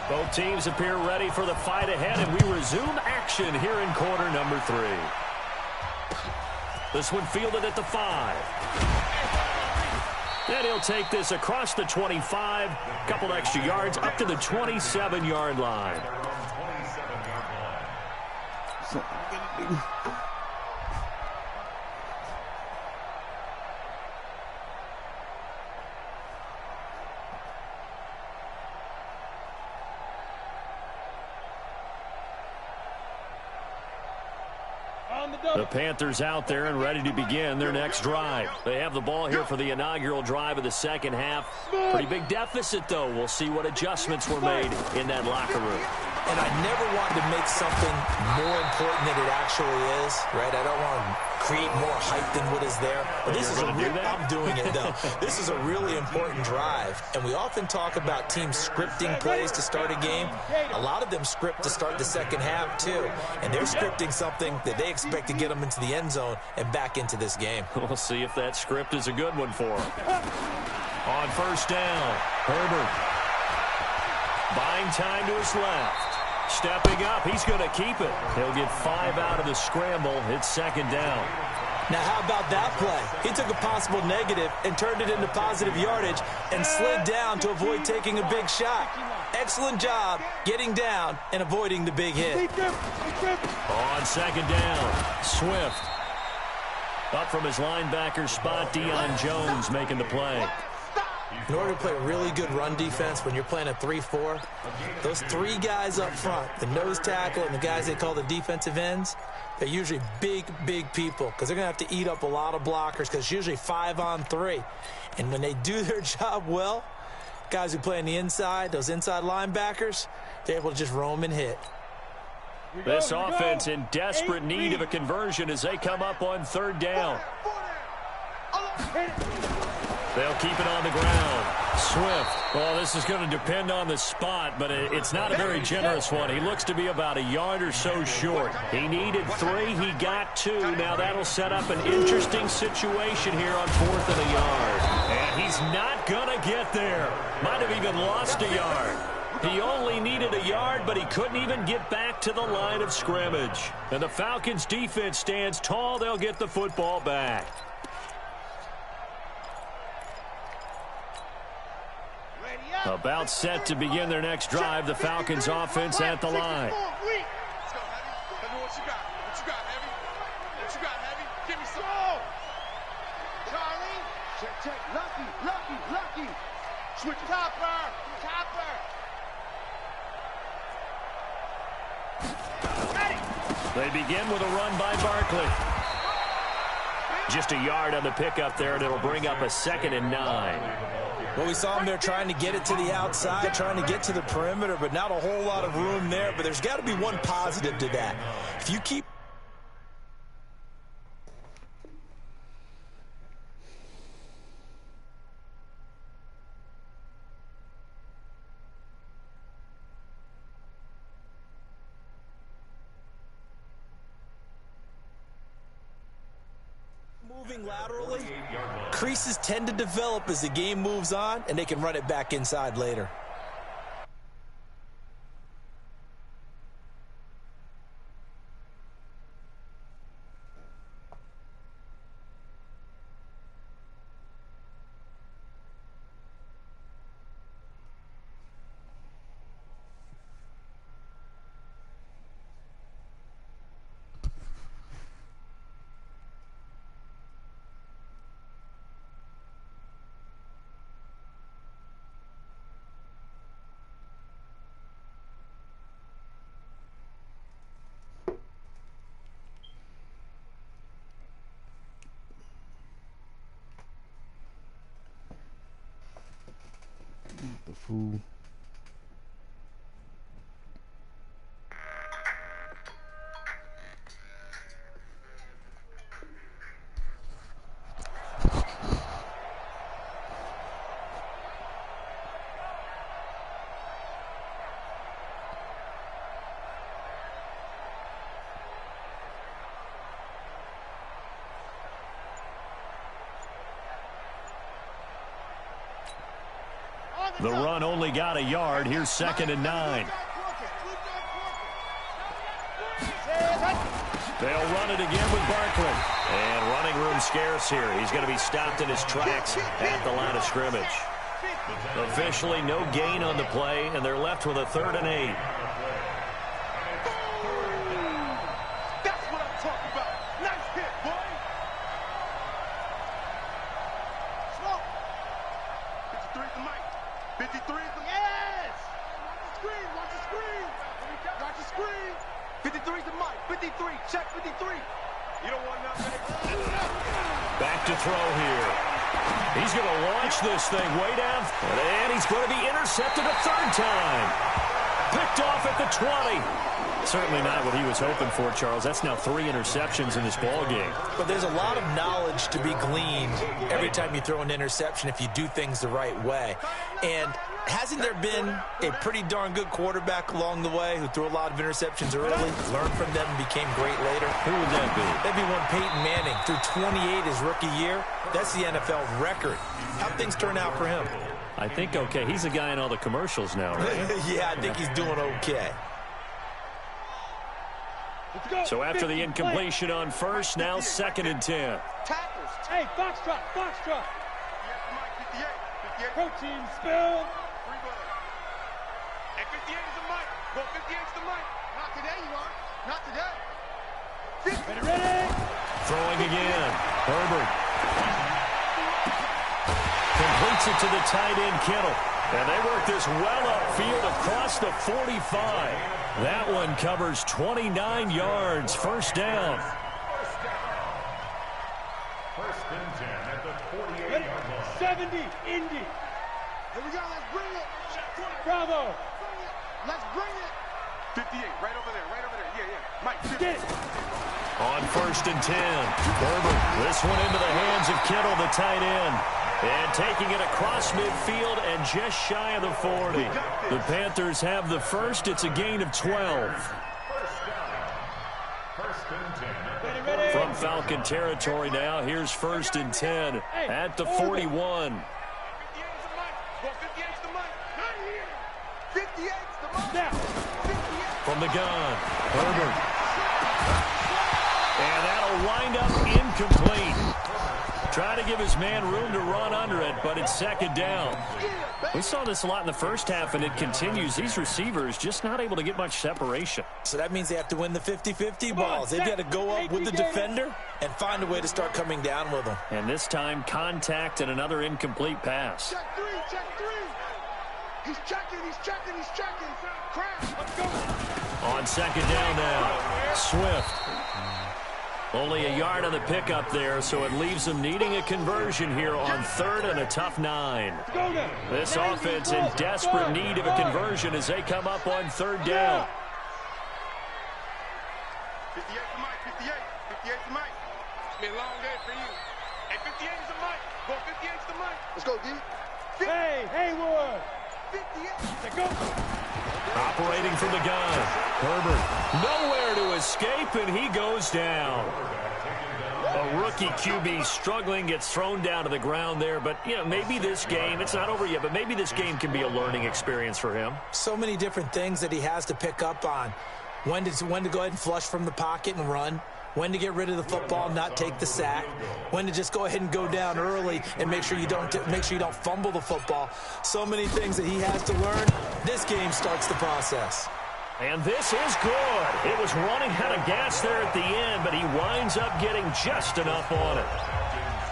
Both teams appear ready for the fight ahead, and we resume action here in quarter number 3. This one fielded at the 5. And he'll take this across the 25, couple extra yards up to the 27-yard line. The Panthers out there and ready to begin their next drive. They have the ball here for the inaugural drive of the second half. Pretty big deficit, though. We'll see what adjustments were made in that locker room. And I never wanted to make something more important than it actually is, right? I don't want to create more hype than what is there. But this is a real, I'm doing it, though. This is a really important drive. And we often talk about teams scripting plays to start a game. A lot of them script to start the second half, too. And they're scripting something that they expect to get them into the end zone and back into this game. We'll see if that script is a good one for them. On first down, Herbert. Buying time to his left. Stepping up, he's going to keep it. He'll get 5 out of the scramble. It's second down. Now, how about that play? He took a possible negative and turned it into positive yardage and slid down to avoid taking a big shot. Excellent job getting down and avoiding the big hit. On second down, Swift. Up from his linebacker spot, Deion Jones making the play. In order to play really good run defense when you're playing a 3-4, those 3 guys up front, the nose tackle and the guys they call the defensive ends, they're usually big, big people because they're going to have to eat up a lot of blockers because it's usually 5 on 3. And when they do their job well, guys who play on the inside, those inside linebackers, they're able to just roam and hit. This offense in desperate need of a conversion as they come up on third down. They'll keep it on the ground. Swift. Well, this is going to depend on the spot, but it's not a very generous one. He looks to be about a yard or so short. He needed 3. He got 2. Now that'll set up an interesting situation here on 4th and a yard. And he's not going to get there. Might have even lost a yard. He only needed a yard, but he couldn't even get back to the line of scrimmage. And the Falcons' defense stands tall. They'll get the football back. About set to begin their next drive, the Falcons offense at the line. Lucky. Switch topper. They begin with a run by Barkley. Just a yard on the pickup there, and it'll bring up a 2nd and 9. Well, we saw them there trying to get it to the outside, trying to get to the perimeter, but not a whole lot of room there. But there's got to be one positive to that. If you keep moving laterally, creases tend to develop as the game moves on, and they can run it back inside later. The fool. The run only got a yard. Here's 2nd and 9. They'll run it again with Barkley. And running room scarce here. He's going to be stopped in his tracks at the line of scrimmage. Officially no gain on the play, and they're left with a 3rd and 8. That's what I'm talking about. Nice hit, boy. Slow. 53 is the mic. 53 is the yes. Screen. Watch the screen. Watch the screen. 53 is the mic. 53. Check 53. You don't want nothing. Back to throw here. He's going to launch this thing way down. And he's going to be intercepted a 3rd time. Picked off at the 20. Certainly not what he was hoping for, Charles. That's now 3 interceptions in this ball game. But there's a lot of knowledge to be gleaned every time you throw an interception if you do things the right way. And hasn't there been a pretty darn good quarterback along the way who threw a lot of interceptions early, learned from them, and became great later? Who would that be? That'd be one Peyton Manning. Threw 28 his rookie year. That's the NFL record. How'd things turn out for him? I think okay. He's the guy in all the commercials now, right? Yeah, I think he's doing okay. So after the incompletion on first, now 2nd and 10. Tackles. Hey, Foxtrot, Foxtrot. 58. Protein spill. Free ball. And 58 is the mic. Well, 58 is the mic. Not today, you are. Not today. Ready? Throwing again. Herbert. Completes it to the tight end, Kittle. And they work this well upfield across the 45. That one covers 29 yards. First down. First and 10 at the 48-yard line. 70, Indy. Here we go. Let's bring it. Bravo. Let's bring it. 58. Right over there. Right over there. Yeah. Mike, 50. Get it. On 1st and 10. Herbert. This one into the hands of Kittle, the tight end. And taking it across midfield and just shy of the 40. The Panthers have the first. It's a gain of 12. First and 10. From Falcon territory now, here's 1st and 10 at the 41. 58 is the mic. Well, 58 is the mic. Not here. 58 is the mic. Now. 58. From the gun, Herbert. And that'll wind up incomplete. Trying to give his man room to run under it, but it's 2nd down. We saw this a lot in the first half, and it continues. These receivers just not able to get much separation. So that means they have to win the 50-50 balls. They've got to go up with the defender and find a way to start coming down with them. And this time, contact and another incomplete pass. Check 3. Check 3. He's checking. He's checking. He's checking. Crash. Let's go. On 2nd down now, Swift. Only a yard on the pickup there, so it leaves them needing a conversion here on 3rd and a tough 9. This offense in desperate need of a conversion as they come up on 3rd down. 58 is the mic. 58. 58 is the mic. It's been a long day for you. Hey, 58 is the mic. Well, 58 is the mic. Let's go, D. Hey, Haywood. 58. Let's go. Operating from the gun, Herbert. Nowhere to escape, and he goes down. A rookie QB struggling, gets thrown down to the ground there. But, you know, maybe this game, it's not over yet, but maybe this game can be a learning experience for him. So many different things that he has to pick up on. When to go ahead and flush from the pocket and run. When to get rid of the football and not take the sack. When to just go ahead and go down early and make sure you don't fumble the football. So many things that he has to learn. This game starts the process. And this is good. It was running out of gas there at the end, but he winds up getting just enough on it.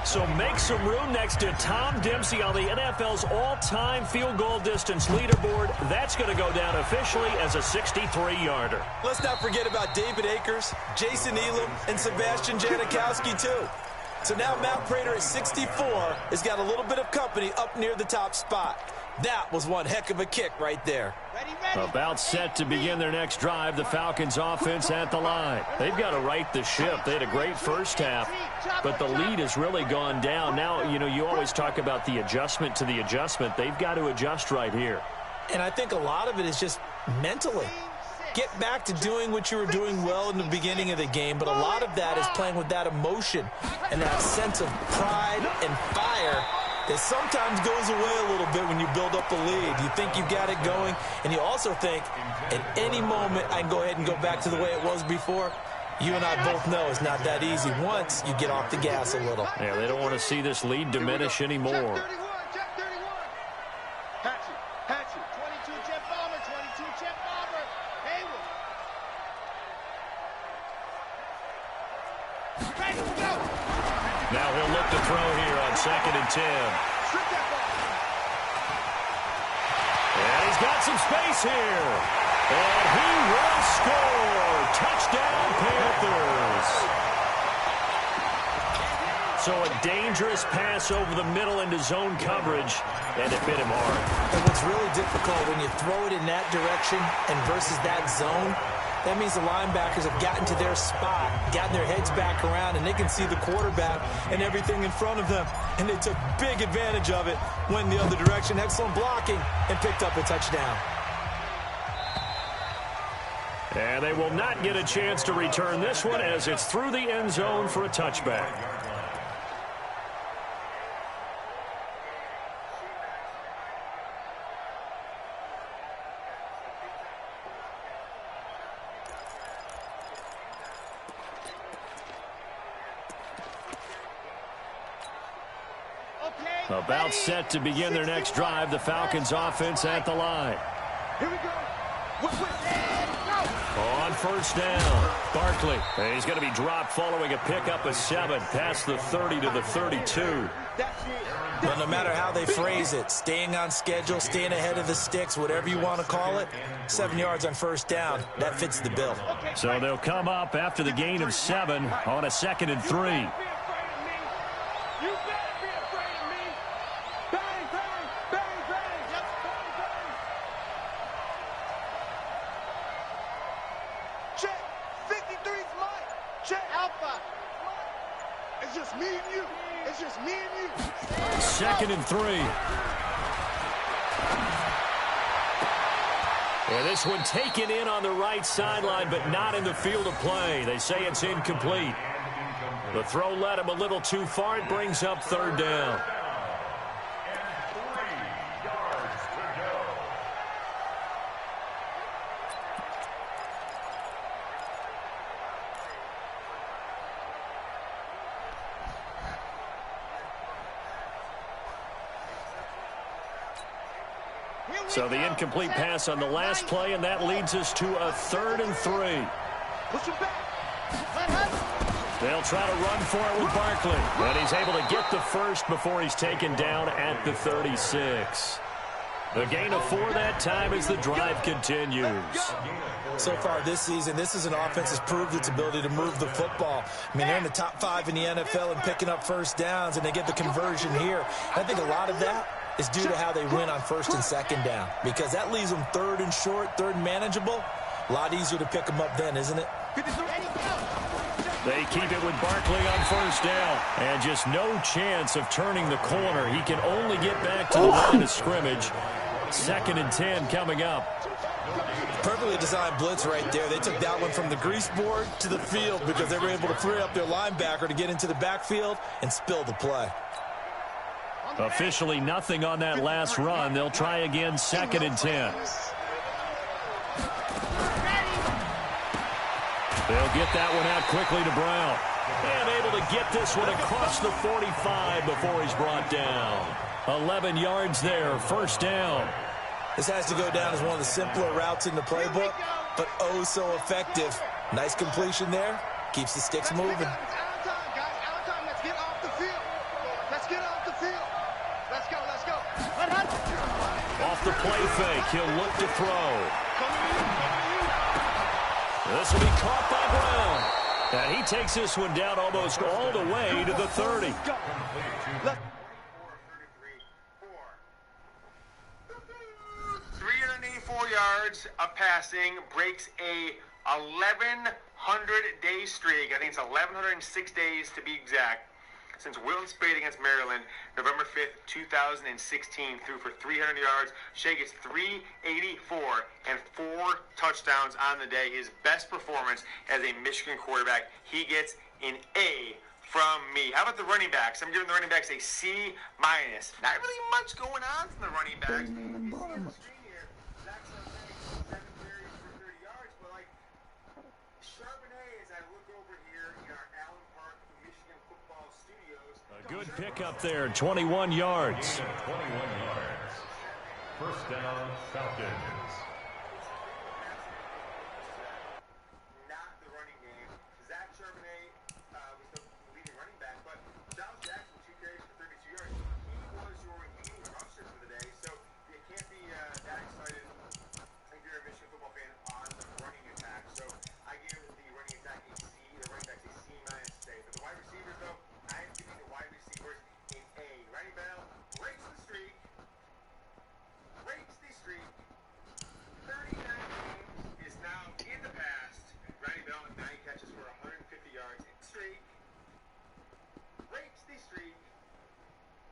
So make some room next to Tom Dempsey on the NFL's all-time field goal distance leaderboard. That's going to go down officially as a 63-yarder. Let's not forget about David Akers, Jason Elam, and Sebastian Janikowski, too. So now Matt Prater at 64 has got a little bit of company up near the top spot. That was one heck of a kick right there. About set to begin their next drive, the Falcons offense at the line. They've got to right the ship. They had a great first half, but the lead has really gone down. Now, you know, you always talk about the adjustment to the adjustment. They've got to adjust right here. And I think a lot of it is just mentally. Get back to doing what you were doing well in the beginning of the game, but a lot of that is playing with that emotion and that sense of pride and fire It sometimes goes away a little bit when you build up a lead. You think you've got it going, and you also think at any moment I can go ahead and go back to the way it was before. You and I both know it's not that easy once you get off the gas a little. Yeah, they don't want to see this lead diminish anymore. Check 31. Hatchet. 22 jet bomber. 22 jet bomber. Hayward. Ready to go. Now he'll look to throw here on 2nd and 10. Strip that ball. And he's got some space here. And he will score. Touchdown, Panthers. So a dangerous pass over the middle into zone coverage, and it bit him hard. And what's really difficult when you throw it in that direction and versus that zone, that means the linebackers have gotten to their spot, gotten their heads back around, and they can see the quarterback and everything in front of them. And they took big advantage of it, went the other direction, excellent blocking, and picked up a touchdown. And they will not get a chance to return this one as it's through the end zone for a touchback. About set to begin their next drive, the Falcons offense at the line. Here we go. On first down, Barkley. And he's going to be dropped following a pickup of 7 past the 30 to the 32. But no matter how they phrase it, staying on schedule, staying ahead of the sticks, whatever you want to call it, 7 yards on first down, that fits the bill. So they'll come up after the gain of 7 on a 2nd and 3. It's just me and you. It's just me and you. 2nd and 3. And this one taken in on the right sideline, but not in the field of play. They say it's incomplete. The throw led him a little too far. It brings up 3rd down. So the incomplete pass on the last play, and that leads us to a 3rd and 3. They'll try to run for it with Barkley. And he's able to get the first before he's taken down at the 36. The gain of 4 that time as the drive continues. So far this season, this is an offense that's proved its ability to move the football. I mean, they're in the top 5 in the NFL and picking up first downs, and they get the conversion here. I think a lot of that is due to how they win on 1st and 2nd down, because that leaves them 3rd and short, 3rd and manageable. A lot easier to pick them up then, isn't it? They keep it with Barkley on first down, and just no chance of turning the corner. He can only get back to the line of scrimmage. 2nd and 10 coming up. Perfectly designed blitz right there. They took that one from the grease board to the field because they were able to free up their linebacker to get into the backfield and spill the play. Officially nothing on that last run. They'll try again, 2nd and 10. They'll get that one out quickly to Brown. And able to get this one across the 45 before he's brought down. 11 yards there, 1st down. This has to go down as one of the simpler routes in the playbook, but oh so effective. Nice completion there. Keeps the sticks moving. Let's get off the field. Let's get off the field. Let's go. Off the play fake, he'll look to throw. This will be caught by Brown. And he takes this one down almost all the way to the 30. 384 yards of passing, breaks a 1,100-day streak. I think it's 1,106 days to be exact. Since Wilton Spade against Maryland, November 5th, 2016, threw for 300 yards. Shea gets 384 and 4 touchdowns on the day. His best performance as a Michigan quarterback. He gets an A from me. How about the running backs? I'm giving the running backs a C-. Not really much going on from the running backs. You see on the screen here, Zach saying 7 carries for 30 yards, but like Charbonnet, as I look over here in our Allen Park, Michigan football studios. A good pickup there, 21 yards. 21 yards. First down, Falcons. Not the running game. Zach Charbonnet was the leading running back, but Dallas Jackson, 2 carries for 32 yards. He was your leading rusher for the day, so you can't be that excited if you're a Michigan football fan on the running attack. So I give the running attack a C, the running back a C- today. But the wide receivers, though, I am giving the wide receivers an A. Randy Bell breaks the streak. 39 games is now in the past. Randy Bell with 9 catches for 150 yards in the streak. Breaks the streak.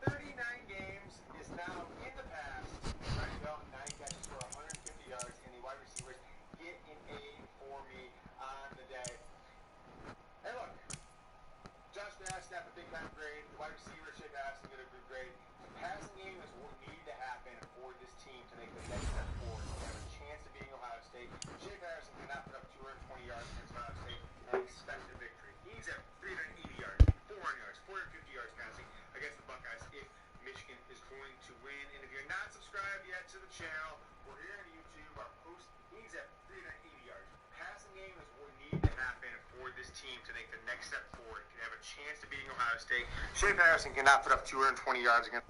39 games is now in the past. Randy Bell with 9 catches for 150 yards, and the wide receivers get an A for me on the day. Hey, look. Josh Bass got the big-time grade. The wide receiver, Shea Patterson, get a good grade. The passing game is what needed to happen for this team to make the next step forward. They have a chance of beating Ohio State. Shea Patterson cannot put up 220 yards against Ohio State and expect a victory. He's at 380 yards, 400 yards, 450 yards passing against the Buckeyes if Michigan is going to win. And if you're not subscribed yet to the channel, we're here on YouTube. Our post, he's at 380 yards. Passing game is what needed to happen for this team to make the next step forward. Can have a chance of beating Ohio State. Shea Patterson cannot put up 220 yards against.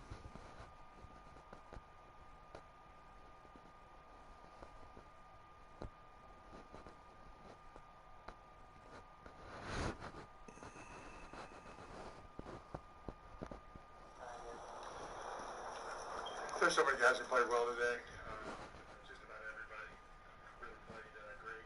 There's so many guys who played well today. Just about everybody really played great.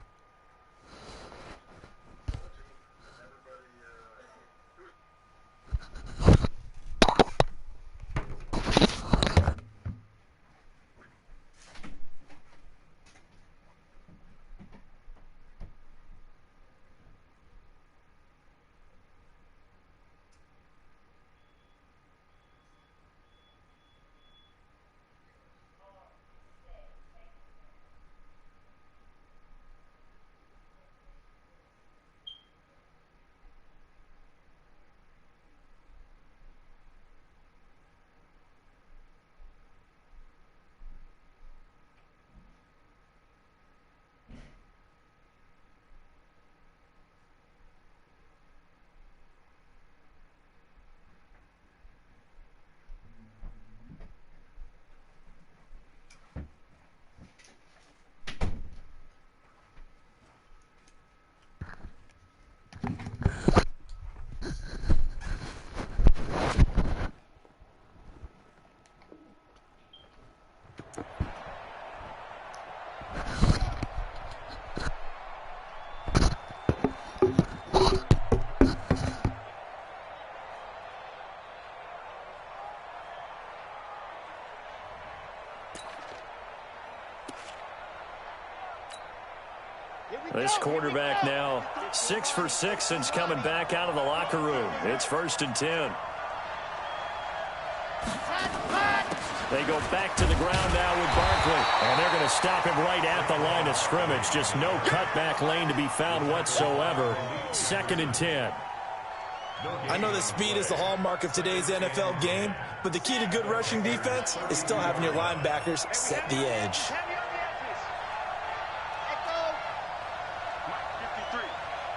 Everybody, This quarterback now 6 for 6 since coming back out of the locker room. It's 1st and 10. They go back to the ground now with Barkley, and they're going to stop him right at the line of scrimmage. Just no cutback lane to be found whatsoever. 2nd and 10. I know that speed is the hallmark of today's NFL game, but the key to good rushing defense is still having your linebackers set the edge.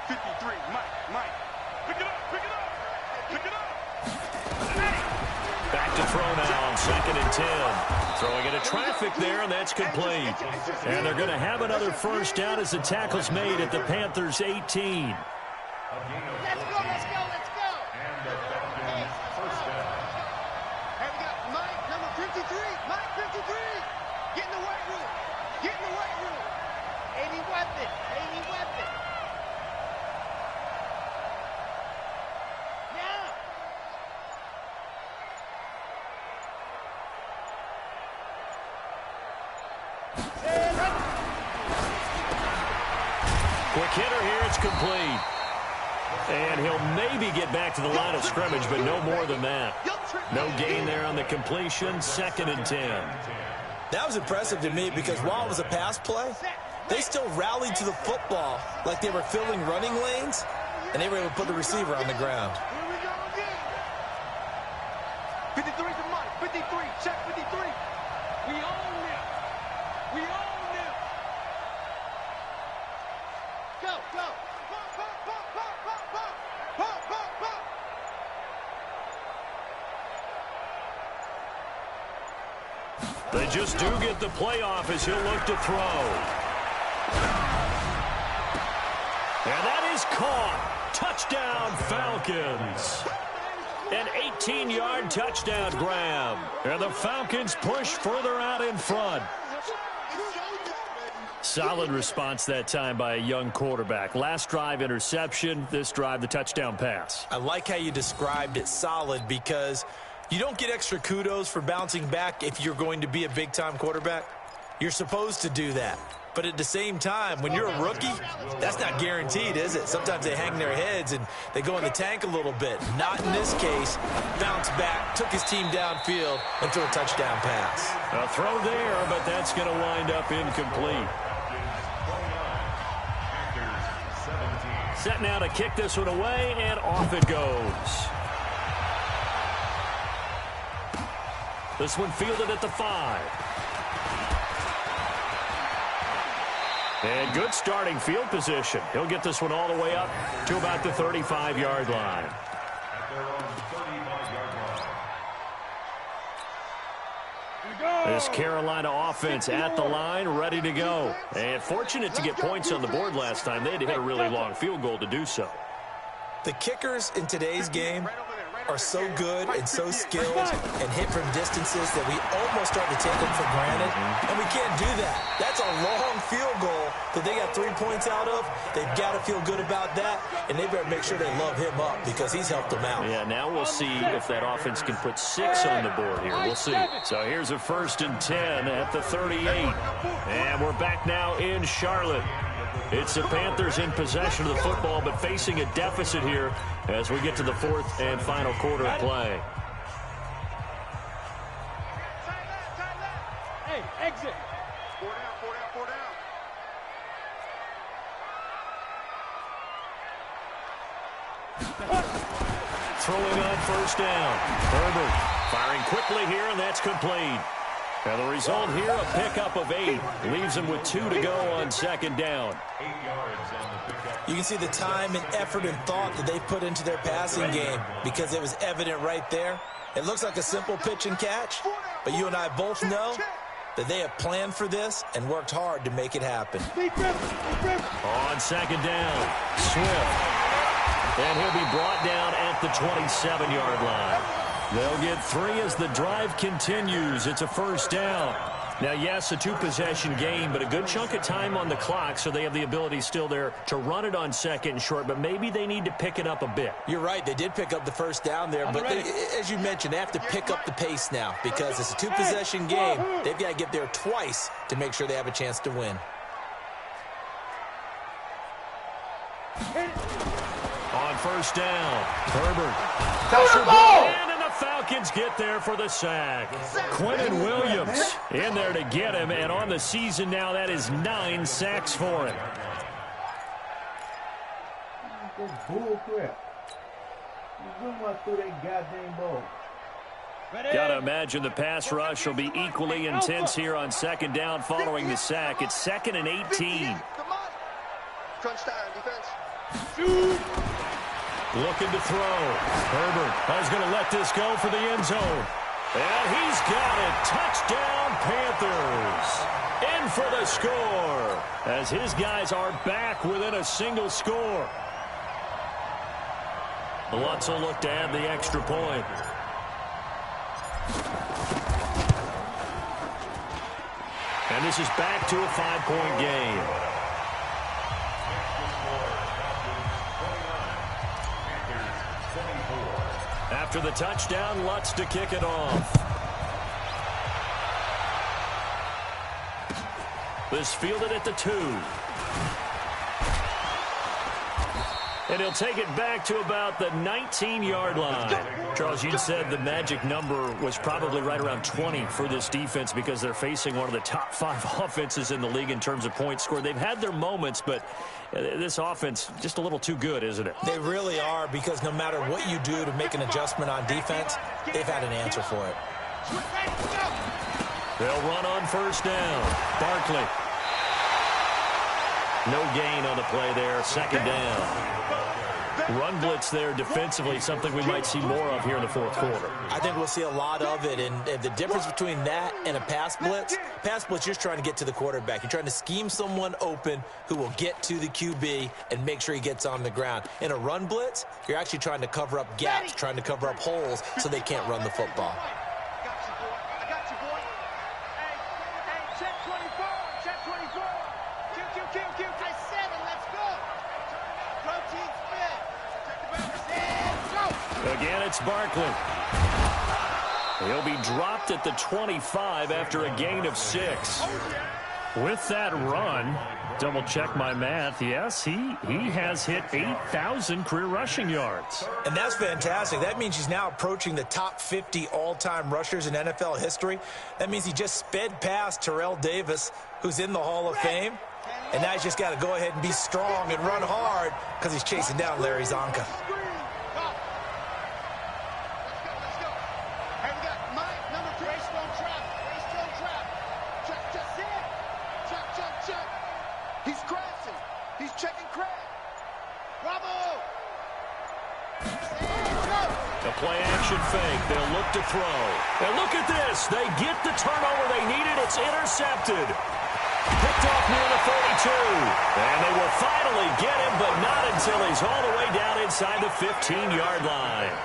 53, Mike. Pick it up. Back to throw now on 2nd and 10. Throwing into traffic there, and that's complete. And they're going to have another first down as the tackle's made at the Panthers' 18. Let's go. And the Falcons first down. Hey, we got Mike, number 53. Mike, 53. Get in the weight room. 80 weapon. Quick hitter here, it's complete. And he'll maybe get back to the line of scrimmage, but no more than that. No gain there on the completion. 2nd and 10. That was impressive to me because while it was a pass play, they still rallied to the football like they were filling running lanes, and they were able to put the receiver on the ground. 53 to Mike. 53. Check 53. We own them. We own them. Go, go. Pop, pop, pop, pop, pop, pop. Pop, pop, pop. They just do get the playoff as he'll look to throw. And that is caught. Touchdown, Falcons. An 18-yard touchdown grab. And the Falcons push further out in front. Solid response that time by a young quarterback. Last drive, interception. This drive, the touchdown pass. I like how you described it, solid, because you don't get extra kudos for bouncing back if you're going to be a big-time quarterback. You're supposed to do that. But at the same time, when you're a rookie, that's not guaranteed, is it? Sometimes they hang their heads and they go in the tank a little bit. Not in this case. Bounced back, took his team downfield, and threw a touchdown pass. A throw there, but that's going to wind up incomplete. Set now to kick this one away, and off it goes. This one fielded at the 5. And good starting field position. He'll get this one all the way up to about the 35-yard line. This Carolina offense at the line, ready to go. And fortunate to get points on the board last time. They had to hit a really long field goal to do so. The kickers in today's game are so good and so skilled and hit from distances that we almost start to take them for granted, and we can't do that. That's a long field goal that they got 3 points out of. They've got to feel good about that, and they better make sure they love him up because he's helped them out. Yeah, now we'll see if that offense can put 6 on the board here. We'll see. So here's a 1st and 10 at the 38, and we're back now in Charlotte. It's the Panthers in possession of the football, but facing a deficit here as we get to the 4th and final quarter of play. Hey, exit. 4 down, 4 down, 4 down. Throwing on 1st down. Herbert firing quickly here, and that's complete. And the result here, a pickup of 8. Leaves him with 2 to go on 2nd down. You can see the time and effort and thought that they put into their passing game because it was evident right there. It looks like a simple pitch and catch, but you and I both know that they have planned for this and worked hard to make it happen. On 2nd down, Swift. And he'll be brought down at the 27-yard line. They'll get 3 as the drive continues. It's a 1st down. Now, yes, a 2-possession game, but a good chunk of time on the clock, so they have the ability still there to run it on 2nd and short, but maybe they need to pick it up a bit. You're right. They did pick up the 1st down there, but they, as you mentioned, they have to pick up the pace now because it's a 2-possession game. They've got to get there twice to make sure they have a chance to win. On 1st down, Herbert. Throw the ball! And the Falcons get there for the sack. Quentin Williams in there to get him, and on the season now, that is 9 sacks for him. That's bull crap. You zoom up through that goddamn ball. Got to imagine the pass rush will be equally intense here on 2nd down following the sack. It's 2nd and 18. Crunch time, defense. Looking to throw. Herbert is going to let this go for the end zone. And he's got it. Touchdown, Panthers. In for the score as his guys are back within a single score. Lutz will look to add the extra point. And this is back to a 5-point game. After the touchdown, Lutz to kick it off. This fielded at the 2. And he'll take it back to about the 19-yard line. Charles, you said the magic number was probably right around 20 for this defense because they're facing one of the top 5 offenses in the league in terms of points scored. They've had their moments, but this offense just a little too good, isn't it? They really are, because no matter what you do to make an adjustment on defense, they've had an answer for it. They'll run on first down. Barkley. No gain on the play there. Second down. Run blitz there defensively, something we might see more of here in the fourth quarter. I think we'll see a lot of it, and the difference between that and a pass blitz, you're just trying to get to the quarterback. You're trying to scheme someone open who will get to the QB and make sure he gets on the ground. In a run blitz, you're actually trying to cover up gaps, trying to cover up holes so they can't run the football. Again, it's Barkley. He'll be dropped at the 25 after a gain of 6. With that run, double check my math, yes, he has hit 8,000 career rushing yards. And that's fantastic. That means he's now approaching the top 50 all-time rushers in NFL history. That means he just sped past Terrell Davis, who's in the Hall of Fame. And now he's just got to go ahead and be strong and run hard because he's chasing down Larry Zonka. Play-action fake. They'll look to throw. And look at this. They get the turnover they needed. It's intercepted. Picked off near the 42. And they will finally get him, but not until he's all the way down inside the 15-yard line.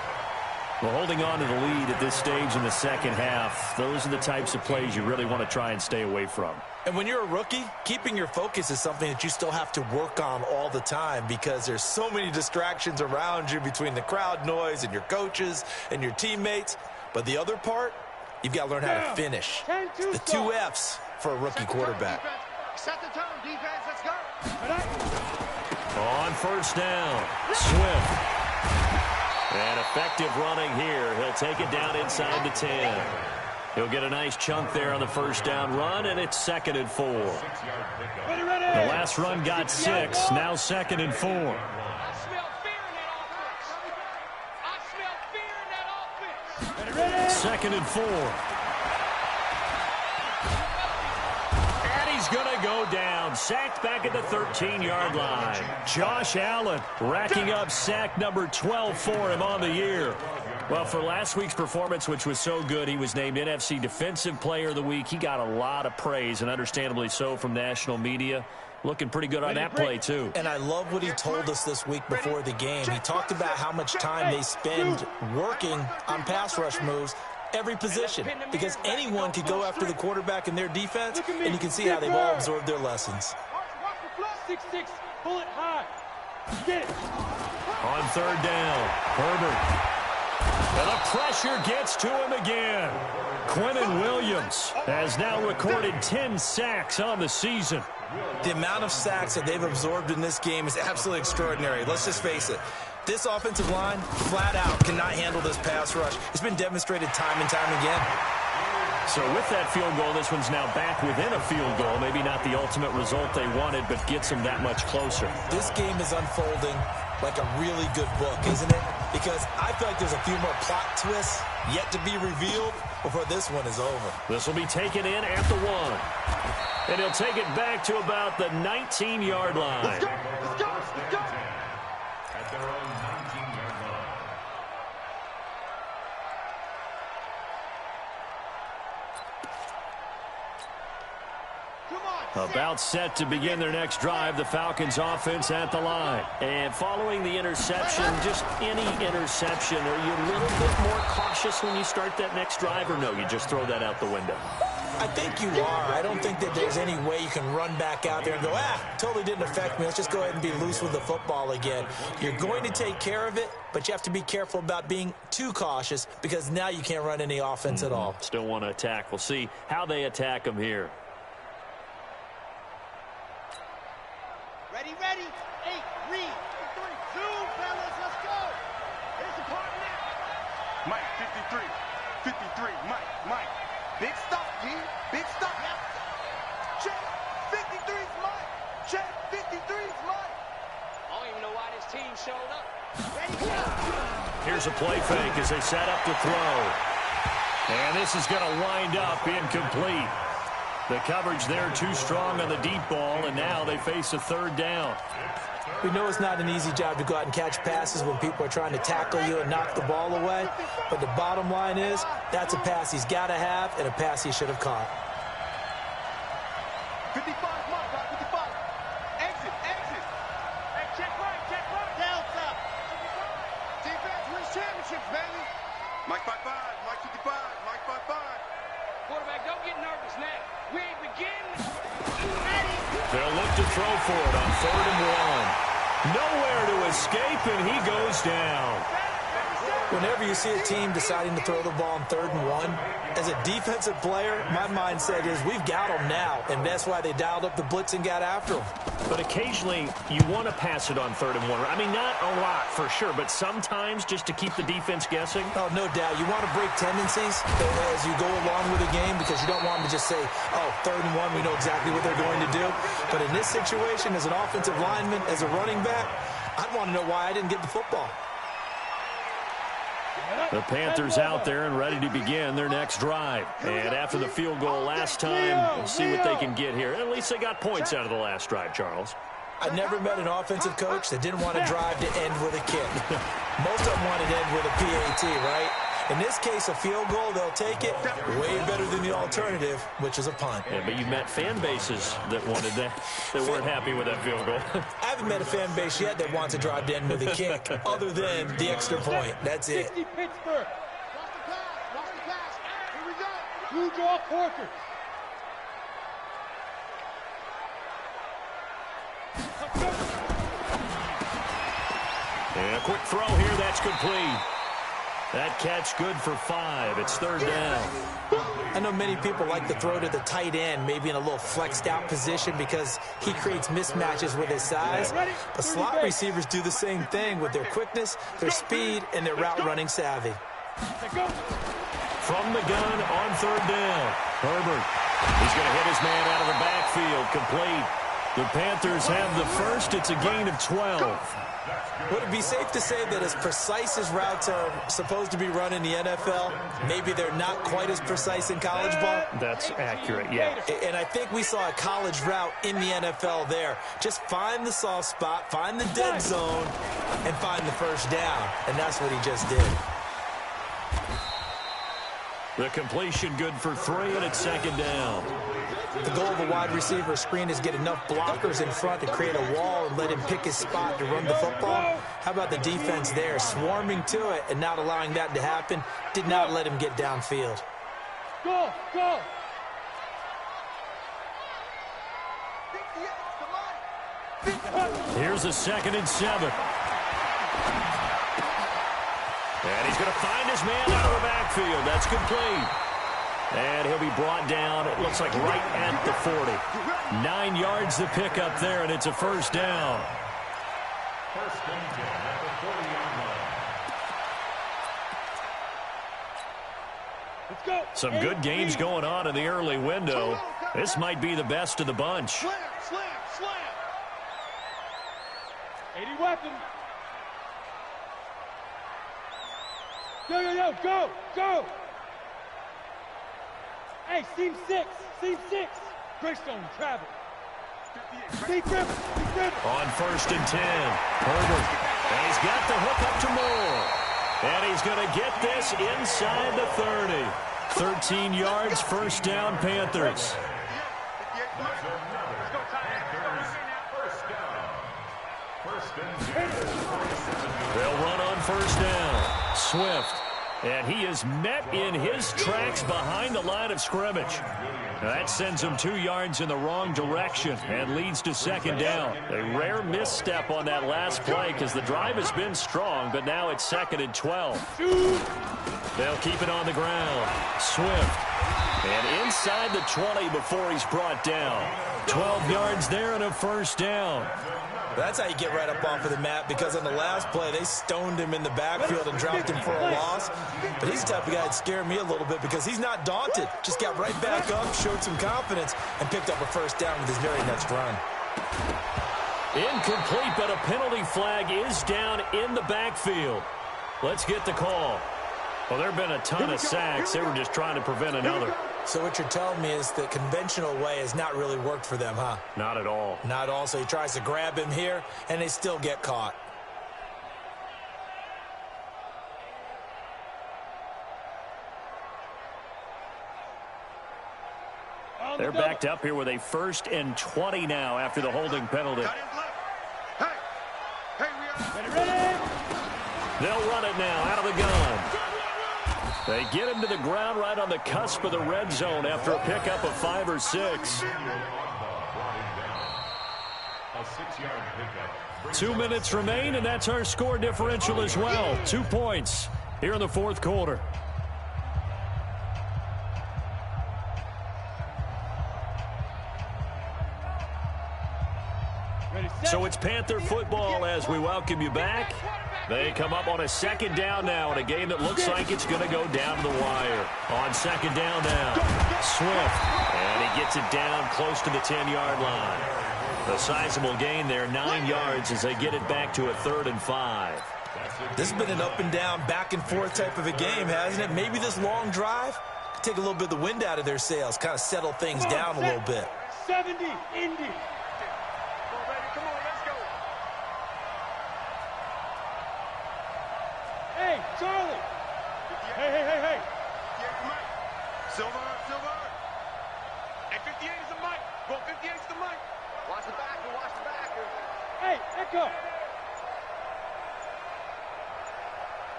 Well, holding on to the lead at this stage in the second half, those are the types of plays you really want to try and stay away from. And when you're a rookie, keeping your focus is something that you still have to work on all the time because there's so many distractions around you between the crowd noise and your coaches and your teammates. But the other part, you've got to learn how to finish. The 2 F's for a rookie quarterback. Set the tone, defense. Let's go. On first down, Swift. And effective running here. He'll take it down inside the 10. He'll get a nice chunk there on the first down run, and it's 2nd and 4. The last run got 6, now 2nd and 4. I smell fear in that offense. I smell fear in that offense. 2nd and 4. And he's going to go down. Sacked back at the 13-yard line. Josh Allen racking up sack number 12 for him on the year. Well, for last week's performance, which was so good, he was named NFC Defensive Player of the Week. He got a lot of praise, and understandably so, from national media. Looking pretty good on that play, too. And I love what he told us this week before the game. He talked about how much time they spend working on pass rush moves, every position, because anyone could go after the quarterback in their defense, and you can see how they've all absorbed their lessons. 6-6, pull it high. Get it. On third down, Herbert. And the pressure gets to him again. Quinnen Williams has now recorded 10 sacks on the season. The amount of sacks that they've absorbed in this game is absolutely extraordinary. Let's just face it. This offensive line, flat out, cannot handle this pass rush. It's been demonstrated time and time again. So with that field goal, this one's now back within a field goal. Maybe not the ultimate result they wanted, but gets them that much closer. This game is unfolding like a really good book, isn't it? Because I feel like there's a few more plot twists yet to be revealed before this one is over. This will be taken in at the 1. And he'll take it back to about the 19-yard line. Let's go. Let's go. Let's go. At their own 19-yard line. About set to begin their next drive, the Falcons offense at the line. And following the interception, just any interception, are you a little bit more cautious when you start that next drive, or no, you just throw that out the window? I think you are. I don't think that there's any way you can run back out there and go, totally didn't affect me. Let's just go ahead and be loose with the football again. You're going to take care of it, but you have to be careful about being too cautious because now you can't run any offense at all. Still want to attack. We'll see how they attack them here. Ready, ready. 8, read. 3, zoom, fellas, let's go. Here's the part now. Mike, 53. 53, Mike. Big stop, G. Big stop. Yep. Check. 53's Mike. Check. 53's Mike. I don't even know why this team showed up. Ready, go. Here's a play fake as they set up to throw. And this is going to wind up incomplete. The coverage there too strong on the deep ball, and now they face a third down. We know it's not an easy job to go out and catch passes when people are trying to tackle you and knock the ball away. But the bottom line is, that's a pass he's got to have and a pass he should have caught. 55, Mike, right, 55. Exit. Hey, check right. Delta. Defense wins championships, baby. Mike 55, Mike 55, Mike 55. Quarterback, don't get nervous now. We ain't beginning. They'll look to throw for it on 3rd and 1. Nowhere to escape, and he goes down. Whenever you see a team deciding to throw the ball on 3rd and 1, as a defensive player, my mindset is we've got them now, and that's why they dialed up the blitz and got after them. But occasionally, you want to pass it on 3rd and 1. I mean, not a lot for sure, but sometimes just to keep the defense guessing. Oh, no doubt. You want to break tendencies as you go along with the game because you don't want them to just say, oh, 3rd and 1, we know exactly what they're going to do. But in this situation, as an offensive lineman, as a running back, I'd want to know why I didn't get the football. The Panthers out there and ready to begin their next drive. And after the field goal last time, we'll see what they can get here. At least they got points out of the last drive, Charles. I never met an offensive coach that didn't want to drive to end with a kick. Most of them want to end with a PAT, right? In this case, a field goal, they'll take it. Way better than the alternative, which is a punt. Yeah, but you've met fan bases that wanted that, that weren't happy with that field goal. I haven't met a fan base yet that wants to drive to end with a kick, other than the extra point. That's it. 60 Pittsburgh. Watch the pass. Here we go. Blue draw Porker. And a quick throw here, that's complete. That catch good for 5. It's 3rd down. I know many people like to throw to the tight end, maybe in a little flexed out position because he creates mismatches with his size. But slot receivers do the same thing with their quickness, their speed, and their route running savvy. From the gun on 3rd down. Herbert. He's going to hit his man out of the backfield. Complete. The Panthers have the first. It's a gain of 12. Would it be safe to say that as precise as routes are supposed to be run in the NFL, maybe they're not quite as precise in college ball? That's accurate, yeah. And I think we saw a college route in the NFL there. Just find the soft spot, find the dead zone, and find the first down. And that's what he just did. The completion good for 3, and it's 2nd down. The goal of a wide receiver screen is get enough blockers in front to create a wall and let him pick his spot to run the football. How about the defense there, swarming to it and not allowing that to happen? Did not let him get downfield. Go. Here's a 2nd and 7. And he's going to find his man out of the backfield. That's complete. And he'll be brought down, it looks like right at the 40. 9 yards to pick up there, and it's a 1st down. First and 10 at the 40-yard line. Some good games going on in the early window. This might be the best of the bunch. Slam. 80 weapon. Go. Hey, seam 6. Greystone, travel. Deep dribble. On 1st and 10, Herbert. And he's got the hook up to Moore. And he's going to get this inside the 30. 13 yards, 1st down, Panthers. They'll run on 1st down. Swift. And he is met in his tracks behind the line of scrimmage. That sends him 2 yards in the wrong direction and leads to 2nd down. A rare misstep on that last play because the drive has been strong, but now it's 2nd and 12. They'll keep it on the ground. Swift. And inside the 20 before he's brought down. 12 yards there and a 1st down. That's how you get right up off of the mat, because on the last play, they stoned him in the backfield and dropped him for a loss. But he's the type of guy that scared me a little bit because he's not daunted. Just got right back up, showed some confidence, and picked up a first down with his very next run. Incomplete, but a penalty flag is down in the backfield. Let's get the call. Well, there have been a ton of sacks. They were just trying to prevent another. So what you're telling me is the conventional way has not really worked for them, huh? Not at all. Not at all. So he tries to grab him here, and they still get caught. They're backed up here with a 1st and 20 now after the holding penalty. They'll run it now out of the gun. They get him to the ground right on the cusp of the red zone after a pickup of 5 or 6. 2 minutes remain, and that's our score differential as well. 2 points here in the 4th quarter. So it's Panther football as we welcome you back. They come up on a 2nd down now in a game that looks like it's going to go down to the wire. On 2nd down now, Swift, and he gets it down close to the 10-yard line. A sizable gain there, 9 yards as they get it back to a 3rd and 5. This has been an up and down, back and forth type of a game, hasn't it? Maybe this long drive could take a little bit of the wind out of their sails, kind of settle things down a little bit. 70, Indy. Hey, Charlie! Hey! Silver! Hey, 58 is the mic! Ball 58 is the mic! Watch the backer! Hey, Echo!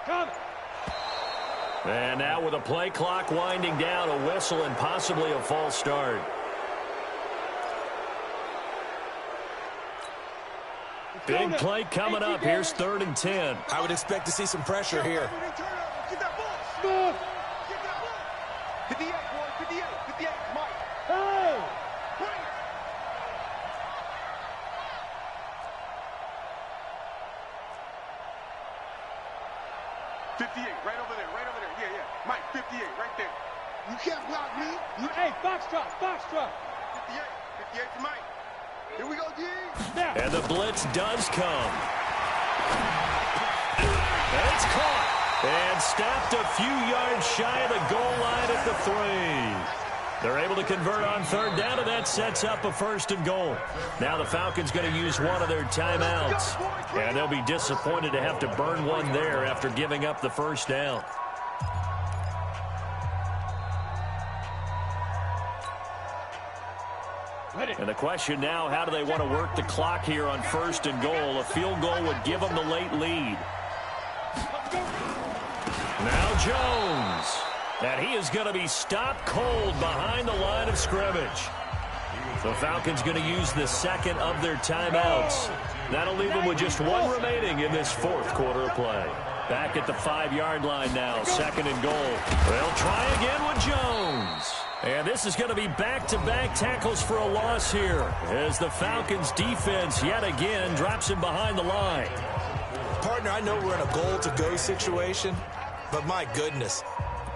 Come! And now with a play clock winding down, a whistle and possibly a false start. Big play coming up. Here's 3rd and 10. I would expect to see some pressure here. Get that ball! 58, boy, 58, Mike. Hey! 58, right over there. Yeah. Mike, 58, right there. You can't block me. Hey, Foxtrot! 58 to Mike. Here we go, G. Now. And the blitz does come. And it's caught. And stopped a few yards shy of the goal line at the 3. They're able to convert on 3rd down, and that sets up a 1st and goal. Now the Falcons going to use one of their timeouts. And they'll be disappointed to have to burn one there after giving up the 1st down. And the question now, how do they want to work the clock here on 1st and goal? A field goal would give them the late lead. Now Jones. And he is going to be stopped cold behind the line of scrimmage. The Falcons going to use the 2nd of their timeouts. That'll leave them with just 1 remaining in this 4th quarter of play. Back at the 5-yard line now, 2nd and goal. They'll try again with Jones. And this is going to be back-to-back tackles for a loss here as the Falcons defense yet again drops him behind the line. Partner, I know we're in a goal-to-go situation, but my goodness,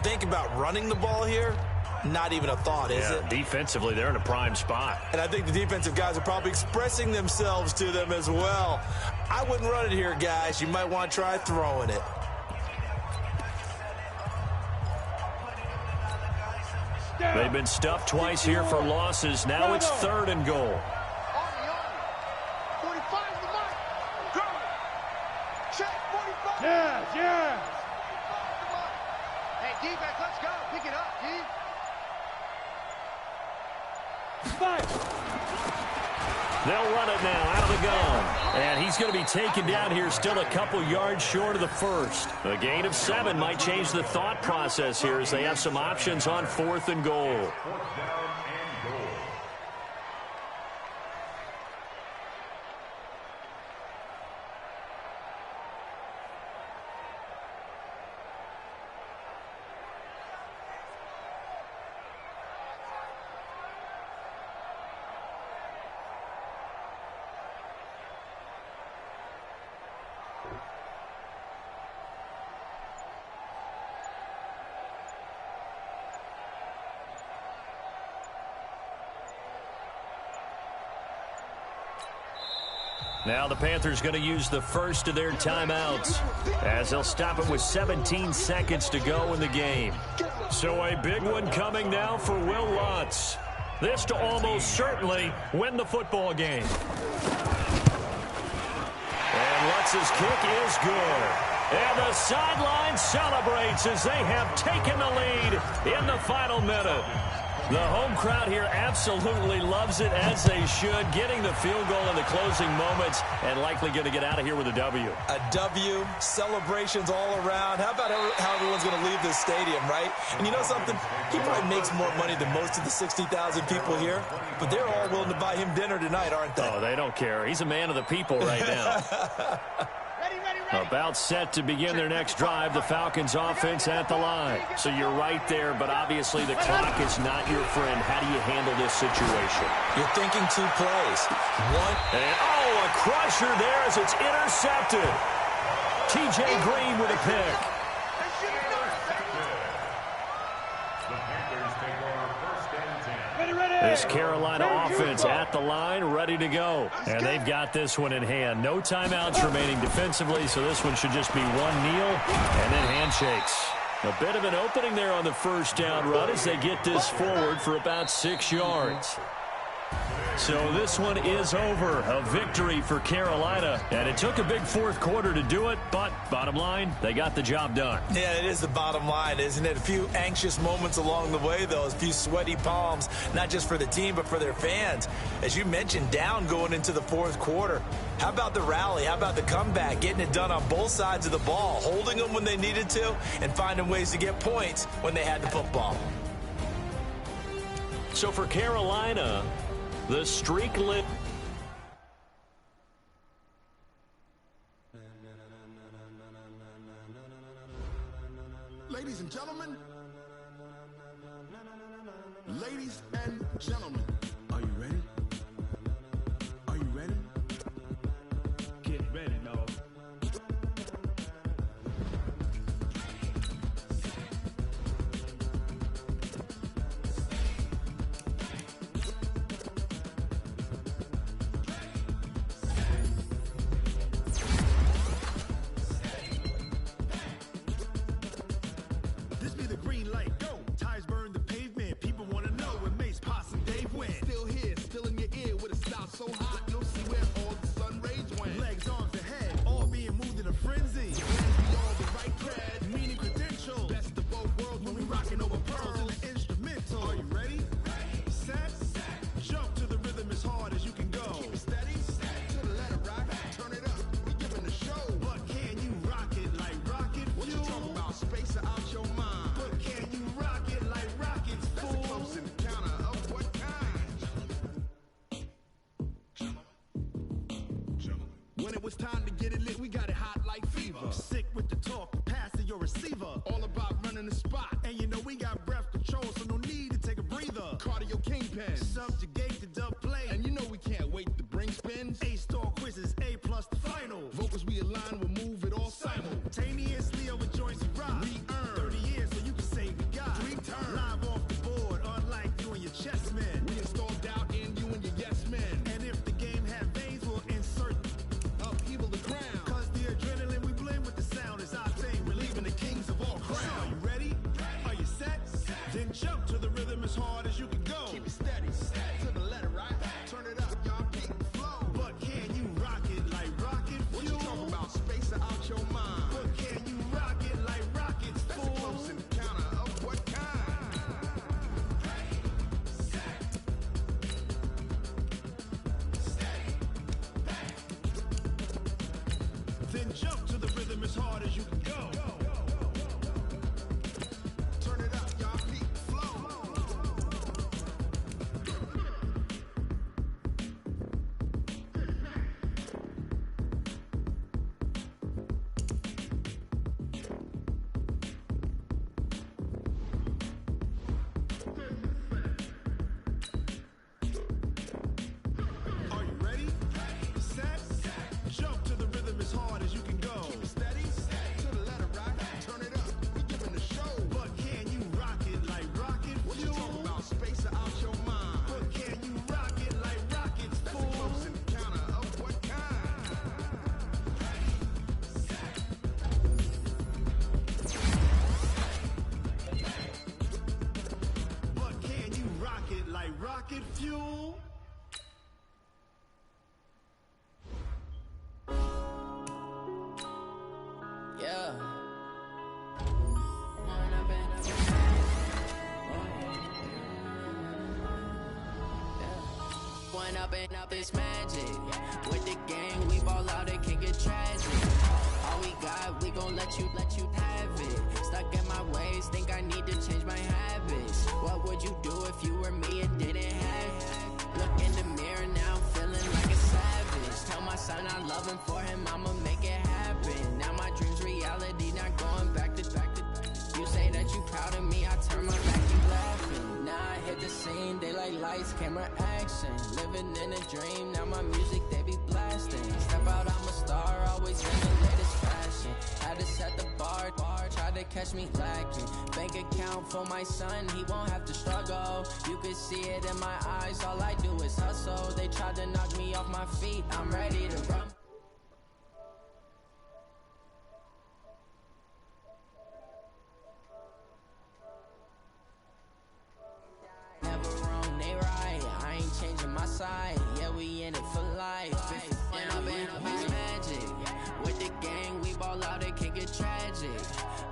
think about running the ball here. Not even a thought, is it? Defensively, they're in a prime spot. And I think the defensive guys are probably expressing themselves to them as well. I wouldn't run it here, guys. You might want to try throwing it. They've been stuffed twice here for losses. Now it's 3rd and goal. 45 is the mark. Go. Check 45. Yeah. Hey, defense, let's go. Pick it up, G. 5. They'll run it now out of the gun. And he's going to be taken down here still a couple yards short of the 1st. A gain of 7 might change the thought process here as they have some options on 4th and goal. Now the Panthers going to use the first of their timeouts as they'll stop it with 17 seconds to go in the game. So a big one coming now for Will Lutz. This to almost certainly win the football game. And Lutz's kick is good. And the sideline celebrates as they have taken the lead in the final minute. The home crowd here absolutely loves it, as they should, getting the field goal in the closing moments and likely going to get out of here with a W. A W, celebrations all around. How about how everyone's going to leave this stadium, right? And you know something? He probably makes more money than most of the 60,000 people here, but they're all willing to buy him dinner tonight, aren't they? Oh, they don't care. He's a man of the people right now. About set to begin their next drive, the Falcons offense at the line. So you're right there, but obviously the clock is not your friend. How do you handle this situation? You're thinking 2 plays. One. And, a crusher there as it's intercepted. T.J. Green with a pick. This Carolina offense at the line, ready to go. And they've got this one in hand. No timeouts remaining defensively, so this one should just be one kneel and then handshakes. A bit of an opening there on the first down run as they get this forward for about 6 yards. So this one is over. A victory for Carolina. And it took a big fourth quarter to do it, but bottom line, they got the job done. Yeah, it is the bottom line, isn't it? A few anxious moments along the way, though. A few sweaty palms, not just for the team, but for their fans. As you mentioned, down going into the fourth quarter. How about the rally? How about the comeback? Getting it done on both sides of the ball. Holding them when they needed to and finding ways to get points when they had the football. So for Carolina, the streak lit. Ladies and gentlemen, are you ready? Are you ready? Get ready, dog. This be the green light, go. Tires burn the pavement. People want to know when Mace, Posse, and Dave went. Still here, still in your ear with a style so hot, you'll see where all the sun rays went. Legs, arms, and head, all being moved in a frenzy. We all the right cred, meaning credentials. Best of both worlds when we rocking over pearls in the instrumental. Are you ready? Set, jump to the rhythm as hard as you can go. Keep it steady, to the letter rock, turn it up, we giving the show. But can you rock it like rocket fuel? What you talking about, space out your mind? But can you rock it like rockets, fool? That's a close encounter of what kind? When it was time to get it lit, we got it hot like fever. Sick with the talk, pass to your receiver. All about running the spot. And you know we got breath control, so no need to take a breather. Cardio kingpin, subjugate the dub play. And you know we can't wait to bring spins. A-star quizzes, A+ the final. Vocals we align, we'll move it all simultaneously over joints we rock. We earn 30 years so you can say we got 3 turns. Live off the board, unlike you and your chess men. We install doubt in you and your yes men. And if the game had veins, we'll insert upheaval the crown. Cause the adrenaline we blend with the sound is our thing. Relieving the kings of all crowns. So are you ready? Are you set? Then jump to the rhythm as hard as you can go. Keep it steady, to the letter, right? Turn it up, y'all keep the flow. But can you rock it like rocket fuel? What you talking about, space out your mind? But can you rock it like rockets, fool? That's a close encounter of what kind? Then jump to the rhythm as hard as you can go. Turn it up, y'all keep the flow. Are you ready? Set, jump to the rhythm as hard as you can go. up this magic. With the gang, we ball out, it can get tragic. All we got, we gon' let you have it. Stuck in my ways, think I need to change my habits. What would you do if you were me and didn't have it? Look in the mirror now, I'm feeling like a savage. Tell my son I love him, for him I'ma make it happen. Now my dream's reality, not going back to. You say that you proud of me, I turn my back, you laughing. Now I hit the scene, they like lights, camera, action. Living in a dream, now my music, they be blasting. Step out, I'm a star, always in the latest fashion. Had to set the bar, try to catch me lacking. Bank account for my son, he won't have to struggle. You can see it in my eyes, all I do is hustle. They tried to knock me off my feet, I'm ready to run. Never wrong, they right. I ain't changing my side. Yeah, we in it for life. And I've been magic. With the gang, we ball out, it can get tragic.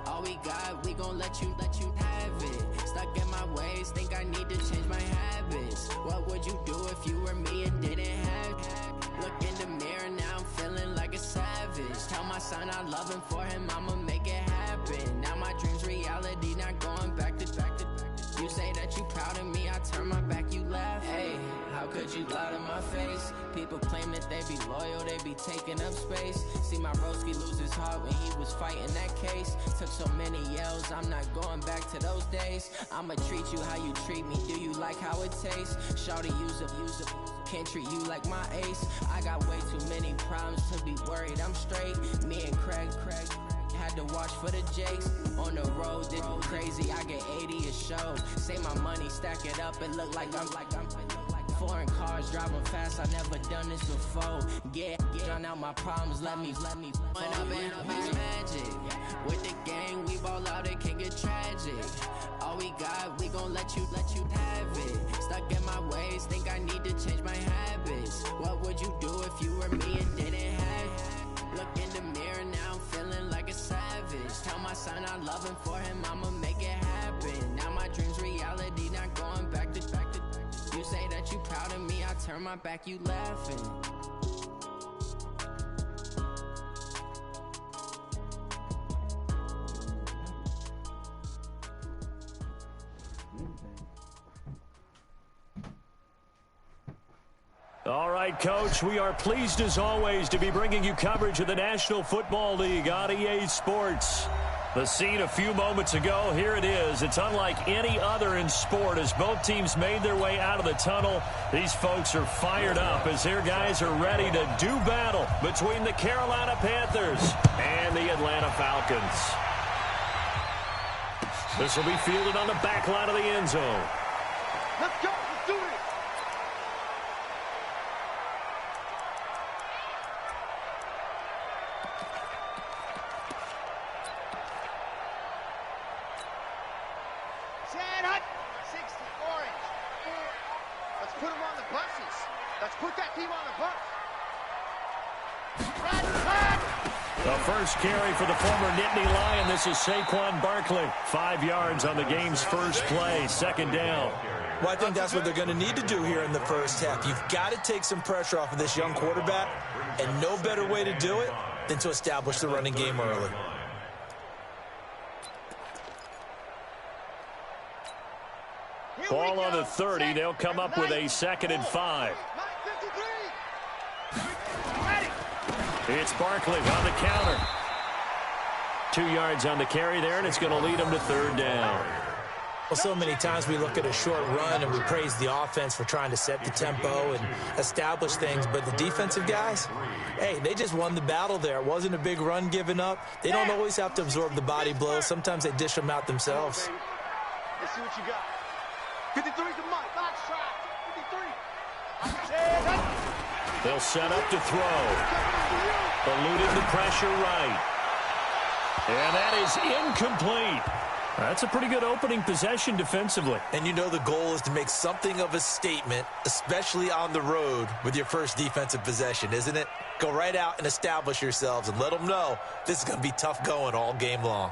All we got, we gon' let you have it. Stuck in my ways, think I need to change my habits. What would you do if you were me and didn't have it? Look in the mirror, now I'm feeling like a savage. Tell my son I love him, for him I'ma make it happen. Now my dream's reality, not going back to. You say that you proud of me, I turn my back, you laugh. Hey, how could you lie to my face? People claim that they be loyal, they be taking up space. See my broski lose his heart when he was fighting that case. Took so many yells, I'm not going back to those days. I'ma treat you how you treat me, do you like how it tastes? Shawty, use up, can't treat you like my ace. I got way too many problems to be worried, I'm straight. Me and Craig had to watch for the Jakes. On the road, did crazy, I get 80 a show. Say my money, stack it up, it look like I'm foreign cars, driving fast, I never done this before. Drown out my problems, let me When I've been magic. With the gang, we ball out, it can get tragic. All we got, we gon' let you have it. Stuck in my ways, think I need to change my habits. What would you do if you were me and didn't have it? Look in the mirror, now I'm feeling like a savage. Tell my son I love him, for him I'ma make it happen. Now my dream's reality, not going back to. You say that you proud of me, I turn my back, you laughing. All right, Coach, we are pleased as always to be bringing you coverage of the National Football League on EA Sports. The scene a few moments ago, here it is. It's unlike any other in sport as both teams made their way out of the tunnel. These folks are fired up as their guys are ready to do battle between the Carolina Panthers and the Atlanta Falcons. This will be fielded on the back line of the end zone. Let's go. Let's do it. Put them on the buses. Let's put that team on the bus. The first carry for the former Nittany Lion. This is Saquon Barkley. 5 yards on the game's first play. Second down. Well, I think that's what they're going to need to do here in the first half. You've got to take some pressure off of this young quarterback, and no better way to do it than to establish the running game early. Ball on the 30. They'll come up with a 2nd and 5. It's Barkley on the counter. 2 yards on the carry there, and it's going to lead them to 3rd down. Well, so many times we look at a short run and we praise the offense for trying to set the tempo and establish things, but the defensive guys, hey, they just won the battle there. It wasn't a big run given up. They don't always have to absorb the body blows. Sometimes they dish them out themselves. Let's see what you got. 53's the mic. Box track. 53. They'll set up to throw. Eluding the pressure right. And that is incomplete. That's a pretty good opening possession defensively. And you know the goal is to make something of a statement, especially on the road with your first defensive possession, isn't it? Go right out and establish yourselves and let them know this is going to be tough going all game long.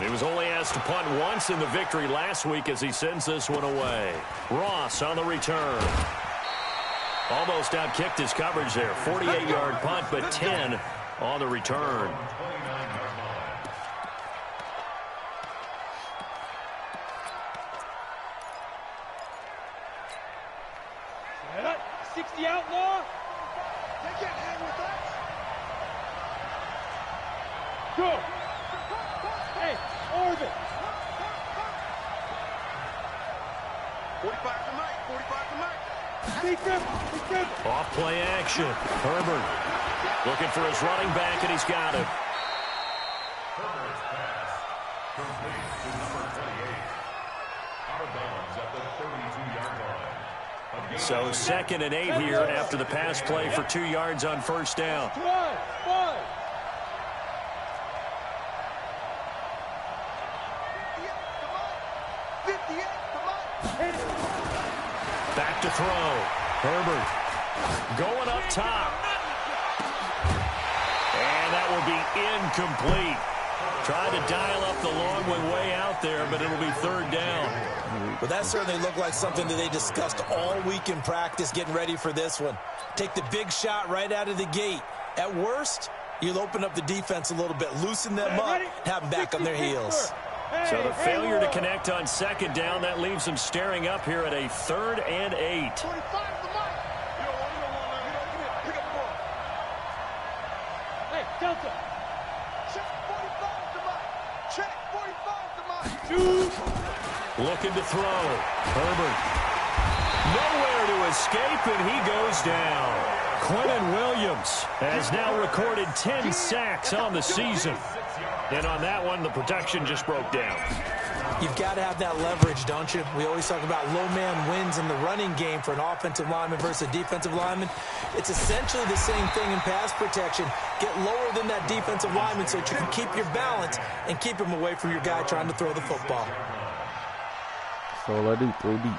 He was only asked to punt once in the victory last week as he sends this one away. Ross on the return. Almost outkicked his coverage there. 48-yard punt, but 10 on the return. Set up. 60 outlaw. They can't hang with us. Go. Hey, orbit. 45 to Mike. 45 to Mike. Off play action. Herbert looking for his running back, and he's got it. Herbert's pass complete to number 28. Out of bounds at the 32-yard line. So 2nd and 8 here after the pass play for 2 yards on first down. Back to throw. Herbert going up top. And that will be incomplete. Trying to dial up the long one way out there, but it'll be 3rd down. Well, that certainly looked like something that they discussed all week in practice, getting ready for this one. Take the big shot right out of the gate. At worst, you'll open up the defense a little bit, loosen them up, have them back on their heels. So the failure to connect on 2nd down, that leaves them staring up here at a 3rd and 8. 45 to Mike. Hey, Delta. Check 45 to Mike. Check 45 to Mike. Looking to throw. Herbert. Nowhere to escape, and he goes down. Quentin Williams has now recorded 10 sacks on the season. And on that one, the protection just broke down. You've got to have that leverage, don't you? We always talk about low man wins in the running game for an offensive lineman versus a defensive lineman. It's essentially the same thing in pass protection. Get lower than that defensive lineman so that you can keep your balance and keep him away from your guy trying to throw the football. That's all I do, throw deep.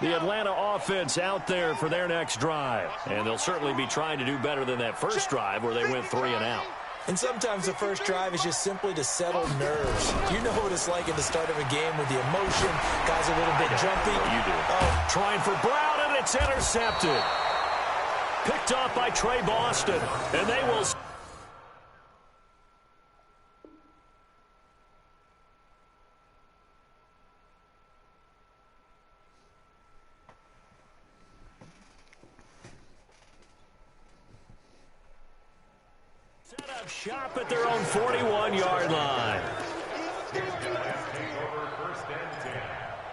The Atlanta offense out there for their next drive. And they'll certainly be trying to do better than that first drive where they went 3 and out. And sometimes the first drive is just simply to settle nerves. You know what it's like at the start of a game with the emotion. Guys are a little bit jumpy. You do. Oh, trying for Brown, and it's intercepted. Picked off by Trey Boston. And they will... shop at their own 41-yard line. Take over 1st and 10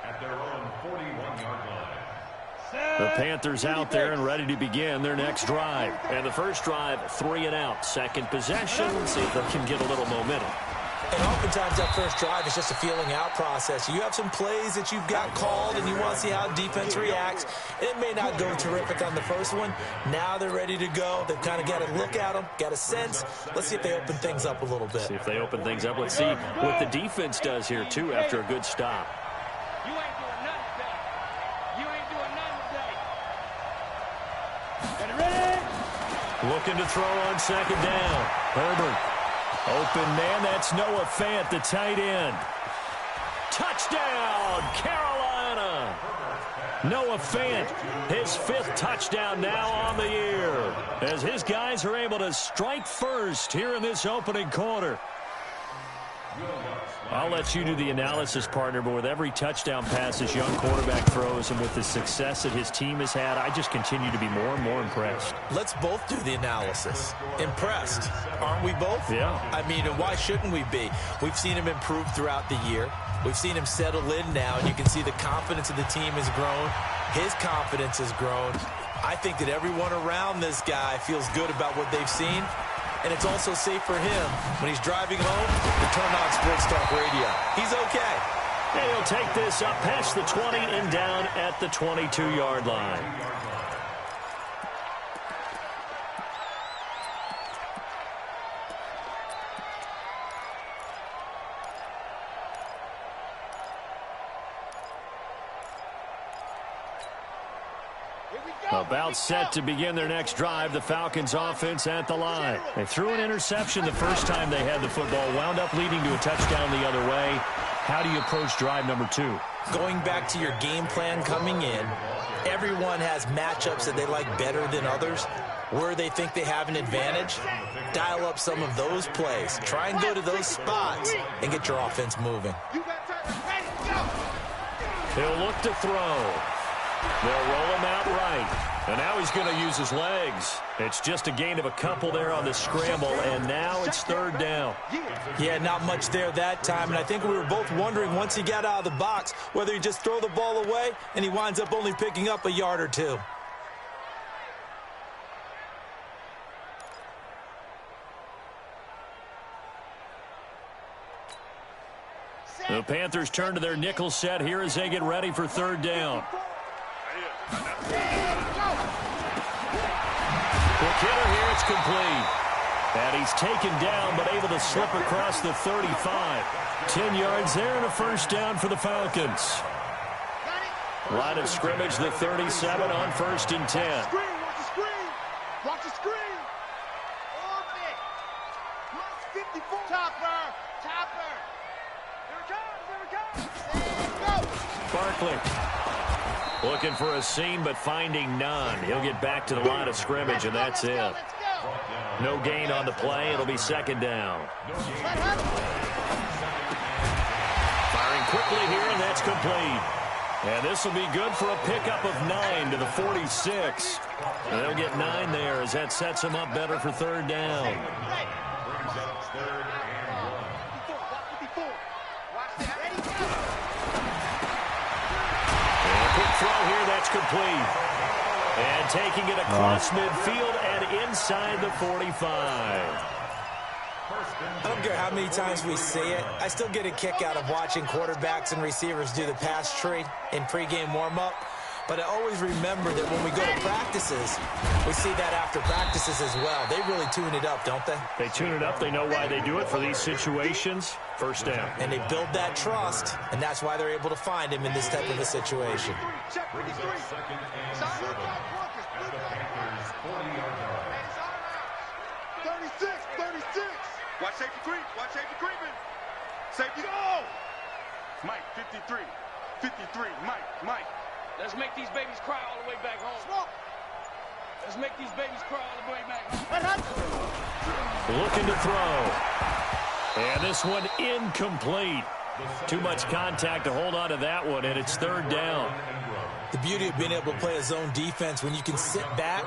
at their own 41-yard line. The Panthers out there and ready to begin their next drive. And the first drive, 3 and out. Second possession, see if they can get a little momentum. And oftentimes that first drive is just a feeling out process. You have some plays that you've got called and you want to see how defense reacts. It may not go terrific on the first one. Now they're ready to go. They've kind of got to look at them, got a sense. Let's see if they open things up a little bit. See if they open things up. Let's see what the defense does here, too, after a good stop. You ain't doing nothing today. You ain't doing nothing today. Get ready. Looking to throw on 2nd down. Herbert. Open man, that's Noah Fant, the tight end. Touchdown, Carolina. Noah Fant, his 5th touchdown now on the year, as his guys are able to strike first here in this opening quarter. I'll let you do the analysis, partner, but with every touchdown pass this young quarterback throws and with the success that his team has had, I just continue to be more and more impressed. Let's both do the analysis. Impressed, aren't we both? Yeah. I mean, and why shouldn't we be? We've seen him improve throughout the year. We've seen him settle in now, and you can see the confidence of the team has grown. His confidence has grown. I think that everyone around this guy feels good about what they've seen. And it's also safe for him when he's driving home to turn on Sports Talk Radio. He's okay. And he'll take this up past the 20 and down at the 22-yard line. Here About set to begin their next drive, the Falcons offense at the line. They threw an interception the first time they had the football, wound up leading to a touchdown the other way. How do you approach drive number 2? Going back to your game plan coming in, everyone has matchups that they like better than others. Where they think they have an advantage, dial up some of those plays. Try and go to those spots and get your offense moving. He'll look to throw. They'll roll him out right. And now he's going to use his legs. It's just a gain of a couple there on the scramble, and now it's third down. Yeah, not much there that time, and I think we were both wondering once he got out of the box whether he just throw the ball away, and he winds up only picking up a yard or two. The Panthers turn to their nickel set here as they get ready for third down. Quick hitter here, it's complete. And he's taken down but able to slip across the 35. 10 yards there and a first down for the Falcons. Line of scrimmage, the 37 on 1st and 10. Watch the screen. Watch the screen. Orbit. Plus 54. Topper. Topper. Here it comes. Barkley looking for a seam but finding none. He'll get back to the line of scrimmage, and that's it. No gain on the play. It'll be second down. Firing quickly here, and that's complete. And this will be good for a pickup of 9 to the 46. And they'll get 9 there as that sets them up better for third down. Throw here, that's complete. And taking it across midfield and inside the 45. I don't care how many times we see it. I still get a kick out of watching quarterbacks and receivers do the pass tree in pregame warm-up. But I always remember that when we go to practices, we see that after practices as well. They really tune it up, don't they? They tune it up. They know why they do it for these situations. First down. And they build that trust, and that's why they're able to find him in this type of a situation. Check 53. Silent 36, 36. Watch safety creep. Watch safety creeping. Safety go. Mike, 53. 53. Mike. Let's make these babies cry all the way back home. Let's make these babies cry all the way back home. Looking to throw. And this one incomplete. Too much contact to hold on to that one, and it's third down. The beauty of being able to play a zone defense, when you can sit back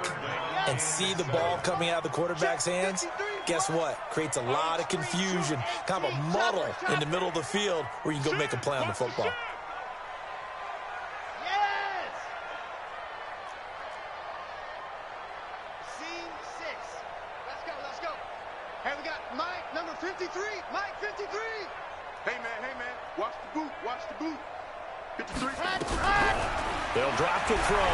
and see the ball coming out of the quarterback's hands, guess what? Creates a lot of confusion, kind of a muddle in the middle of the field where you can go make a play on the football. Hey, we got Mike, number 53. Mike, 53. Hey, man. Watch the boot. 53. They'll drop the throw.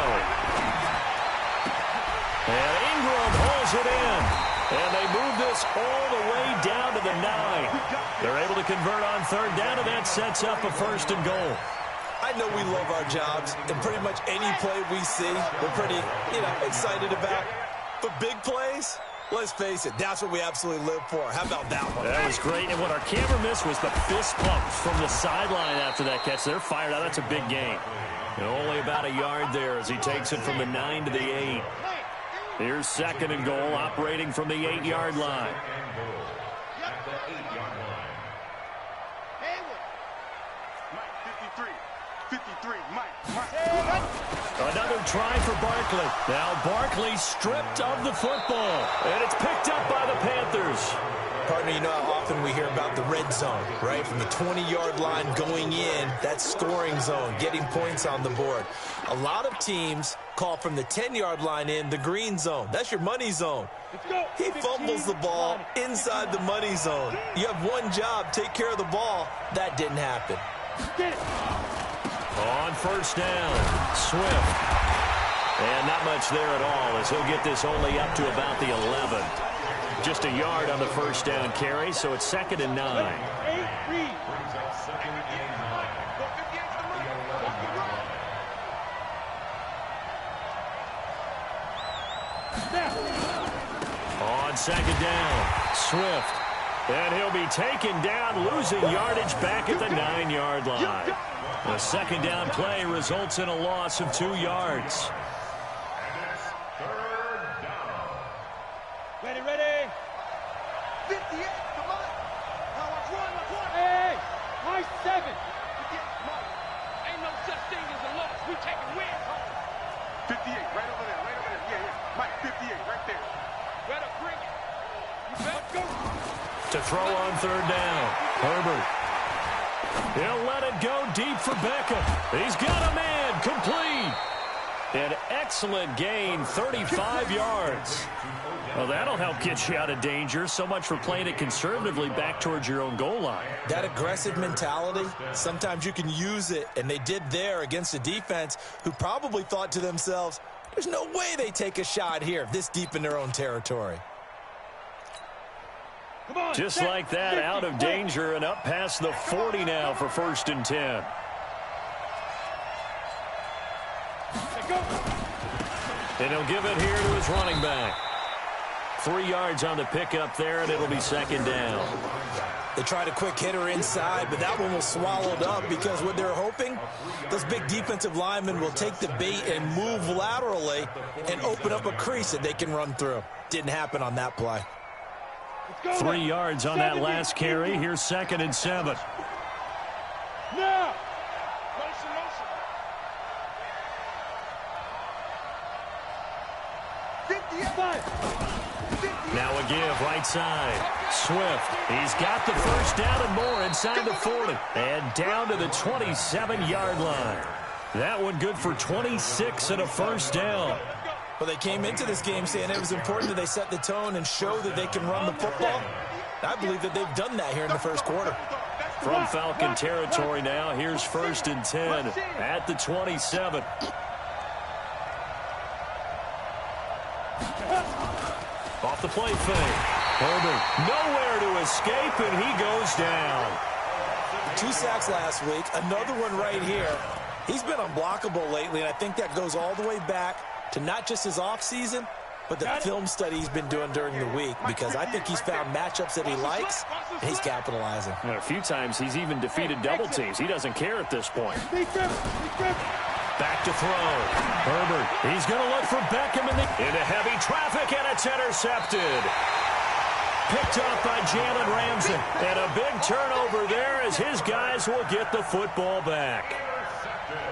And Ingram holds it in. And they move this all the way down to the 9. They're able to convert on third down, and that sets up a 1st and goal. I know we love our jobs, and pretty much any play we see, we're pretty, excited about. But big plays, let's face it, that's what we absolutely live for. How about that one? That was great. And what our camera missed was the fist pumps from the sideline after that catch. They're fired out. That's a big gain. And only about a yard there as he takes it from the 9 to the 8. Here's 2nd and goal, operating from the 8-yard line. Mike, 53, Mike. Another try for Barkley. Now Barkley stripped of the football, and it's picked up by the Panthers. Partner, you know how often we hear about the red zone, right? From the 20-yard line going in, that scoring zone, getting points on the board. A lot of teams call from the 10-yard line in the green zone. That's your money zone. He fumbles the ball inside the money zone. You have one job, take care of the ball. That didn't happen. On first down, Swift. And not much there at all as he'll get this only up to about the 11. Just a yard on the first down carry, so it's 2nd and 9. second down. Swift. And he'll be taken down, losing yardage back at the 9-yard line. The second down play results in a loss of 2 yards. Ready, ready. 58, come on. Now let's run. Hey, my 7. Ain't no such thing as a loss. We taking wins home. 58, right over there. Yeah. Mike, 58, right there. Better bring it. You better go. To throw on third down, Herbert. He'll let it go deep for Beckham. He's got a man, complete. An excellent gain, 35 yards. Well, that'll help get you out of danger. So much for playing it conservatively back towards your own goal line. That aggressive mentality, sometimes you can use it, and they did there against a defense who probably thought to themselves, there's no way they take a shot here this deep in their own territory. Just like that, out of danger and up past the 40 now for 1st and 10. And he'll give it here to his running back. 3 yards on the pickup there, and it'll be second down. They tried a quick hitter inside, but that one was swallowed up because what they're hoping, those big defensive linemen will take the bait and move laterally and open up a crease that they can run through. Didn't happen on that play. 3 yards on that last carry. Here's 2nd and 7. Now. Now a give, right side. Swift. He's got the first down and more inside the 40. And down to the 27-yard line. That one good for 26 and a first down. Well, they came into this game saying it was important that they set the tone and show that they can run the football. I believe that they've done that here in the first quarter. From Falcon territory now, here's 1st and 10 at the 27. Off the play fake. Herbert nowhere to escape, and he goes down. 2 sacks last week, another one right here. He's been unblockable lately, and I think that goes all the way back to not just his offseason, but the film study he's been doing during the week, because I think he's found matchups that he likes, and he's capitalizing. And a few times he's even defeated double teams. He doesn't care at this point. Back to throw. Herbert, he's going to look for Beckham into heavy traffic, and it's intercepted. Picked up by Jalen Ramsey. And a big turnover there as his guys will get the football back.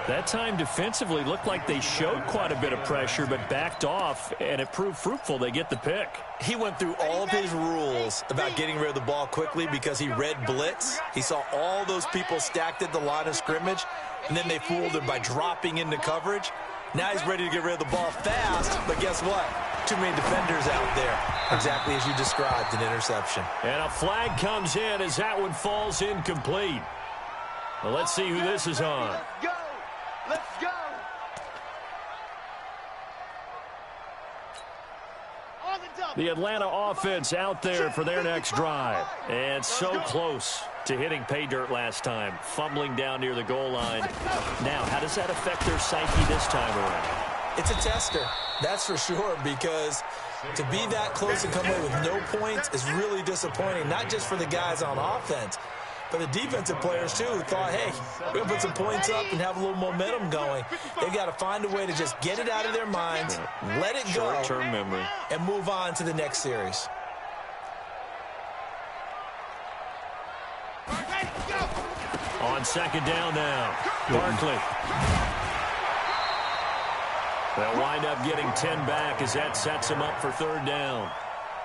That time defensively looked like they showed quite a bit of pressure but backed off, and it proved fruitful. They get the pick. He went through all of his rules about getting rid of the ball quickly because he read blitz. He saw all those people stacked at the line of scrimmage, and then they fooled him by dropping into coverage. Now he's ready to get rid of the ball fast, but guess what? Too many defenders out there. Exactly as you described, an interception. And a flag comes in as that one falls incomplete. Well, let's see who this is on. Let's go. Let's go. On the double. The Atlanta offense out there for their next drive. And so close to hitting pay dirt last time. Fumbling down near the goal line. Now, how does that affect their psyche this time around? It's a tester, that's for sure, because to be that close and come away with no points is really disappointing, not just for the guys on offense, but the defensive players, too, who thought, hey, we're going to put some points up and have a little momentum going. They've got to find a way to just get it out of their minds, let it go, short-term memory, and move on to the next series. On second down now, Barkley. They'll wind up getting 10 back as that sets him up for third down.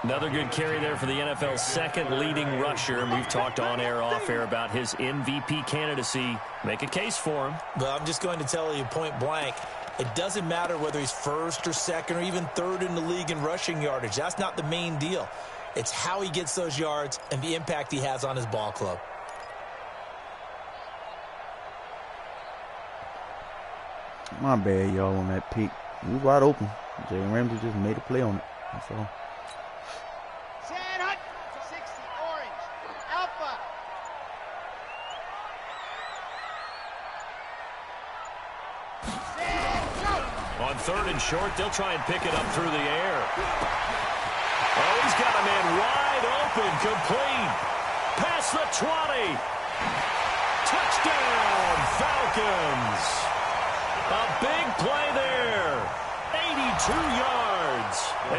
Another good carry there for the NFL's second leading rusher. And we've talked on air, off air about his MVP candidacy. Make a case for him. Well, I'm just going to tell you point blank, it doesn't matter whether he's first or second or even third in the league in rushing yardage. That's not the main deal. It's how he gets those yards and the impact he has on his ball club. My bad, y'all, on that pick. He was wide open. Jalen Ramsey just made a play on it. That's all. 60, orange, alpha. On third and short, they'll try and pick it up through the air. Oh, he's got a man wide open, complete. Past the 20. Touchdown, Falcons. A big play there. 82 yards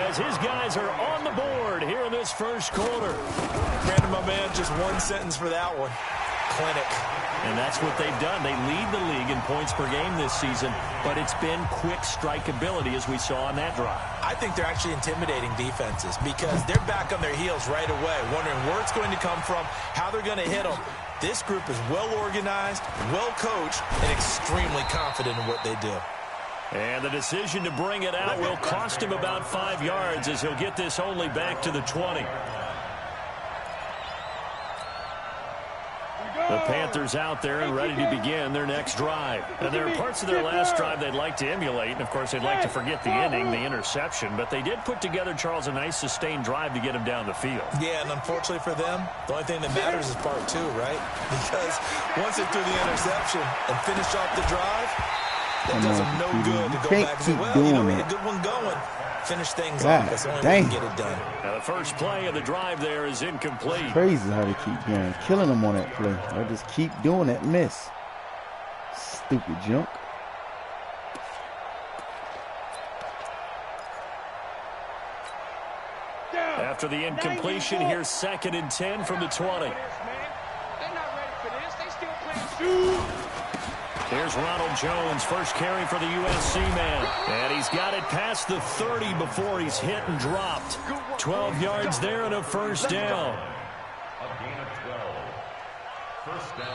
as his guys are on the board here in this first quarter. Brandon, my man, just one sentence for that one. Clinic. And that's what they've done. They lead the league in points per game this season, but it's been quick strike ability as we saw on that drive. I think they're actually intimidating defenses because they're back on their heels right away, wondering where it's going to come from, how they're going to hit them. This group is well organized, well coached, and extremely confident in what they do. And the decision to bring it out will cost him about 5 yards as he'll get this only back to the 20. The Panthers out there and ready to begin their next drive. And there are parts of their last drive they'd like to emulate. And, of course, they'd like to forget the inning, the interception. But they did put together, Charles, a nice sustained drive to get him down the field. Yeah, and unfortunately for them, the only thing that matters is part two, right? Because once they threw the interception and finished off the drive, it does them no good to go back and say, well, you know, we had a good one going. Finish things off. That's the only way to get it done. Now, the first play of the drive there is incomplete. It's crazy how they keep going, killing them on that play. They just keep doing that miss. Stupid junk. After the incompletion, here's 2nd and 10 from the 20. They're not ready for this. They still playing shoot. Here's Ronald Jones, first carry for the USC man. And he's got it past the 30 before he's hit and dropped. 12 yards there and a first down.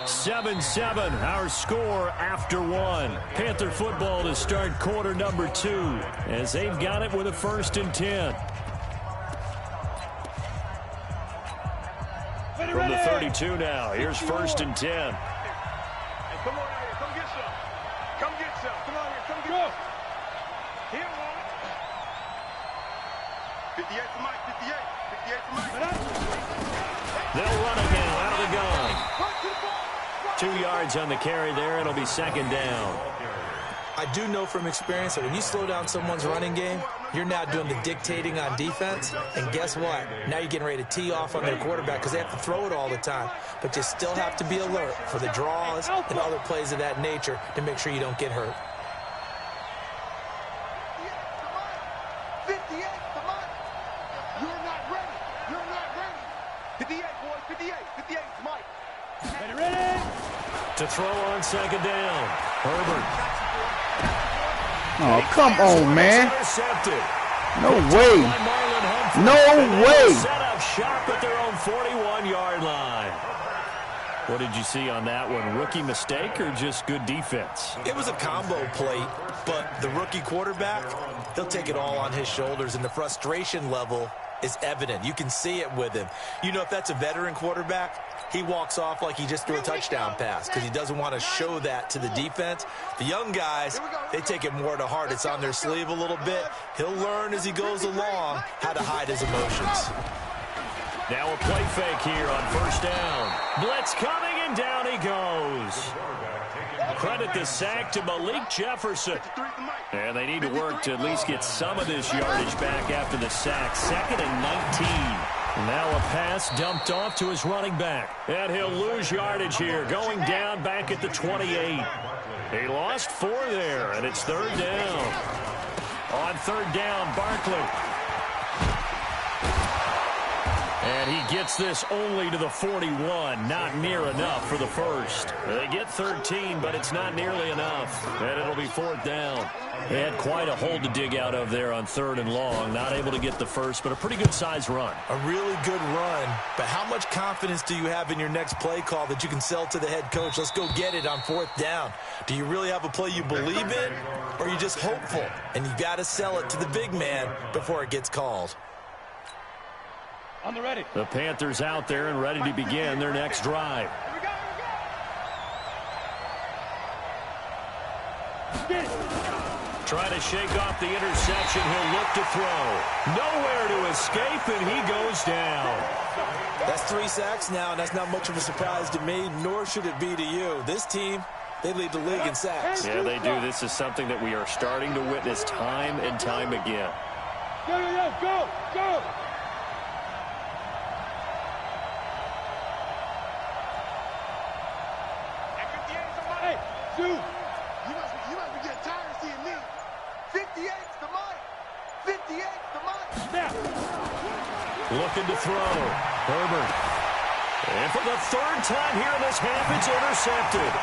7-7, our score after one. Panther football to start quarter number 2 as they've got it with a 1st and 10. From the 32 now, here's 1st and 10. Hey, come on out here. Come get some. Come get some. Come on here. Come get some. Here, man. 58 to Mike. 58. 58 to Mike. They'll run it now out of the gun. 2 yards on the carry there. It'll be 2nd down. I do know from experience that when you slow down someone's running game, you're now doing the dictating on defense. And guess what? Now you're getting ready to tee off on their quarterback because they have to throw it all the time. But you still have to be alert for the draws and other plays of that nature to make sure you don't get hurt. 58 to Mike. You're not ready. You're not ready. 58, boys. 58. 58 to Mike. Ready? To throw on 2nd down. Herbert. Oh, come on, man. No way. No way. Set up shop at their own 41-yard line. What did you see on that one? Rookie mistake or just good defense? It was a combo plate, but the rookie quarterback, he'll take it all on his shoulders, and the frustration level is evident. You can see it with him. You know, if that's a veteran quarterback, he walks off like he just threw a touchdown pass because he doesn't want to show that to the defense. The young guys, they take it more to heart. It's on their sleeve a little bit. He'll learn as he goes along how to hide his emotions. Now a play fake here on 1st down. Blitz coming, and down he goes. Credit the sack to Malik Jefferson. And they need to work to at least get some of this yardage back after the sack. 2nd and 19. Now a pass dumped off to his running back. And he'll lose yardage here, going down back at the 28. He lost 4 there, and it's 3rd down. On 3rd down, Barkley. And he gets this only to the 41. Not near enough for the first. They get 13, but it's not nearly enough. And it'll be 4th down. They had quite a hole to dig out of there on 3rd and long. Not able to get the first, but a pretty good-sized run. A really good run. But how much confidence do you have in your next play call that you can sell to the head coach? Let's go get it on 4th down. Do you really have a play you believe in, or are you just hopeful? And you got to sell it to the big man before it gets called. On the ready. The Panthers out there and ready to begin their next drive. Trying to shake off the interception. He'll look to throw. Nowhere to escape, and he goes down. That's 3 sacks now, and that's not much of a surprise to me, nor should it be to you. This team, they lead the league in sacks. Yeah, they do. This is something that we are starting to witness time and time again. Go, go, go, go. You must be getting tired of seeing me. 58's the mic. 58's the mic. Snap. Looking to throw. Herbert. And for the third time here in this half, it's intercepted.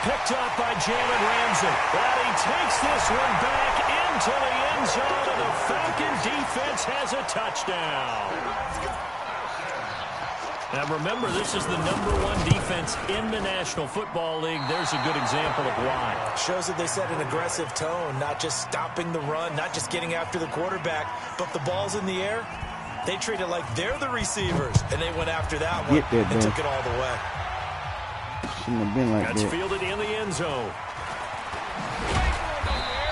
Picked up by Jalen Ramsey. And he takes this one back into the end zone, and the Falcon defense has a touchdown. Now remember, this is the #1 defense in the National Football League. There's a good example of why. Shows that they set an aggressive tone, not just stopping the run, not just getting after the quarterback, but the ball's in the air. They treat it like they're the receivers, and they went after that one and took it all the way. Shouldn't have been like That's that. fielded in the end zone.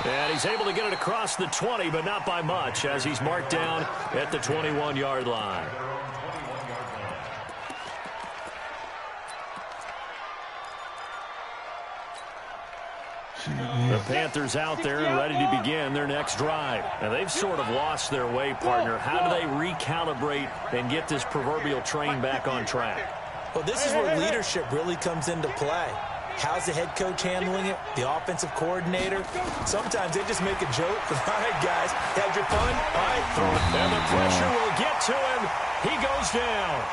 And he's able to get it across the 20, but not by much, as he's marked down at the 21-yard line. The Panthers out there and ready to begin their next drive. Now, they've sort of lost their way, partner. How do they recalibrate and get this proverbial train back on track? Well, this is where leadership really comes into play. How's the head coach handling it? The offensive coordinator? Sometimes they just make a joke. All right, guys, had your fun? All right, throw it. And the pressure will get to him. He goes down.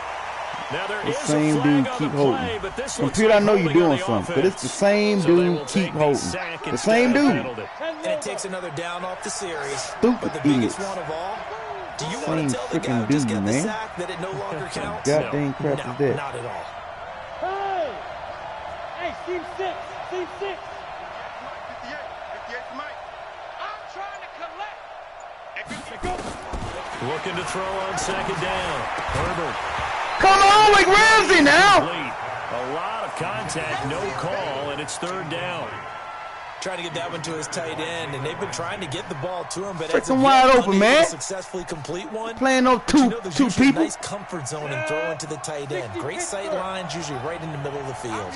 Now there The is same a flag dude on keep the holding. play, but this Computer, looks I know like you're holding on doing the something, but it's the offense. same So they dude will keep take the holding. sack The instead same of dude. penalty. And it takes another down off the series. Stupid But the biggest idiots. one of all, do you Same want to tell the guy freaking who just dude, got the man. sack that it no longer counts? Goddamn crap is that? Not at all. Hey! Hey, team 6. Team 6. 58's the mic. I'm trying to collect. Hey, go. Looking to throw on second down. Herbert. Come on, like Ramsey now. A lot of contact, no call, and it's third down. Trying to get that one to his tight end, and they've been trying to get the ball to him, but Freaking wide open, man. To successfully complete one. Playing those two people. Nice comfort zone and throw into the tight end. Great sight lines, usually right in the middle of the field.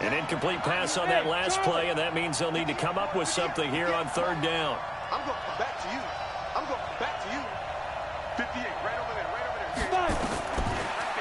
An incomplete pass on that last play, and that means they'll need to come up with something here on third down. I'm going to come back to you. I'm going to come back to you. 58, right over there, right over there.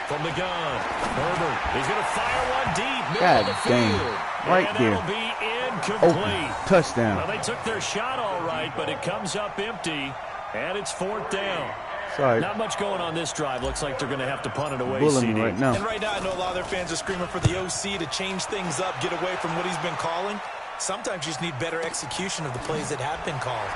From the gun, Herbert. He's going to fire one deep, middle God of the dang. field. Right and there. that'll be incomplete. Open. Touchdown. Well, they took their shot all right, but it comes up empty, and it's fourth down. Sorry. Not much going on this drive. Looks like they're going to have to punt it away, Bullying CD. me right now. And right now, I know a lot of their fans are screaming for the OC to change things up, get away from what he's been calling. Sometimes you just need better execution of the plays that have been called.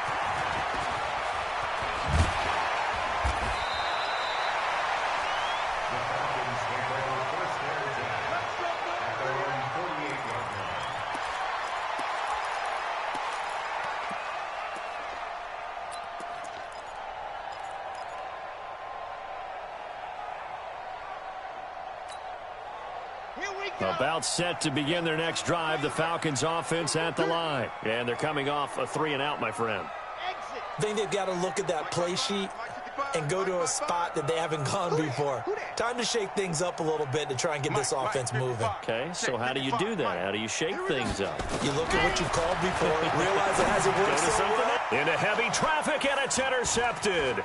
About set to begin their next drive. The Falcons offense at the line. And they're coming off a 3-and-out, my friend. I think they've got to look at that play sheet and go to a spot that they haven't gone before. Time to shake things up a little bit to try and get this offense moving. Okay, so how do you do that? How do you shake things up? You look at what you've called before, realize it hasn't worked so well. Into heavy traffic, and it's intercepted.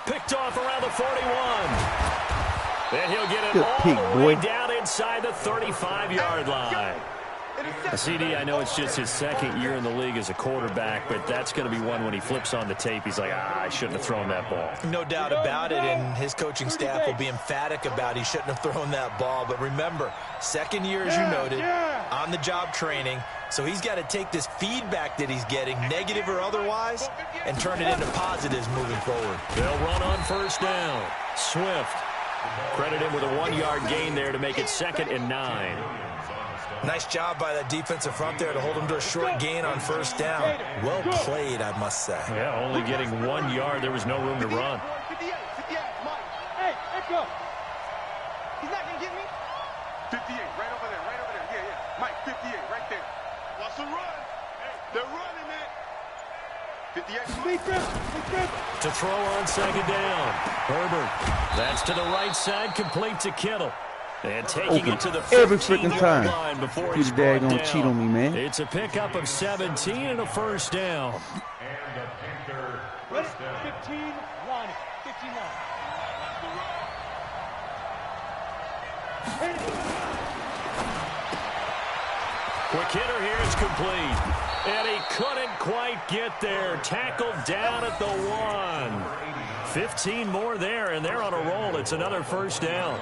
Picked off around the 41. And he'll get it all the way down inside the 35-yard line. CD, I know it's just his second year in the league as a quarterback, but that's going to be one when he flips on the tape. He's like, I shouldn't have thrown that ball. No doubt about it, and his coaching staff will be emphatic about he shouldn't have thrown that ball. But remember, second year, as you noted, on-the-job training, so he's got to take this feedback that he's getting, negative or otherwise, and turn it into positives moving forward. They'll run on first down. Swift. Credit him with a 1-yard gain there to make it 2nd and 9. Nice job by that defensive front there to hold him to a short gain on first down. Well played, I must say. Yeah, only getting 1 yard. There was no room to run. 58, Mike. Hey, Echo. He's not going to get me. 58, right over there. Yeah. Mike, 58, right there. Watch the run. They're running it. 58. To throw on second down. Herbert. That's to the right side, complete to Kittle. And taking it to the every freaking time. Line before He's dad gonna cheat on me, man. It's a pickup of 17 and a first down. And the Panther first down. 15 line. 15 line. Quick hitter here is complete. And he couldn't quite get there. Tackled down at the 1. 15 more there, and they're on a roll. It's another first down.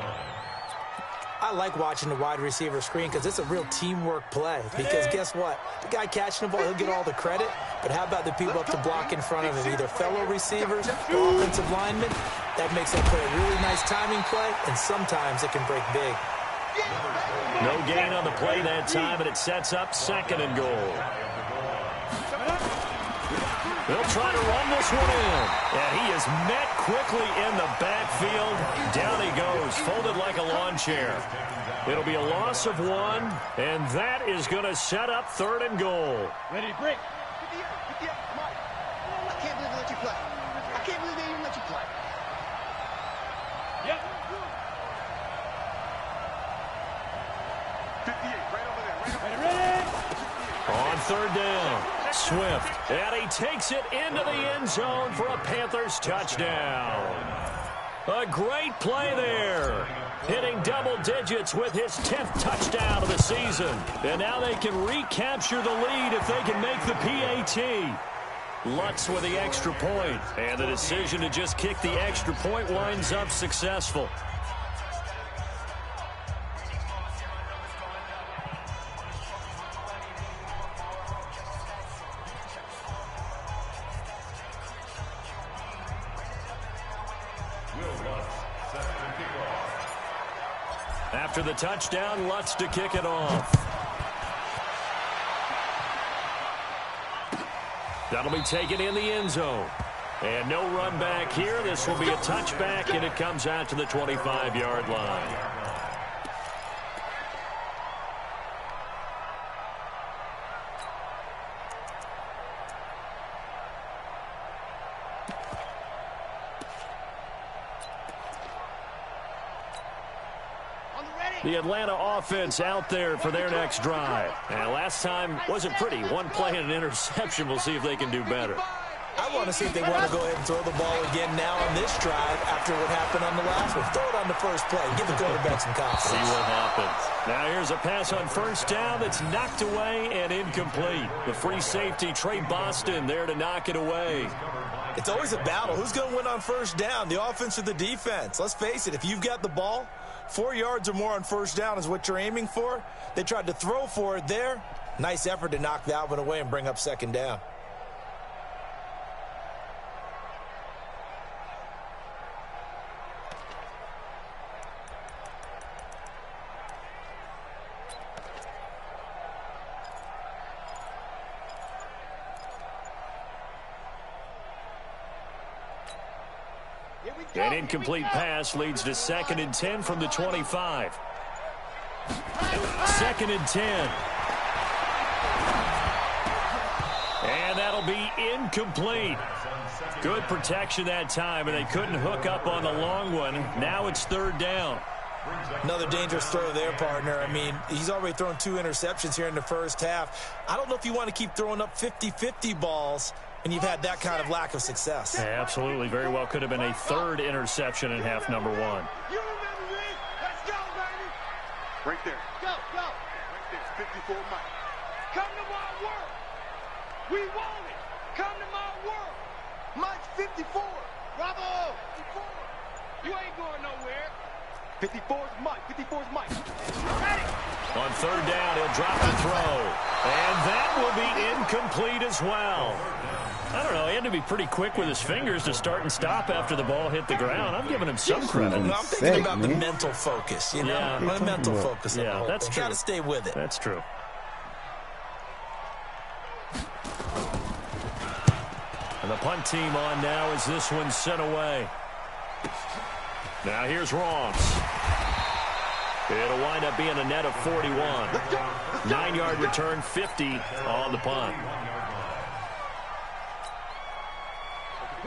I like watching the wide receiver screen because it's a real teamwork play. Because guess what? The guy catching the ball, he'll get all the credit. But how about the people up to block in front of him? Either fellow receivers or offensive linemen. That makes that play a really nice timing play, and sometimes it can break big. No gain on the play that time, and it sets up 2nd and goal. They'll try to run this one in. And he is met quickly in the backfield. Down he goes, folded like a lawn chair. It'll be a loss of 1, and that is going to set up 3rd and goal. Ready to break. 58, Mike. I can't believe they let you play. I can't believe they even let you play. Yep. 58, right over there. Ready. On 3rd down, Swift, and he takes it into the end zone for a Panthers touchdown. A great play there, hitting double digits with his 10th touchdown of the season. And now they can recapture the lead if they can make the PAT. Lutz with the extra point, and the decision to just kick the extra point winds up successful. After the touchdown, Lutz to kick it off. That'll be taken in the end zone. And no run back here. This will be a touchback, and it comes out to the 25-yard line. The Atlanta offense out there for their next drive. And last time wasn't pretty. One play and an interception. We'll see if they can do better. I want to see if they want to go ahead and throw the ball again now on this drive after what happened on the last one. Throw it on the first play. Give the quarterback some confidence. See what happens. Now here's a pass on 1st down that's knocked away and incomplete. The free safety, Trey Boston, there to knock it away. It's always a battle. Who's going to win on 1st down, the offense or the defense? Let's face it, if you've got the ball, 4 yards or more on 1st down is what you're aiming for. They tried to throw for it there. Nice effort to knock that one away and bring up 2nd down. An incomplete pass leads to 2nd and 10 from the 25. 2nd and 10. And that'll be incomplete. Good protection that time, and they couldn't hook up on the long one. Now it's 3rd down. Another dangerous throw there, partner. I mean, he's already thrown 2 interceptions here in the first half. I don't know if you want to keep throwing up 50-50 balls, and you've had that kind of lack of success. Yeah, absolutely. Very well could have been a 3rd interception in half number 1. You remember me? Let's go, baby. Right there. Go. Right there. 54 Mike. Come to my world. We want it. Come to my world. Mike's 54. Bravo. 54. You ain't going nowhere. 54's Mike. 54's Mike. Ready. On 3rd down, he'll drop the throw. And that will be incomplete as well. I don't know, he had to be pretty quick with his fingers to start and stop after the ball hit the ground. I'm giving him some credit. I'm thinking about the mental focus, you know? Yeah. The mental focus. Yeah, that's true. Got to stay with it. That's true. And the punt team on now as this one's sent away. Now here's Ross. It'll wind up being a net of 41. 9-yard return, 50 on the punt.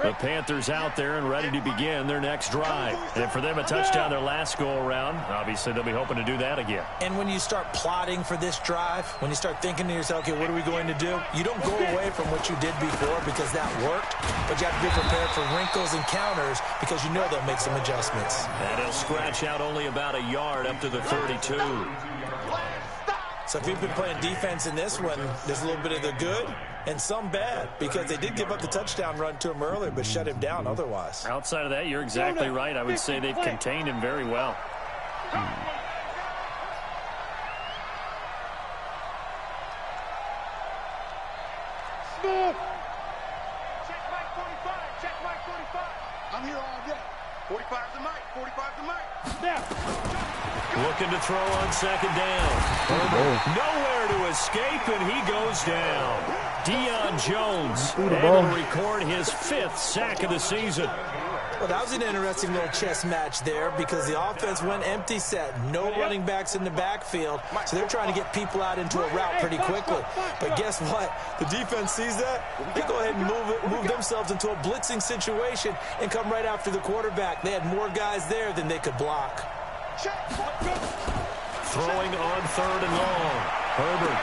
The Panthers out there and ready to begin their next drive. And for them, a touchdown their last go-around. Obviously, they'll be hoping to do that again. And when you start plotting for this drive, when you start thinking to yourself, okay, what are we going to do? You don't go away from what you did before because that worked, but you have to be prepared for wrinkles and counters because you know they'll make some adjustments. And he'll scratch out only about a yard up to the 32. So if you've been playing defense in this one, there's a little bit of the good and some bad, because they did give up the touchdown run to him earlier, but shut him down otherwise. Outside of that, you're exactly right. I would say they've contained him very well. Check Mike 45. Check Mike 45. I'm here all day. 45's the mic. 45's the mic. Looking to throw on second down. Nowhere to escape, and he goes down. Deion Jones able to record his 5th sack of the season. Well, that was an interesting little chess match there, because the offense went empty set. No running backs in the backfield, so they're trying to get people out into a route pretty quickly. But guess what? The defense sees that. They go ahead and move themselves into a blitzing situation and come right after the quarterback. They had more guys there than they could block. Throwing on 3rd and long. Herbert.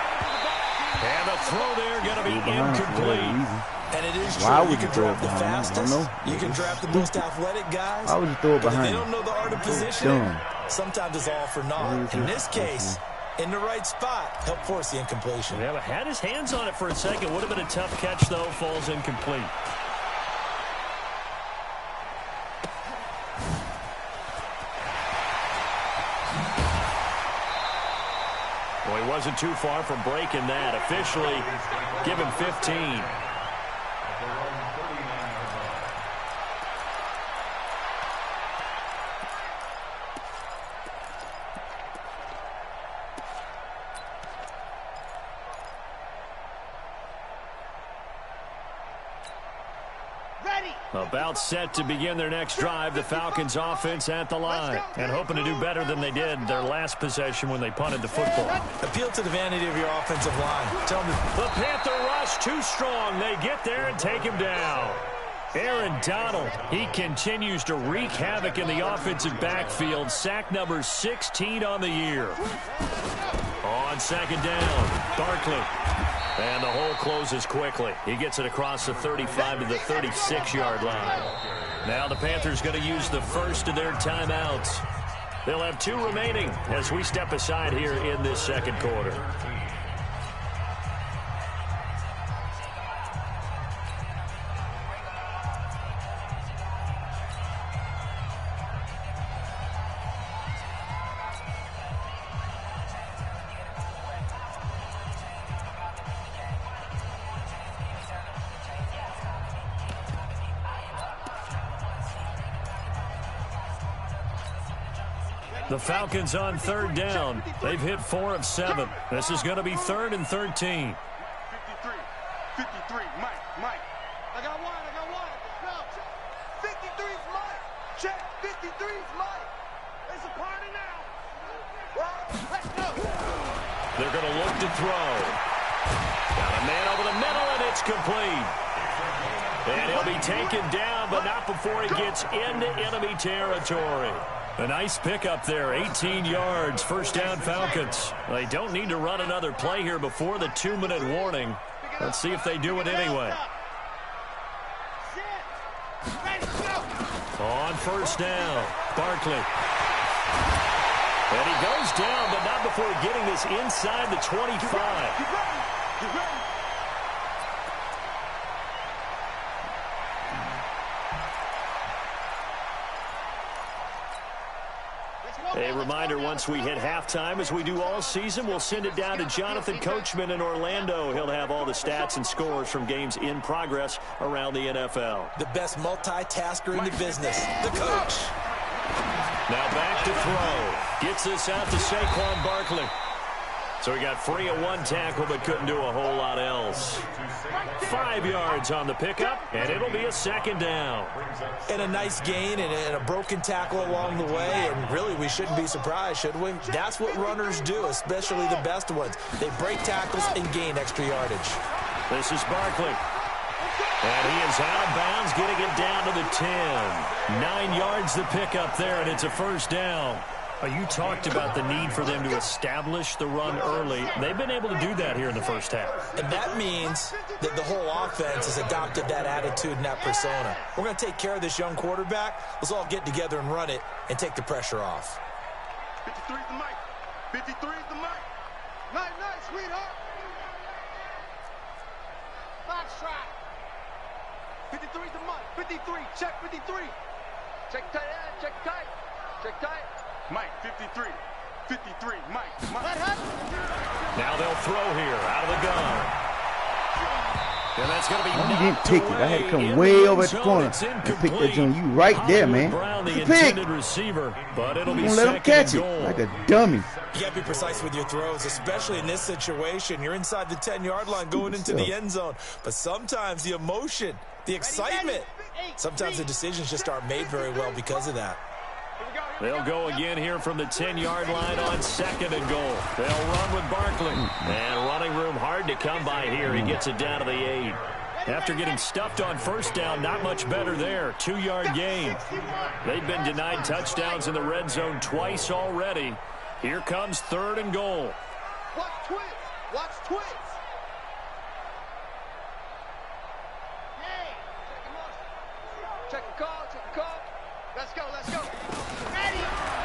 And the throw there going to be incomplete. And it is true, you can draft the fastest, you can draft the most athletic guys, Why would you throw it but if behind they don't know the art of positioning, sometimes it's all for naught. In this case, in the right spot, helped force the incompletion. Yeah, but had his hands on it for a second. Would have been a tough catch, though. Falls incomplete. Well, he wasn't too far from breaking that. Officially, give him 15. About set to begin their next drive. The Falcons offense at the line and hoping to do better than they did their last possession when they punted the football. Appeal to the vanity of your offensive line. Tell them the Panther rush too strong. They get there and take him down. Aaron Donald, he continues to wreak havoc in the offensive backfield. Sack number 16 on the year. On second down, Barkley. And the hole closes quickly. He gets it across the 35 to the 36-yard line. Now the Panthers going to use the first of their timeouts. They'll have 2 remaining as we step aside here in this second quarter. The Falcons on 3rd down. They've hit 4 of 7. This is going to be 3rd and 13. 53, Mike. I got one. No, 53's Mike. Check, 53's Mike. It's a party now. Let's go. They're going to look to throw. Got a man over the middle, and it's complete. And he'll be taken down, but not before he gets into enemy territory. A nice pickup there, 18 yards, first down Falcons. They don't need to run another play here before the 2-minute warning. Let's see if they do it anyway. On first down, Barkley. And he goes down, but not before getting this inside the 25. A reminder, once we hit halftime, as we do all season, we'll send it down to Jonathan Coachman in Orlando. He'll have all the stats and scores from games in progress around the NFL. The best multitasker in the business, the coach. Now back to throw. Gets this out to Saquon Barkley. So he got free of 1 tackle, but couldn't do a whole lot else. 5 yards on the pickup, and it'll be a second down. And a nice gain and a broken tackle along the way, and really we shouldn't be surprised, should we? That's what runners do, especially the best ones. They break tackles and gain extra yardage. This is Barkley. And he is out of bounds, getting it down to the 10. 9 yards the pickup there, and it's a first down. You talked about the need for them to establish the run early. They've been able to do that here in the first half. And that means that the whole offense has adopted that attitude and that persona. We're going to take care of this young quarterback. Let's all get together and run it and take the pressure off. 53's the mic. 53's the mic. Nice, nice, sweetheart. Foxtrot. 53's the month. 53. Check 53. Check tight, check tight. Check tight. Mike, 53. 53, Mike. Now they'll throw here out of the gun. And that's going to be you didn't pick it. I had to come way over at the corner and pick that joint. You right there, man. Brown, the pick. intended receiver, but it'll be let him catch it like a dummy. You got to be precise with your throws, especially in this situation. You're inside the 10-yard line going into the end zone. But sometimes the emotion, the excitement, sometimes the decisions just aren't made very well because of that. They'll go again here from the 10-yard line on 2nd and goal. They'll run with Barkley. And running room hard to come by here. He gets it down to the 8. After getting stuffed on first down, not much better there. 2-yard gain. They've been denied touchdowns in the red zone twice already. Here comes 3rd and goal. Watch twins. Watch twins. Check the call, check the call. Let's go, let's go.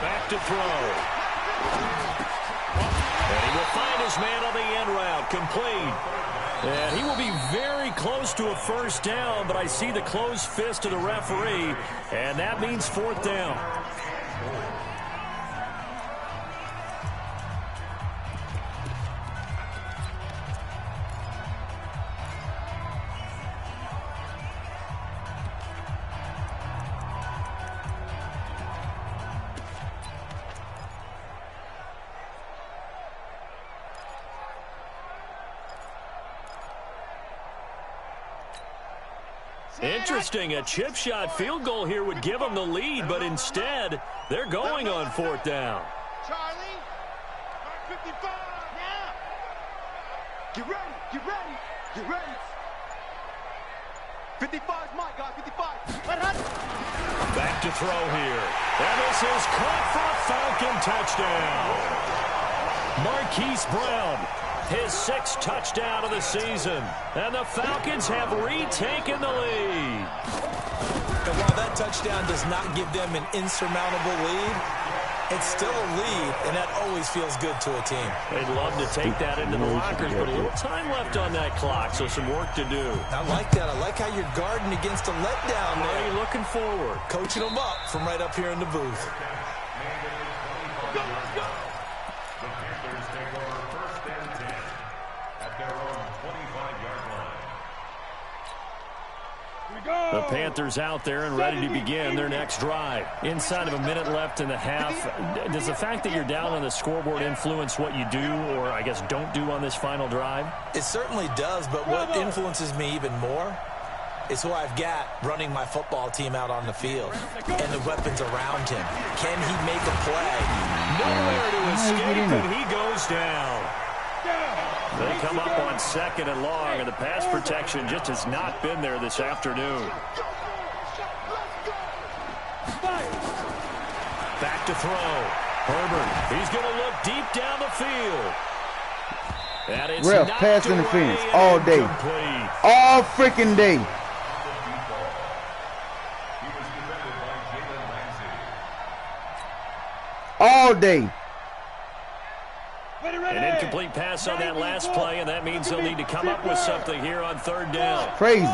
Back to throw. And he will find his man on the end route. Complete. And he will be very close to a first down, but I see the closed fist of the referee, and that means 4th down. Interesting, a chip shot field goal here would give them the lead, but instead, they're going on 4th down. Charlie, 55, now. Get ready, get ready, get ready. 55's Mike, guys, 55. Back to throw here. And this is caught for a Falcon touchdown. Marquise Brown, his 6th touchdown of the season. And the Falcons have retaken the lead. And while that touchdown does not give them an insurmountable lead, it's still a lead, and that always feels good to a team. They'd love to take that into the lockers, but a little time left on that clock, so some work to do. I like that. I like how you're guarding against a letdown there. Already looking forward. Coaching them up from right up here in the booth. The Panthers take over 1st and 10 at their own 25-yard line. The Panthers out there and ready to begin their next drive. Inside of a minute left in the half, does the fact that you're down on the scoreboard influence what you do, or I guess don't do on this final drive? It certainly does, but what influences me even more is who I've got running my football team out on the field and the weapons around him. Can he make a play? Nowhere to escape, and he goes down. They come up on 2nd and long, and the pass protection just has not been there this afternoon. Back to throw. Herbert, he's going to look deep down the field. And it's Ref, pass interference all day. All freaking day. All day. An incomplete pass on that last play, and that means they'll need to come up with something here on 3rd down. Crazy. Go,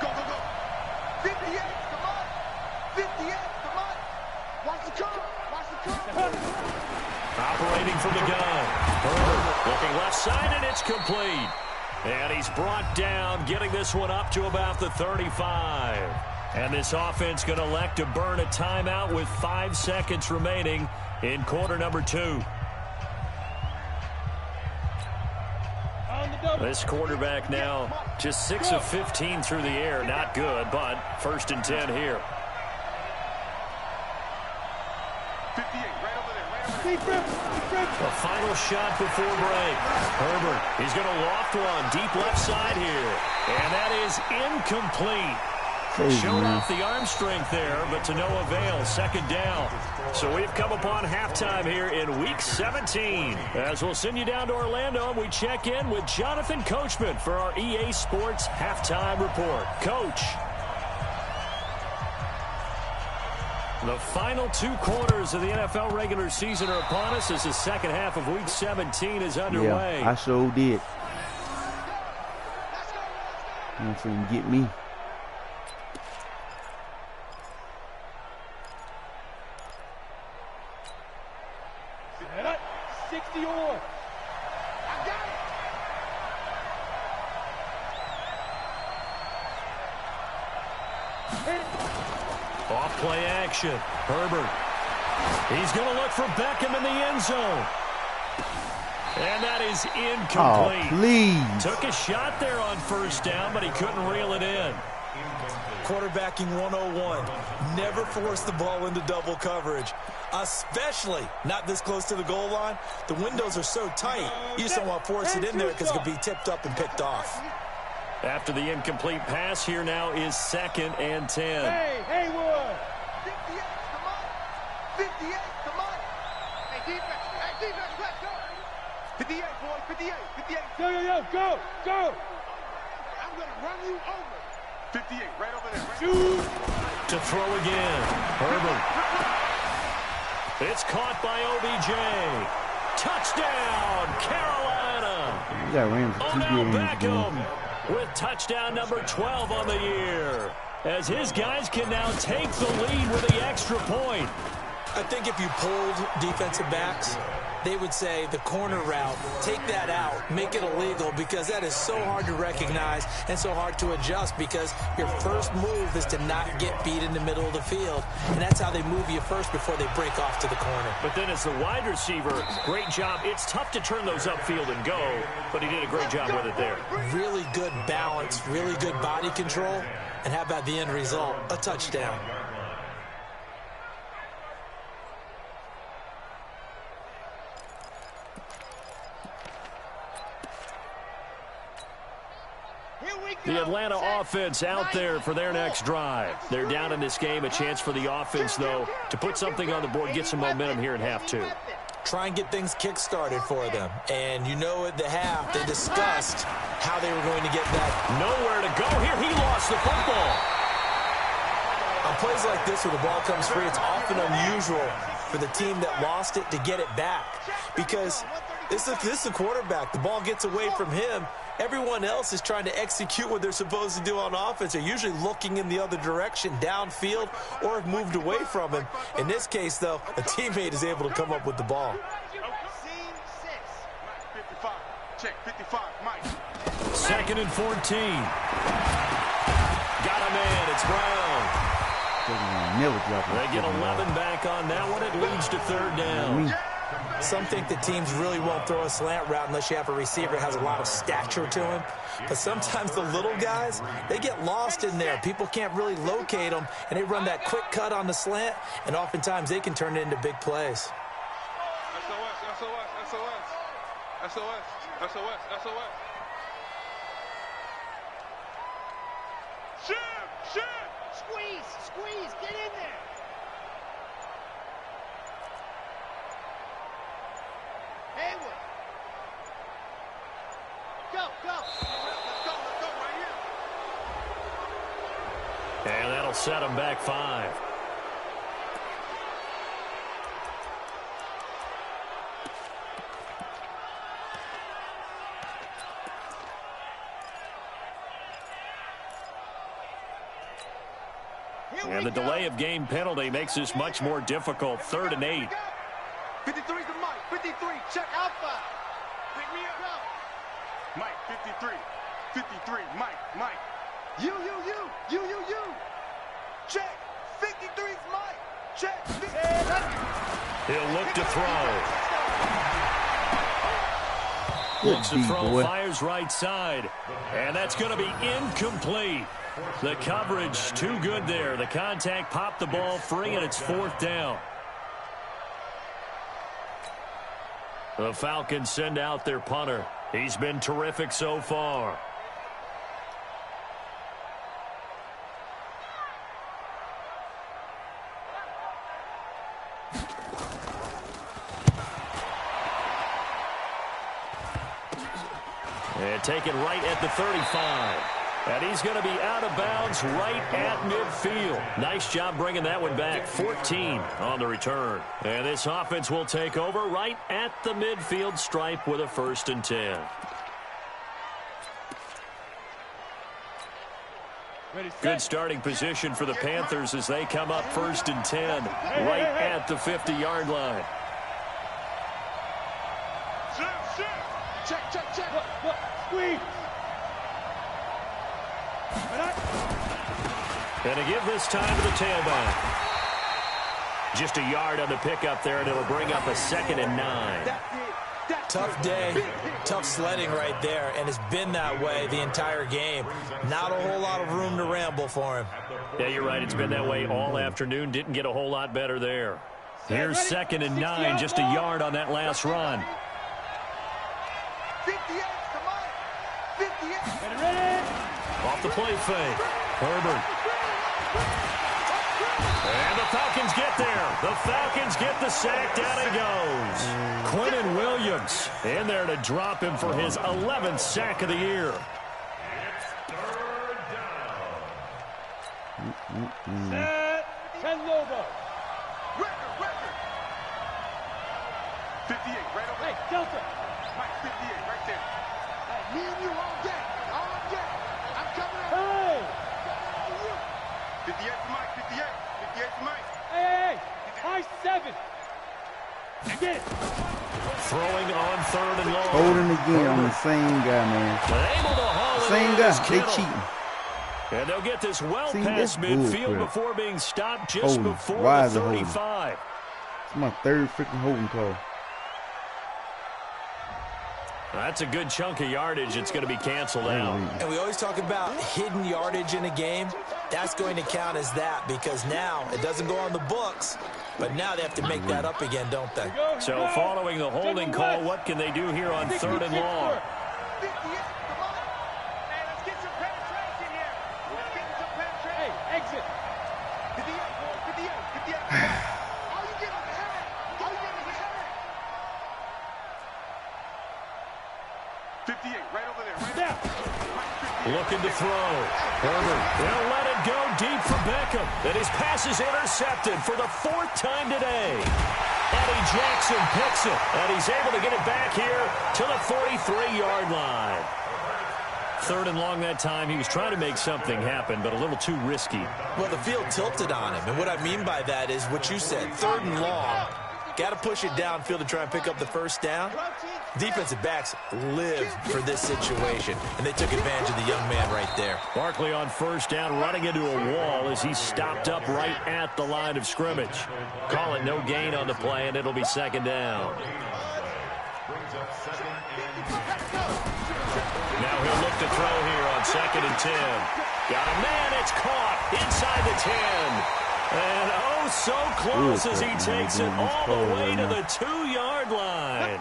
go, go. 58's the month. 58's the month. Watch the car. Watch the car. Operating from the gun. Herbert looking left side, and it's complete. And he's brought down, getting this one up to about the 35. And this offense going to elect to burn a timeout with 5 seconds remaining in quarter number 2. This quarterback now just 6 of 15 through the air. Not good, but 1st and 10 here. 58, right over there. The final shot before break. Herbert, he's going to loft one deep left side here. And that is incomplete. Showed off the arm strength there, but to no avail. 2nd down. So we've come upon halftime here in Week 17. As we'll send you down to Orlando, and we check in with Jonathan Coachman for our EA Sports Halftime Report. Coach. The final 2 quarters of the NFL regular season are upon us as the second half of Week 17 is underway. Yeah, I sure did. You don't finna get me. Set up. 60 on. I got it. Off play action. Herbert. He's going to look for Beckham in the end zone. And that is incomplete. Oh, please. Took a shot there on first down, but he couldn't reel it in. Quarterbacking 101. Never force the ball into double coverage, especially not this close to the goal line. The windows are so tight, you just don't want to force it in there because it could be tipped up and picked off. After the incomplete pass, here now is 2nd and 10. Hey, Haywood. 58, come on. 58, come on. Hey, defense, let's go. 58, boys, 58, 58. Go. I'm going to run you over. 58, right over there. Shoot. To throw again. Herbert. It's caught by OBJ. Touchdown, Carolina. You got Rams for 2 games. Beckham with touchdown number 12 on the year, as his guys can now take the lead with the extra point. I think if you pulled defensive backs, they would say the corner route, take that out, make it illegal, because that is so hard to recognize and so hard to adjust, because your first move is to not get beat in the middle of the field, and that's how they move you first before they break off to the corner. But then as the wide receiver, great job. It's tough to turn those upfield and go, but he did a great job with it there. Really good balance, really good body control, and how about the end result? A touchdown. The Atlanta offense out there for their next drive. They're down in this game. A chance for the offense, though, to put something on the board, get some momentum here in half 2. Try and get things kick-started for them. And you know at the half, they discussed how they were going to get that. Nowhere to go here. He lost the football. On plays like this where the ball comes free, it's often unusual for the team that lost it to get it back. Because this is the quarterback. The ball gets away from him. Everyone else is trying to execute what they're supposed to do on offense. They're usually looking in the other direction, downfield, or have moved away from him. In this case, though, a teammate is able to come up with the ball. Scene 6. 55. Check, 55, Mike. 2nd and 14. Got a man. It's Brown. They get 11 back on that one. It leads to 3rd down. Some think that teams really won't throw a slant route unless you have a receiver that has a lot of stature to him. But sometimes the little guys, they get lost in there. People can't really locate them, and they run that quick cut on the slant, and oftentimes they can turn it into big plays. SOS. Shoot! Squeeze, get in there. Haywood. Go. Let's go right here. And that'll set him back 5. And the delay of game penalty makes this much more difficult. 3rd and 8. 53's the Mike. 53. Check Alpha. Pick me up. Mike, 53. 53, Mike. You. Check. 53's Mike. Check. He'll look to throw. Looks to throw, fires right side. And that's going to be incomplete. The coverage too good there. The contact popped the ball free, and it's 4th down. The Falcons send out their punter. He's been terrific so far. And taken right at the 35. And he's going to be out of bounds right at midfield. Nice job bringing that one back. 14 on the return. And this offense will take over right at the midfield stripe with a 1st and 10. Good starting position for the Panthers as they come up 1st and 10 right at the 50-yard line. Check. Look. Squeeze. And to give this time to the tailback. Just a yard on the pickup there, and it'll bring up a 2nd and 9. Tough day, tough sledding right there, and it's been that way the entire game. Not a whole lot of room to ramble for him. Yeah, you're right. It's been that way all afternoon. Didn't get a whole lot better there. Here's 2nd and 9, just a yard on that last run. 58 to Mike. 58. Off the play fake. Herbert. And the Falcons get there. The Falcons get the sack. Down he goes. Quentin Williams in there to drop him for his 11th sack of the year. Set. 10 Lobo. Record. 58 right over. Hey, Delta. Mike, 58 right there. Hey, me and you all day. I'm coming up. Hey. 58 to Mike. 58 to Mike. Hey. High 7. Get it. Throwing on 3rd and long. Holding again on the same guy, man. Able to haul Same it guy. in. They cheating. And they'll get this well See, past this midfield bullcrap. before being stopped just Holding. before Why the is it holding? 35. It's my 3rd freaking holding call. That's a good chunk of yardage. It's going to be canceled out. And we always talk about hidden yardage in a game. That's going to count as that because now it doesn't go on the books, but now they have to make that up again, don't they? So following the holding call, what can they do here on 3rd and long? 58 to Mike. Hey, let's get some penetration here. Let's get some penetration. Hey, exit. 58. All you get is a headache. 58 right over there. Right Down. Looking to throw. Herbert will let it go deep for Beckham. And his pass is intercepted for the 4th time today. Eddie Jackson picks it. And he's able to get it back here to the 43-yard line. 3rd and long that time. He was trying to make something happen, but a little too risky. Well, the field tilted on him, and what I mean by that is what you said, 3rd and long. Got to push it downfield to try and pick up the 1st down. Defensive backs live for this situation, and they took advantage of the young man right there. Barkley on 1st down, running into a wall as he stopped up right at the line of scrimmage. Call it no gain on the play, and it'll be 2nd down. Now he'll look to throw here on 2nd and 10. Got a man, it's caught inside the 10. And oh, so close as he takes it all the way to the 2-yard line.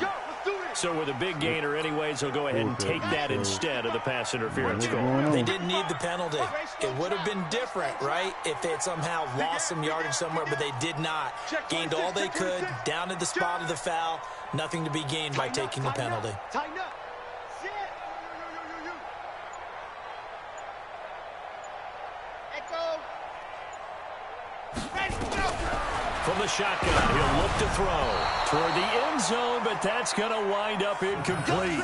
So with a big gainer anyways, he'll go ahead and take that instead of the pass interference call. They didn't need the penalty. It would have been different, right, if they had somehow lost some yardage somewhere, but they did not. Gained all they could, down at the spot of the foul. Nothing to be gained by taking the penalty. Tighten up. Sit. Echo. From the shotgun, he'll look to throw toward the end zone, but that's going to wind up incomplete.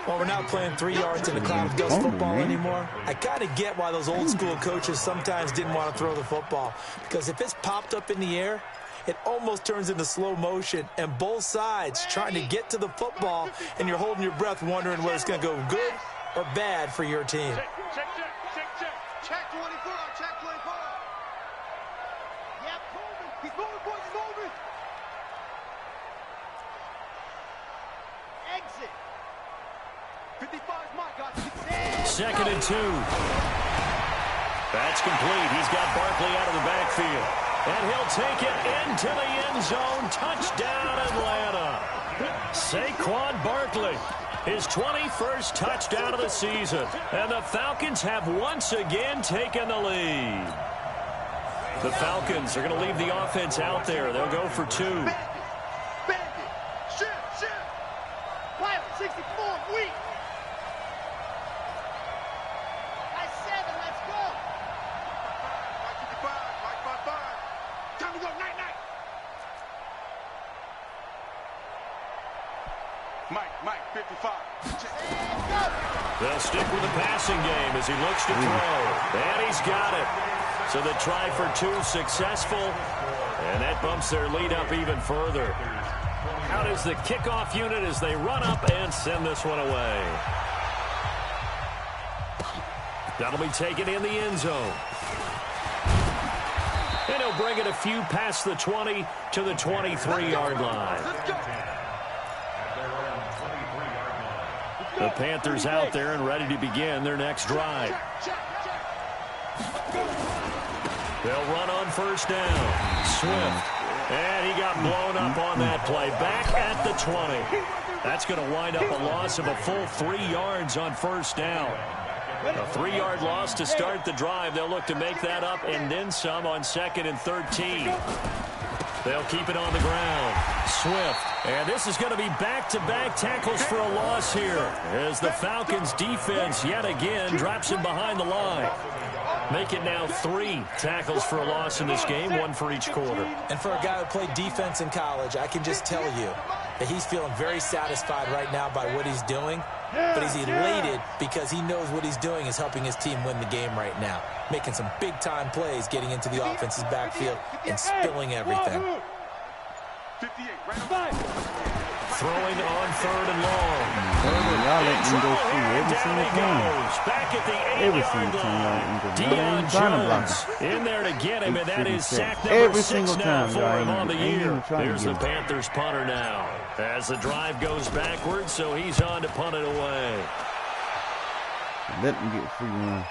Well, we're not playing 3 yards in a cloud of dust football anymore. I kind of get why those old school coaches sometimes didn't want to throw the football, because if it's popped up in the air, it almost turns into slow motion, and both sides trying to get to the football, and you're holding your breath wondering whether it's going to go good or bad for your team. Check 24. Check 24. Yep, moving. He's moving, boys. He's moving. Exit. 55 is my guy. 2nd and 2. That's complete. He's got Barkley out of the backfield. And he'll take it into the end zone. Touchdown, Atlanta. Saquon Barkley, his 21st touchdown of the season. And the Falcons have once again taken the lead. The Falcons are going to leave the offense out there. They'll go for 2. Bandit. Shift. Pilot 64, weak. Mike, 55. They'll stick with the passing game as he looks to throw. And he's got it. So the try for 2 successful. And that bumps their lead up even further. Out is the kickoff unit as they run up and send this one away. That'll be taken in the end zone. And he'll bring it a few past the 20 to the 23-yard line. The Panthers out there and ready to begin their next drive. They'll run on first down. Swift. And he got blown up on that play. Back at the 20. That's going to wind up a loss of a full 3 yards on first down. A 3-yard loss to start the drive. They'll look to make that up and then some on 2nd and 13. They'll keep it on the ground. Swift. And this is going to be back-to-back tackles for a loss here as the Falcons defense yet again drops him behind the line. Make it now 3 tackles for a loss in this game, 1 for each quarter. And for a guy who played defense in college, I can just tell you that he's feeling very satisfied right now by what he's doing. But he's elated because he knows what he's doing is helping his team win the game right now. Making some big-time plays, getting into the offense's backfield and spilling everything. Throwing on 3rd and long. Y'all let him go through every single time. Back at the 8-yard line. Deion Jones in there to get him, and that is sack number 6 now for him on the year. Here's the Panthers punter now. As the drive goes backwards, so he's on to punt it away. Let him get free run.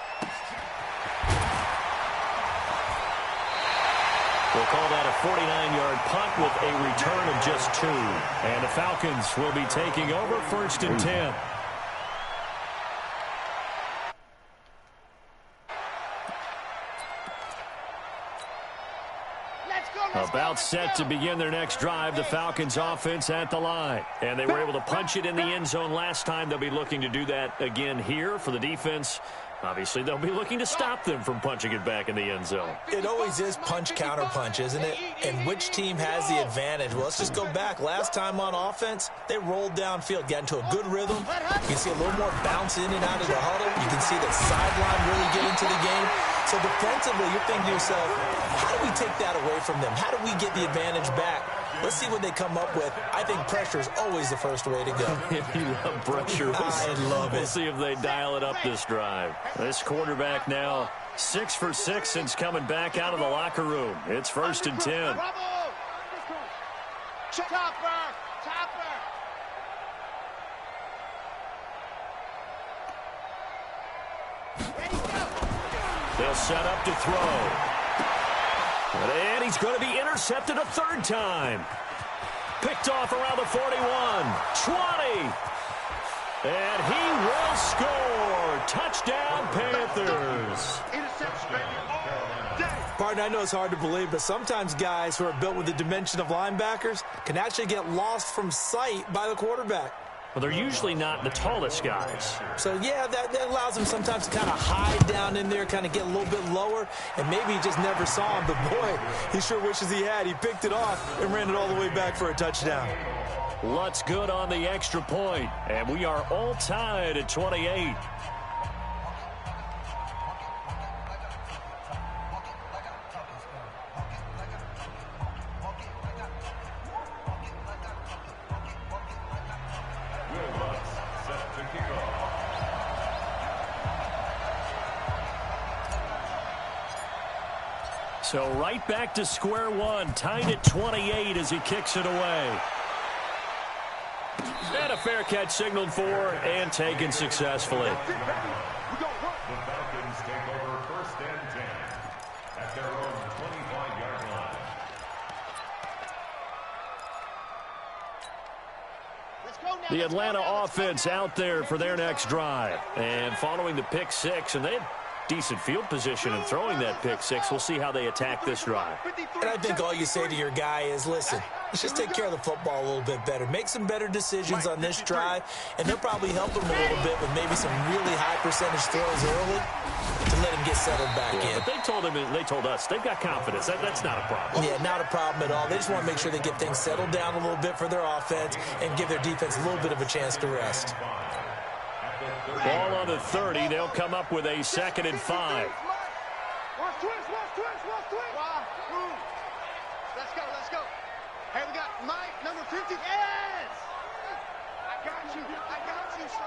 We'll call that a 49-yard punt with a return of just 2. And the Falcons will be taking over 1st and 10. About set to begin their next drive, the Falcons offense at the line. And they were able to punch it in the end zone last time. They'll be looking to do that again here for the defense. Obviously, they'll be looking to stop them from punching it back in the end zone. It always is punch-counter-punch, isn't it? And which team has the advantage? Well, let's just go back. Last time on offense, they rolled downfield, got into a good rhythm. You can see a little more bounce in and out of the huddle. You can see the sideline really get into the game. So defensively, you're thinking to yourself, how do we take that away from them? How do we get the advantage back? Let's see what they come up with. I think pressure is always the first way to go. If you love pressure, I love it. We'll see if they dial it up this drive. This quarterback now 6 for 6 since coming back out of the locker room. It's 1st and 10. They'll set up to throw. And he's going to be intercepted a 3rd time. Picked off around the 41, 20. And he will score. Touchdown, Panthers. Partner, I know it's hard to believe, but sometimes guys who are built with the dimension of linebackers can actually get lost from sight by the quarterback. Well, they're usually not the tallest guys. So, yeah, that allows him sometimes to kind of hide down in there, kind of get a little bit lower, and maybe he just never saw him. But, boy, he sure wishes he had. He picked it off and ran it all the way back for a touchdown. Lutz good on the extra point, and we are all tied at 28. So right back to square one, tied at 28 as he kicks it away. And a fair catch signaled for and taken successfully. The Falcons take over 1st and 10 at their own 25-yard line. The Atlanta offense out there for their next drive. And following the pick 6, and they had decent field position and throwing that pick 6. We'll see how they attack this drive. And I think all you say to your guy is, listen, let's just take care of the football a little bit better. Make some better decisions on this drive, and they'll probably help him a little bit with maybe some really high percentage throws early to let him get settled back in. But they told us they've got confidence. That's not a problem. Yeah, not a problem at all. They just want to make sure they get things settled down a little bit for their offense and give their defense a little bit of a chance to rest. Ball on the 30. They'll come up with a 2nd and 5. Watch twist. Let's go. Hey, we got Mike, number 50. Yes! I got you, son.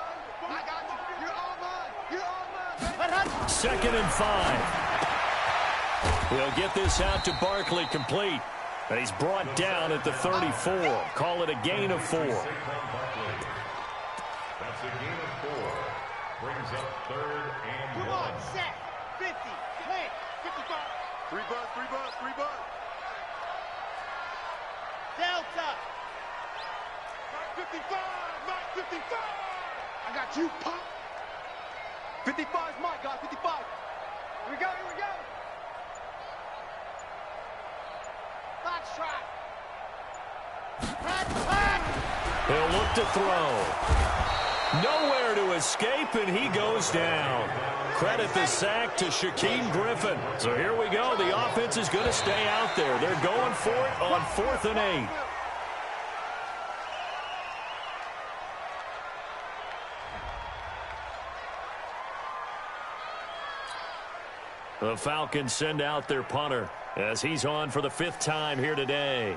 I got you. You're all mine, baby. 2nd and 5. He'll get this out to Barkley complete. And he's brought down at the 34. Call it a gain of 4. That's a gain of 4. Brings up 3rd and 1. Come on, set. 50. Play. 55. 3 bud. Delta. Mike 55. I got you, pop. 55 is Mike, guys. 55. Here we go. Box track. He'll look to throw. Nowhere to escape, and he goes down. Credit the sack to Shaquem Griffin. So here we go. The offense is going to stay out there. They're going for it on 4th and 8. The Falcons send out their punter as he's on for the 5th time here today.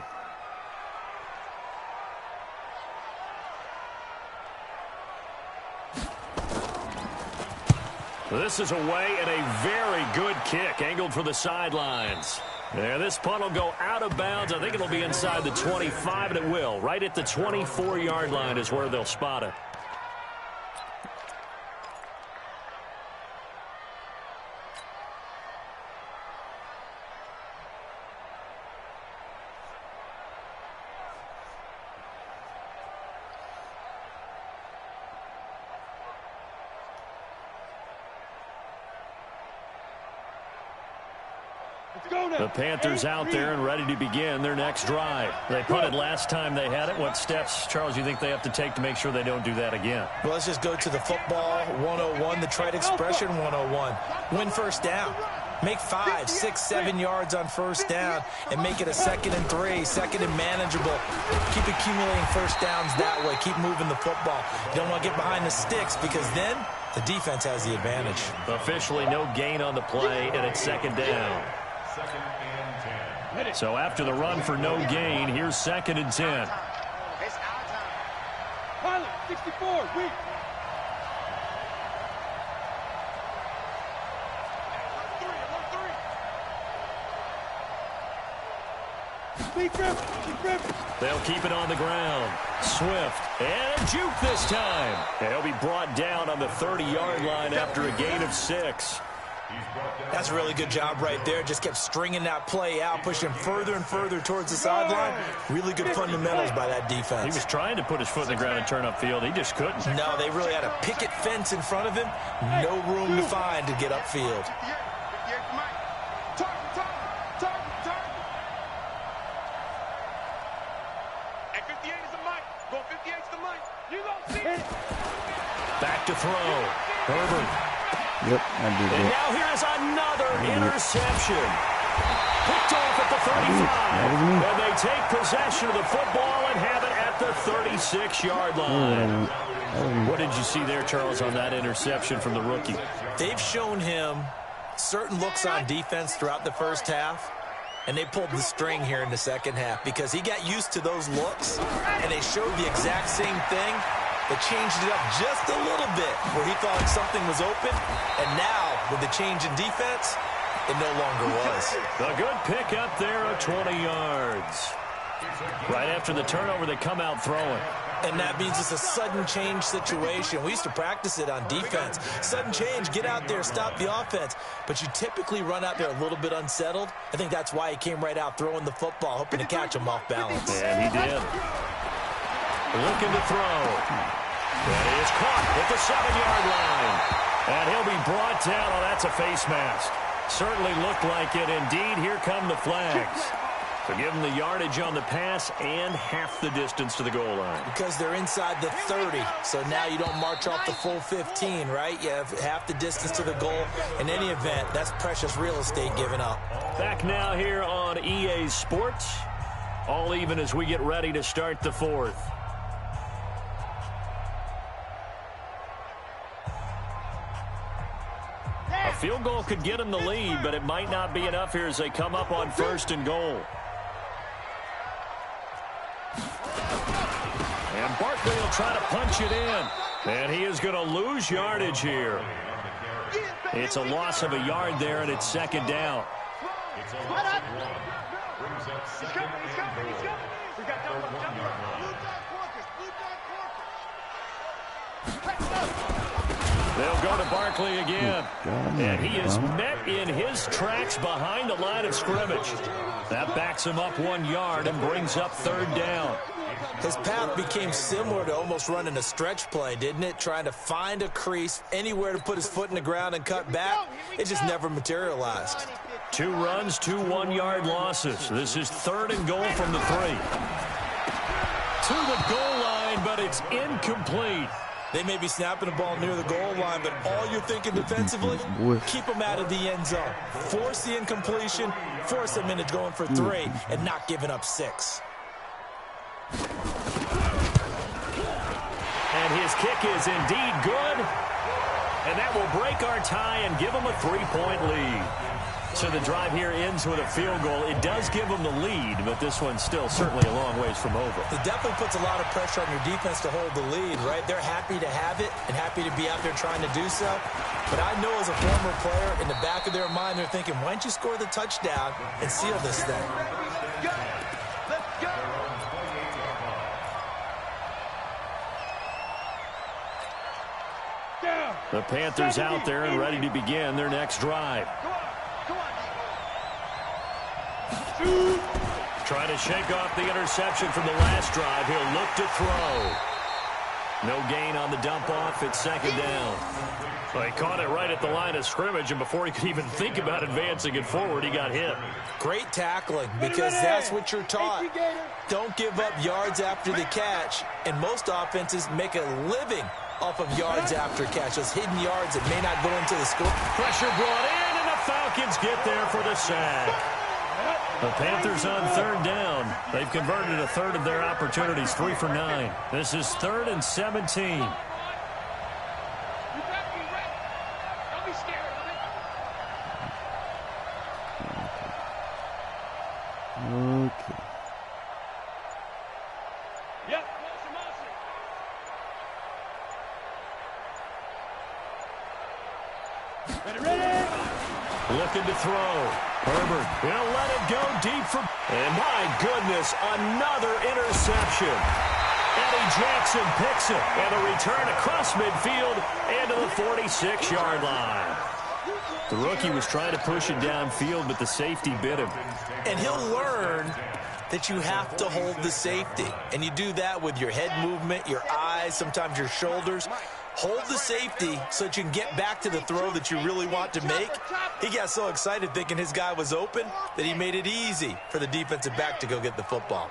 This is away and a very good kick angled for the sidelines. Yeah, this punt will go out of bounds. I think it'll be inside the 25, and it will. Right at the 24-yard line is where they'll spot it. The Panthers out there and ready to begin their next drive. They punted last time they had it. What steps, Charles, you think they have to take to make sure they don't do that again? Well, let's just go to the football 101, the trade expression 101. Win first down. Make 5, 6, 7 yards on first down and make it a 2nd and 3, 2nd and manageable. Keep accumulating first downs that way. Keep moving the football. You don't want to get behind the sticks because then the defense has the advantage. Officially no gain on the play, and it's 2nd down. So after the run for no gain, here's 2nd and 10. It's our time. Pilot, 64, weak. They'll keep it on the ground. Swift and a juke this time. He'll be brought down on the 30-yard line after a gain of 6. That's a really good job right there. Just kept stringing that play out, pushing further and further towards the sideline. Really good fundamentals by that defense. He was trying to put his foot in the ground and turn upfield. He just couldn't. No, they really had a picket fence in front of him. No room to find to get upfield. Back to throw. Herbert. Yep, I did that. And now here's another interception. Picked off at the 35. And they take possession of the football and have it at the 36-yard line. What did you see there, Charles, on that interception from the rookie? They've shown him certain looks on defense throughout the first half, and they pulled the string here in the second half because he got used to those looks, and they showed the exact same thing. They changed it up just a little bit where he thought something was open, and now with the change in defense, it no longer was. A good pick up there of 20 yards. Right after the turnover, they come out throwing. And that means it's a sudden change situation. We used to practice it on defense. Sudden change, get out there, stop the offense. But you typically run out there a little bit unsettled. I think that's why he came right out throwing the football, hoping to catch him off balance. And he did. Looking to throw. And he is caught at the 7-yard line. And he'll be brought down. Oh, that's a face mask. Certainly looked like it. Indeed, here come the flags. So give them the yardage on the pass and half the distance to the goal line. Because they're inside the 30, so now you don't march off the full 15, right? You have half the distance to the goal. In any event, that's precious real estate given up. Back now here on EA Sports. All even as we get ready to start the fourth. A field goal could get them the lead, but it might not be enough here as they come up on 1st and goal. And Barkley will try to punch it in. And he is going to lose yardage here. It's a loss of a yard there, and it's 2nd down. It's a loss of 1. Brings up 2nd and goal. We got double up. They'll go to Barkley again. And he is met in his tracks behind the line of scrimmage. That backs him up 1 yard and brings up 3rd down. His path became similar to almost running a stretch play, didn't it? Trying to find a crease, anywhere to put his foot in the ground and cut back. It just never materialized. 2 runs, 2 1-yard losses. This is 3rd and goal from the 3. To the goal line, but it's incomplete. They may be snapping the ball near the goal line, but all you're thinking defensively, keep them out of the end zone. Force the incompletion, force them into going for 3, and not giving up 6. And his kick is indeed good. And that will break our tie and give them a 3-point lead. So the drive here ends with a field goal. It does give them the lead, but this one's still certainly a long ways from over. It definitely puts a lot of pressure on your defense to hold the lead, right? They're happy to have it and happy to be out there trying to do so. But I know as a former player, in the back of their mind, they're thinking, why don't you score the touchdown and seal this thing? The Panthers out there and ready to begin their next drive. Trying to shake off the interception from the last drive. He'll look to throw. No gain on the dump off. It's 2nd down. Well, he caught it right at the line of scrimmage, and before he could even think about advancing it forward, he got hit. Great tackling, because that's what you're taught. Don't give up yards after the catch, and most offenses make a living off of yards after catch. Those hidden yards that may not go into the score. Pressure brought in, and the Falcons get there for the sack. The Panthers on 3rd down. They've converted a 1/3 of their opportunities, 3 for 9. This is 3rd and 17. Okay. Yep. Ready. Looking to throw. Herbert will let it go deep for... And my goodness, another interception. Eddie Jackson picks it. And a return across midfield and to the 46-yard line. The rookie was trying to push it downfield, but the safety bit him. And he'll learn that you have to hold the safety. And you do that with your head movement, your eyes, sometimes your shoulders. Hold the safety so that you can get back to the throw that you really want to make. He got so excited thinking his guy was open that he made it easy for the defensive back to go get the football.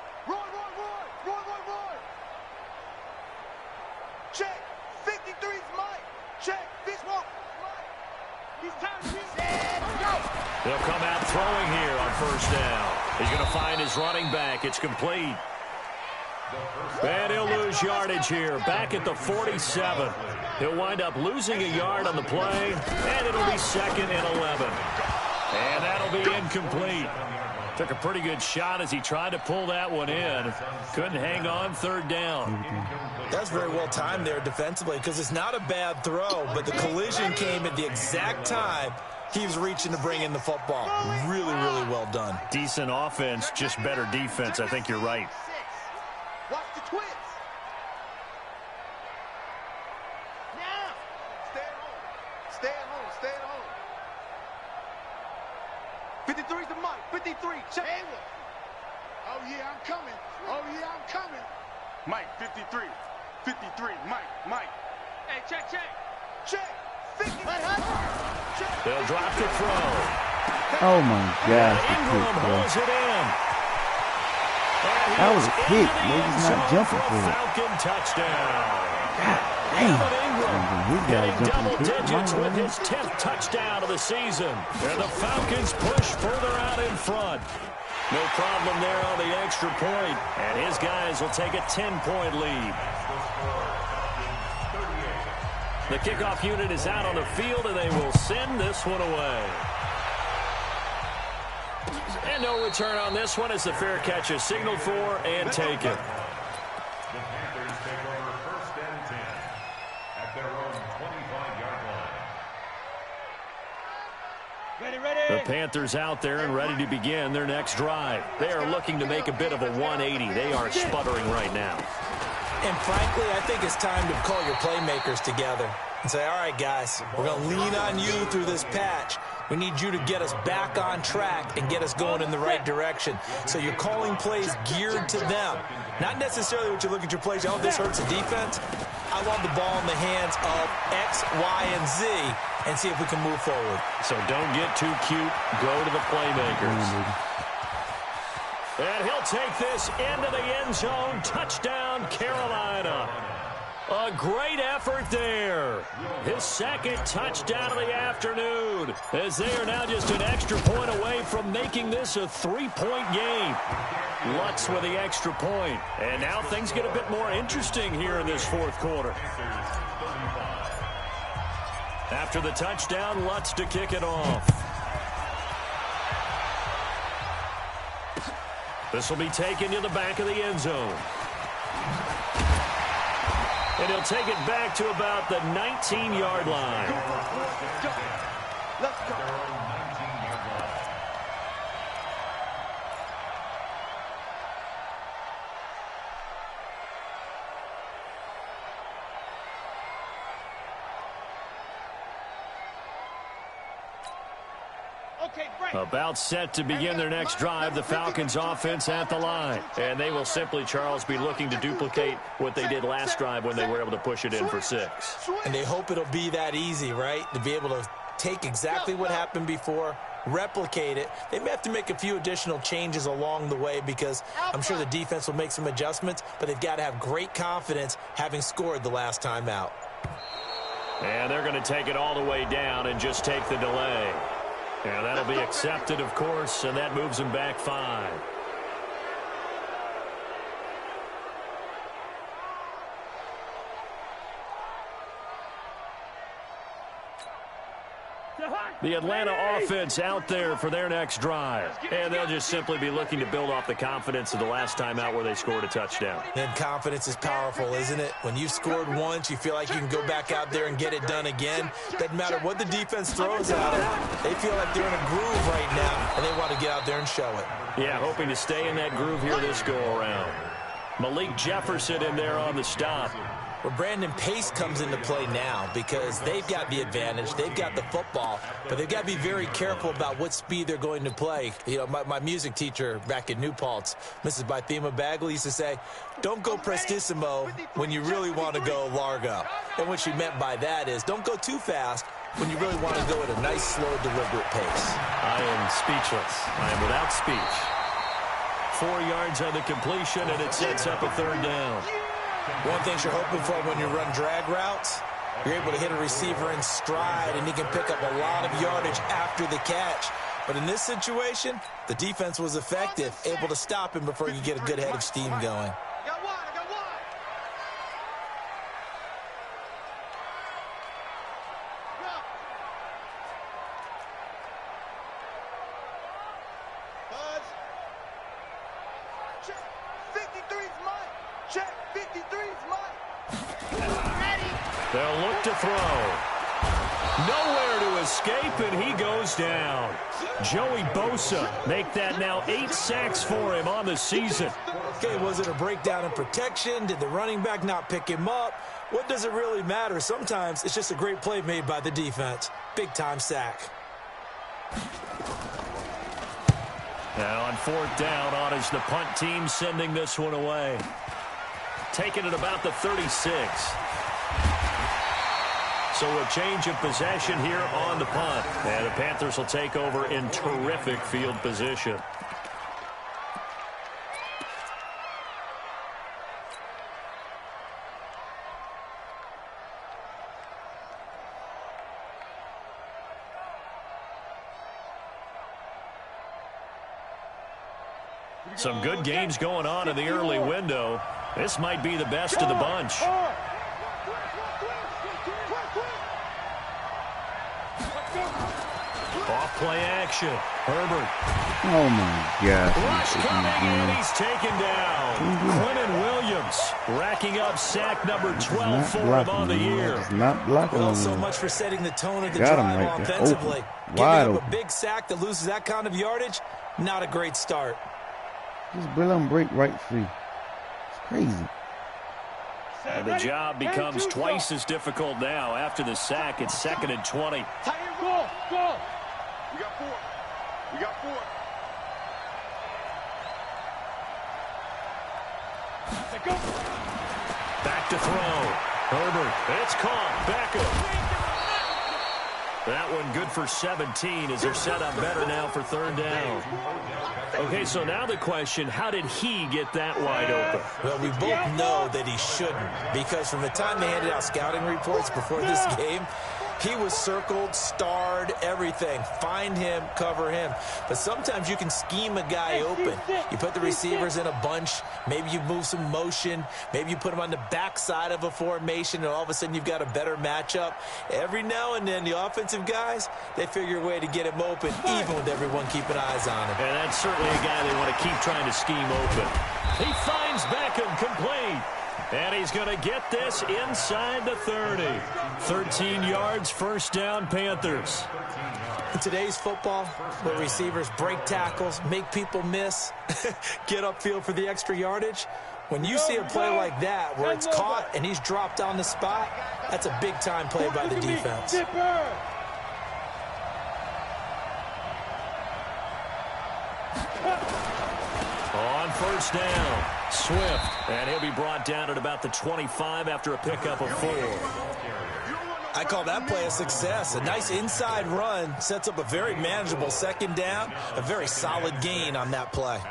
Check. 53's Mike. Check. This one. He's tired. They'll come out throwing here on 1st down. He's going to find his running back. It's complete. And he'll lose yardage here. Back at the 47. He'll wind up losing a yard on the play, and it'll be 2nd and 11. And that'll be incomplete. Took a pretty good shot as he tried to pull that one in. Couldn't hang on 3rd down. That's very well timed there defensively, because it's not a bad throw, but the collision came at the exact time he was reaching to bring in the football. Really, really well done. Decent offense, just better defense. I think you're right. Watch the twins. Now. Stay at home. Stay at home. Stay at home. 53's the mic. 53. Check. Oh, yeah, I'm coming. Oh, yeah, I'm coming. Mike, 53. 53. Mike. Hey, check. Check. 50. They'll drop the throw. Oh, my gosh. Ingram holds it in. That was a kick. Maybe he's not jumping for it. Falcon touchdown. His guy's double jumping digits with his 10th touchdown of the season. And the Falcons push further out in front. No problem there on the extra point. And his guys will take a 10-point lead. The kickoff unit is out on the field, and they will send this one away. And no return on this one as the fair catch is signaled for and taken. The Panthers take over 1st and 10 at their own 25-yard line. Ready. The Panthers out there and ready to begin their next drive. They are looking to make a bit of a 180. They are sputtering right now. And frankly, I think it's time to call your playmakers together and say, all right, guys, we're going to lean on you through this patch. We need you to get us back on track and get us going in the right direction. So you're calling plays geared to them. Not necessarily what you look at your plays, oh, this hurts the defense. I want the ball in the hands of X, Y, and Z and see if we can move forward. So don't get too cute. Go to the playmakers. And he'll take this into the end zone. Touchdown, Carolina. A great effort there. His second touchdown of the afternoon, as they are now just an extra point away from making this a 3-point game. Lutz with the extra point. And now things get a bit more interesting here in this fourth quarter. After the touchdown, Lutz to kick it off. This will be taken to the back of the end zone. And he'll take it back to about the 19-yard line. Let's go. About set to begin their next drive, the Falcons offense at the line. And they will simply, Charles, be looking to duplicate what they did last drive when they were able to push it in for 6. And they hope it'll be that easy, right? To be able to take exactly what happened before, replicate it. They may have to make a few additional changes along the way because I'm sure the defense will make some adjustments, but they've got to have great confidence having scored the last time out. And they're going to take it all the way down and just take the delay. And that'll be accepted, of course, and that moves him back 5. The Atlanta offense out there for their next drive. And they'll just simply be looking to build off the confidence of the last time out where they scored a touchdown. And confidence is powerful, isn't it? When you've scored once, you feel like you can go back out there and get it done again. Doesn't matter what the defense throws at them. They feel like they're in a groove right now, and they want to get out there and show it. Yeah, hoping to stay in that groove here this go-around. Malik Jefferson in there on the stop. Well, Brandon, pace comes into play now because they've got the advantage. They've got the football, but they've got to be very careful about what speed they're going to play. You know, my music teacher back in New Paltz, Mrs. Bythema Bagley, used to say, don't go prestissimo when you really want to go largo. And what she meant by that is don't go too fast when you really want to go at a nice, slow, deliberate pace. I am speechless. I am without speech. 4 yards on the completion, and it sets up a 3rd down. One thing you're hoping for when you run drag routes, you're able to hit a receiver in stride, and he can pick up a lot of yardage after the catch. But in this situation, the defense was effective, able to stop him before you get a good head of steam going. They'll look to throw. Nowhere to escape, and he goes down. Joey Bosa make that now 8 sacks for him on the season. Okay, was it a breakdown in protection? Did the running back not pick him up? What does it really matter? Sometimes it's just a great play made by the defense. Big-time sack. Now on 4th down, on is the punt team sending this one away. Taking it about the 36. So a change of possession here on the punt. And the Panthers will take over in terrific field position. Some good games going on in the early window. This might be the best of the bunch. Off-play action. Herbert. Oh, my God. Rush coming, and he's taken down. Quentin Williams racking up sack number 12 for him on the year. It's not blocking Well, him. so much for setting the tone of the Got him drive right there. offensively. Open. Giving Wide up open. a big sack that loses that kind of yardage, not a great start. Just let him break right free. It's crazy. And the job becomes twice as difficult now. After the sack, it's 2nd and 20. Go, go. We got 4. We got 4. Back to throw. Herbert. It's caught. Beckham. That one good for 17 as they're set up better now for 3rd down. Okay, so now the question, how did he get that wide open? Well, we both know that he shouldn't, because from the time they handed out scouting reports before this game, he was circled, starred, everything. Find him, cover him. But sometimes you can scheme a guy open. You put the receivers in a bunch. Maybe you move some motion. Maybe you put them on the backside of a formation, and all of a sudden you've got a better matchup. Every now and then, the offensive guys, they figure a way to get him open, even with everyone keeping eyes on him. And that's certainly a guy they want to keep trying to scheme open. He finds Beckham complete. And he's going to get this inside the 30. 13 yards, 1st down, Panthers. In today's football, where receivers break tackles, make people miss, get upfield for the extra yardage, when you see a play like that where it's caught and he's dropped on the spot, that's a big-time play by the defense. On 1st down, Swift, and he'll be brought down at about the 25 after a pickup of 4. I call that play a success. A nice inside run sets up a very manageable 2nd down, a very solid gain on that play.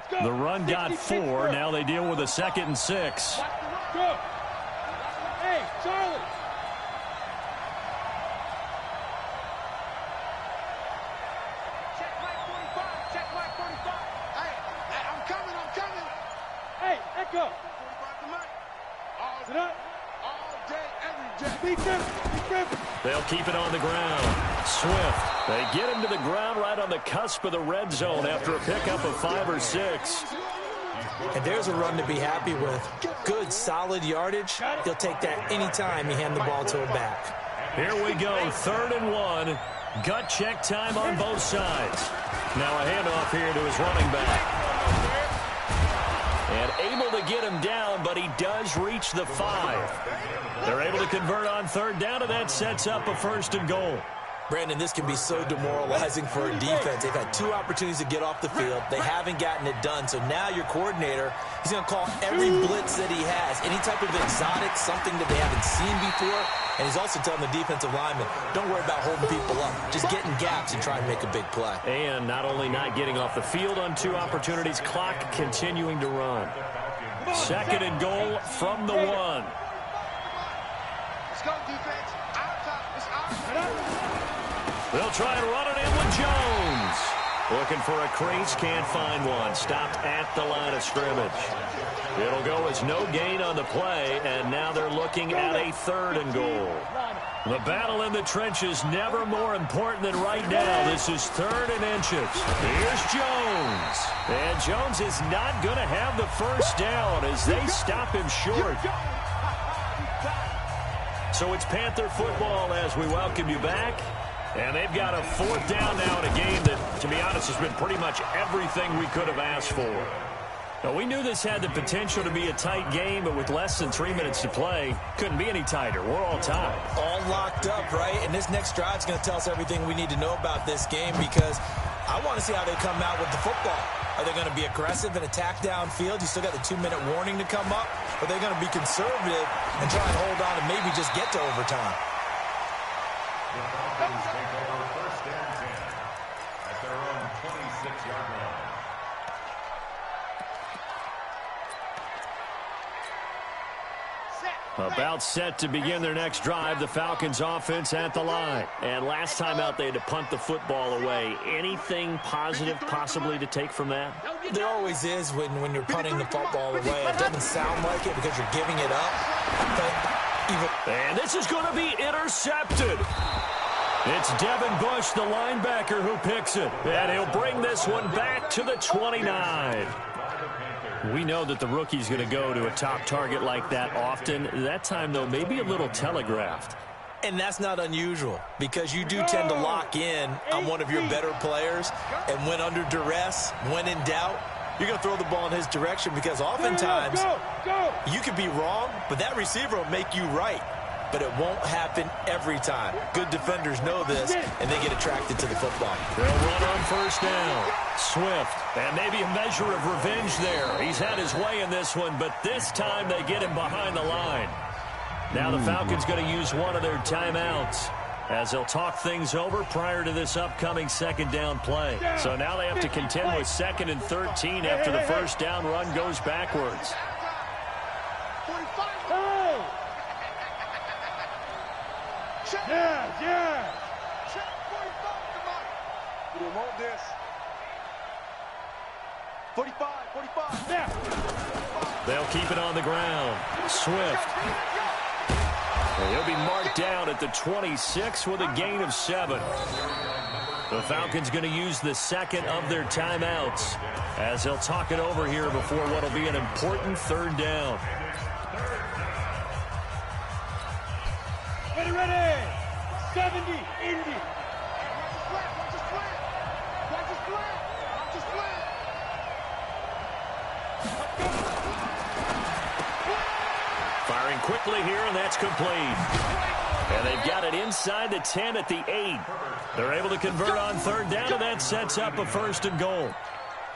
The run got 4. Now they deal with a 2nd and 6. Go. Hey, Charlie. Hey, Echo. Sit up. All day, every day. They'll keep it on the ground. Swift. They get him to the ground right on the cusp of the red zone after a pickup of 5 or 6. And there's a run to be happy with. Good, solid yardage. He'll take that anytime you hand the ball to a back. Here we go, 3rd and 1. Gut check time on both sides. Now a handoff here to his running back. And able to get him down, but he does reach the 5. They're able to convert on 3rd down, and that sets up a 1st and goal. Brandon, this can be so demoralizing for a defense. They've had 2 opportunities to get off the field. They haven't gotten it done. So now your coordinator, he's going to call every blitz that he has, any type of exotic, something that they haven't seen before. And he's also telling the defensive lineman, don't worry about holding people up. Just get in gaps and try and make a big play. And not only not getting off the field on 2 opportunities, clock continuing to run. 2nd and goal from the 1. Let's go, defense. Out top. It's out. They'll try and run it in with Jones. Looking for a crease, can't find one. Stopped at the line of scrimmage. It'll go as no gain on the play, and now they're looking at a 3rd and goal. The battle in the trenches never more important than right now. This is 3rd and inches. Here's Jones. And Jones is not going to have the 1st down as they stop him short. So it's Panther football as we welcome you back. And they've got a 4th down now in a game that, to be honest, has been pretty much everything we could have asked for. Now, we knew this had the potential to be a tight game, but with less than 3 minutes to play, couldn't be any tighter. We're all tied. All locked up, right? And this next drive is going to tell us everything we need to know about this game, because I want to see how they come out with the football. Are they going to be aggressive and attack downfield? You still got the 2-minute warning to come up. Or are they going to be conservative and try and hold on and maybe just get to overtime? The Falcons take over 1st and 10 at their own 26-yard line. Set. About set to begin their next drive, the Falcons offense at the line. And last time out, they had to punt the football away. Anything positive possibly to take from that? There always is when you're punting the football away. It doesn't sound like it because you're giving it up. And this is going to be intercepted. It's Devin Bush, the linebacker, who picks it. And he'll bring this one back to the 29. We know that the rookie's going to go to a top target like that often. That time, though, maybe a little telegraphed. And that's not unusual because you do tend to lock in on one of your better players. And when under duress, when in doubt, you're going to throw the ball in his direction because oftentimes you could be wrong, but that receiver will make you right. But it won't happen every time. Good defenders know this, and they get attracted to the football. They'll run on first down. Swift, and maybe a measure of revenge there. He's had his way in this one, but this time they get him behind the line. Now the Falcons going to use one of their timeouts as they'll talk things over prior to this upcoming second down play. So now they have to contend with 2nd and 13 after the first down run goes backwards. Yeah. Check 45, come on. We don't want this. 45. Yeah. They'll keep it on the ground. Swift. And he'll be marked down at the 26 with a gain of 7. The Falcons going to use the second of their timeouts as they'll talk it over here before what will be an important third down. Ready. 70, 80. Firing quickly here, and that's complete. And they've got it inside the 10 at the 8. They're able to convert on third down, and that sets up a 1st and goal.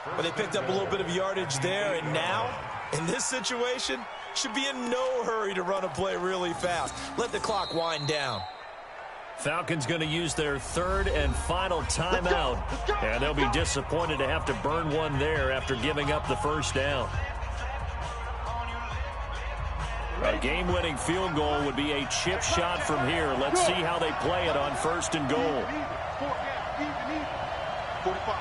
Well, they picked up a little bit of yardage there, and now, in this situation, should be in no hurry to run a play really fast. Let the clock wind down. Falcons going to use their third and final timeout, and they'll be disappointed to have to burn one there after giving up the first down. A game-winning field goal would be a chip shot from here. Let's see how they play it on 1st and goal. 45.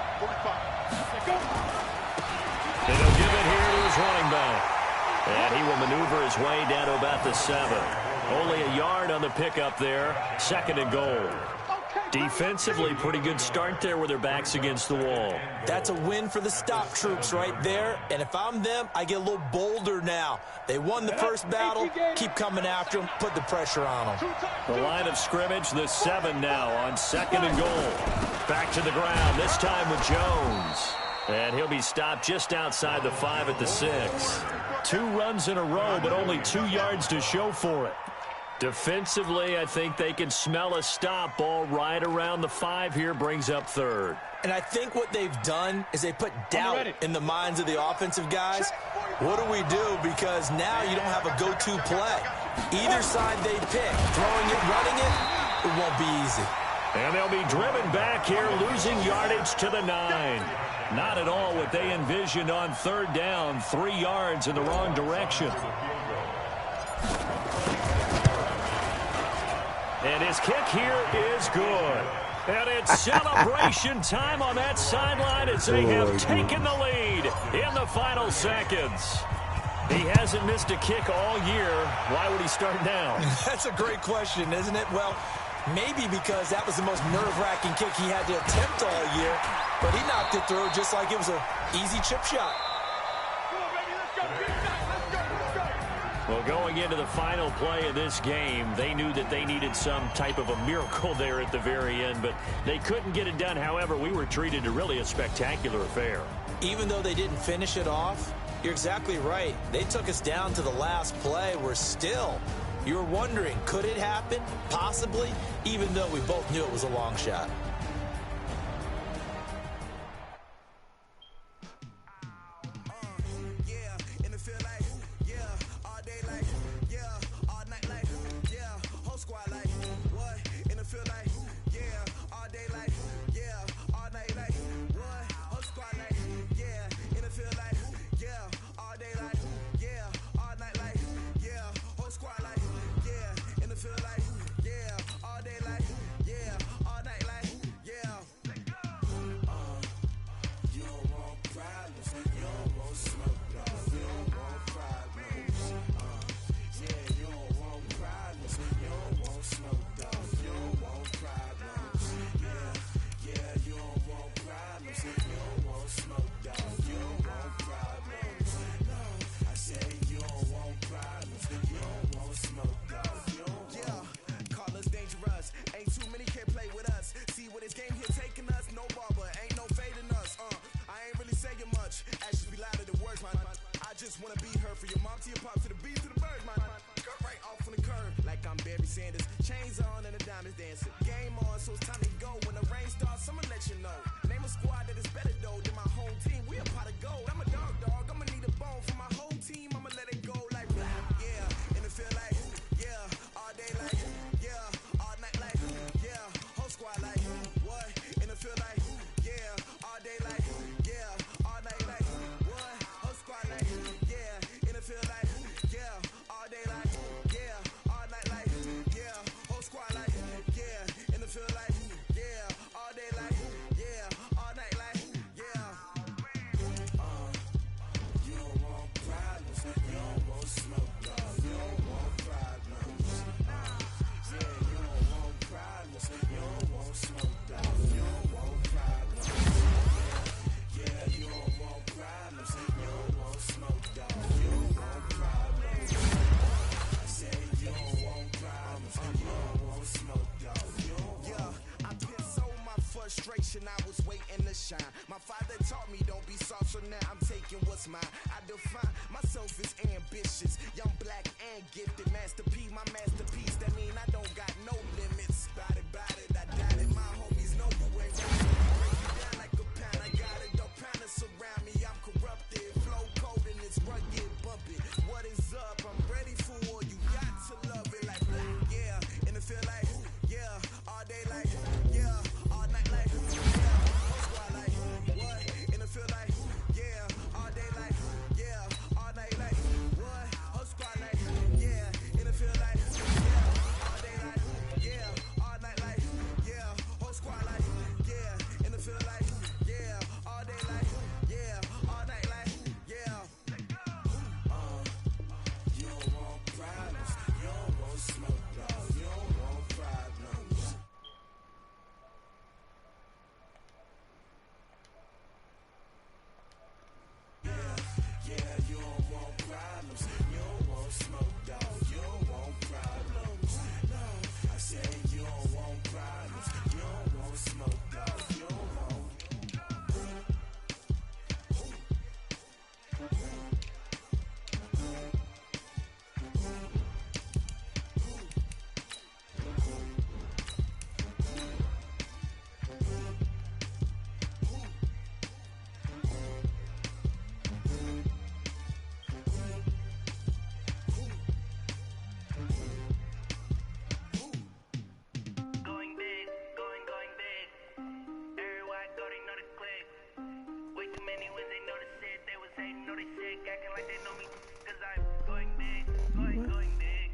And he'll give it here to his running back. And he will maneuver his way down to about the 7. Only a yard on the pickup there. 2nd and goal. Defensively, pretty good start there with their backs against the wall. That's a win for the stop troops right there. And if I'm them, I get a little bolder now. They won the first battle. Keep coming after them. Put the pressure on them. The line of scrimmage, the 7 now on 2nd and goal. Back to the ground, this time with Jones. And he'll be stopped just outside the 5 at the 6. 2 runs in a row, but only 2 yards to show for it. Defensively, I think they can smell a stop. Ball right around the 5 here, brings up 3rd. And I think what they've done is they put doubt in the minds of the offensive guys. What do we do? Because now you don't have a go-to play. Either side they pick, throwing it, running it, it won't be easy. And they'll be driven back here, losing yardage to the 9. Not at all what they envisioned on 3rd down. 3 yards in the wrong direction. And his kick here is good. And it's celebration time on that sideline as they have taken the lead in the final seconds. He hasn't missed a kick all year. Why would he start now? That's a great question, isn't it? Well, maybe because that was the most nerve-wracking kick he had to attempt all year, but he knocked it through just like it was an easy chip shot. Well, going into the final play of this game, they knew that they needed some type of a miracle there at the very end, but they couldn't get it done. However, we were treated to really a spectacular affair. Even though they didn't finish it off, you're exactly right. They took us down to the last play. We're still, you're wondering, could it happen? Possibly, even though we both knew it was a long shot. Squad like just wanna be heard. For your mom to your pop to the beat to the birds, my cut right off on the curb. Like I'm Barry Sanders, chains on and the diamonds dancing. Game on, so it's time to go. When the rain starts, I'ma let you know. Name a squad that is better though than my home team. We a pot of gold. I'm a dog. I'ma need a bone for my whole team. I'ma let it go like yeah, and it feel like yeah, all day like yeah, all night like yeah, whole squad like what? And it feel like yeah, all day like yeah, all night like what? Whole squad like yeah, and it feel like yeah, all day like yeah, all night like yeah, whole squad like yeah, and it feel like yeah, all day like yeah, all night like yeah. You don't want problems, you don't want smoke, dog. You don't want problems. Yeah, you don't want problems, you don't want smoke, dog. You don't want problems. Yeah, you don't want problems, you don't want smoke, dog. You don't want problems. I said you don't want problems, you don't want smoke, dog. Yeah, I pissed so my frustration, I was waiting to shine. My father taught me don't be soft, so now I'm taking what's mine. I define myself as ambitious, young, black, and gifted. Master P, my masterpiece. That mean I don't got no limits. Bout it, I doubt it. My homies know you ain't right. Break you down like a pound. I got it, don't pound to surround me. I'm corrupted, flow cold and it's rugged, bumpy. What is up? I'm ready for war. You got to love it like yeah, and it feel like yeah, all day like yeah, all night like yeah, whole squad like what? And it feel like yeah, all day like yeah, all night like what? Whole squad like yeah, and it feel like yeah, all day like yeah, all night like yeah, whole squad like yeah, and it feel like yeah, all day like yeah, all night like yeah. You don't want problems, you don't want smoke, dog. You don't want problems. Yeah, you don't want problems, you don't want smoke, dog. You don't want problems. No, I said you don't want problems, you don't want smoke, dog. You don't want. Going big, going big. Everywhere I go, they know the click. Way too many when they know the shit. They was hating, know they sick, acting like they know me. Cause I'm going big, going big.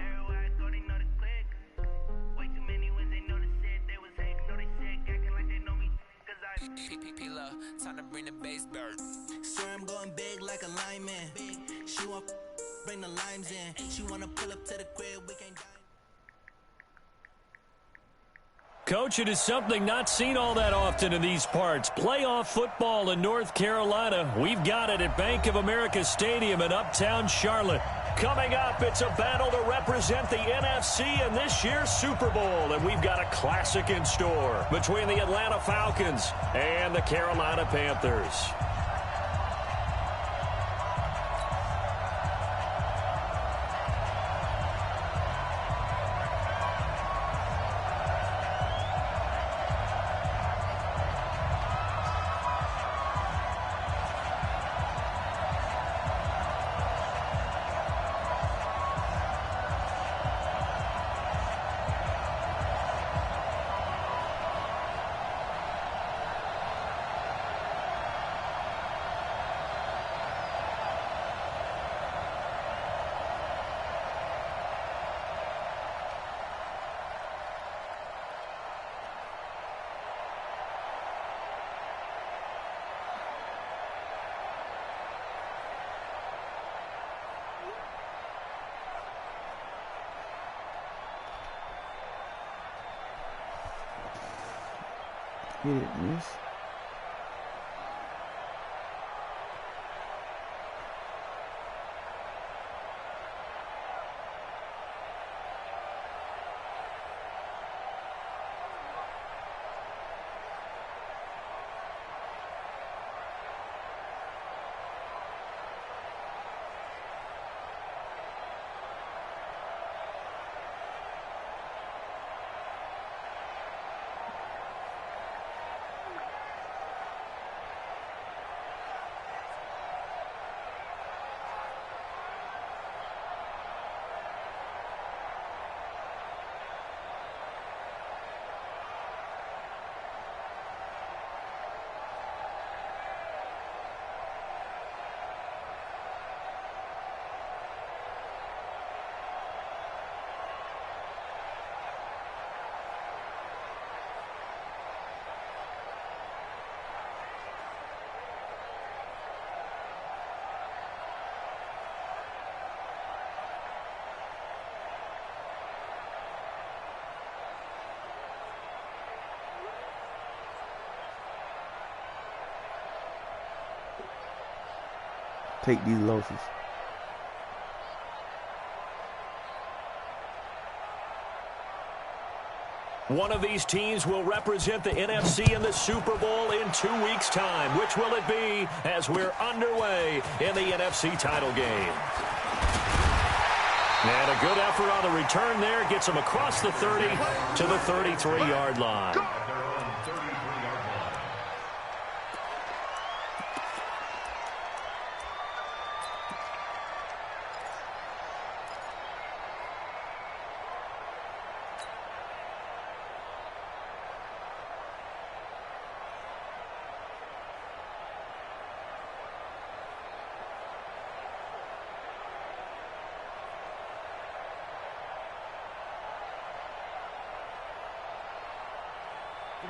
Everywhere I go, they know the click. Way too many when they know the shit. They was hating, know they sick, acting like they know me. Cause I'm P-P-P-Love, time to bring the bass bird. Swear I'm going big like a lineman. She want bring the limes in. She wanna pull up to the crib, we can't die. Coach, it is something not seen all that often in these parts. Playoff football in North Carolina. We've got it at Bank of America Stadium in Uptown Charlotte. Coming up, it's a battle to represent the NFC in this year's Super Bowl. And we've got a classic in store between the Atlanta Falcons and the Carolina Panthers. Get it, miss. take these losses. One of these teams will represent the NFC in the Super Bowl in 2 weeks' time. Which will it be as we're underway in the NFC title game? And a good effort on the return there. Gets him across the 30 to the 33-yard line.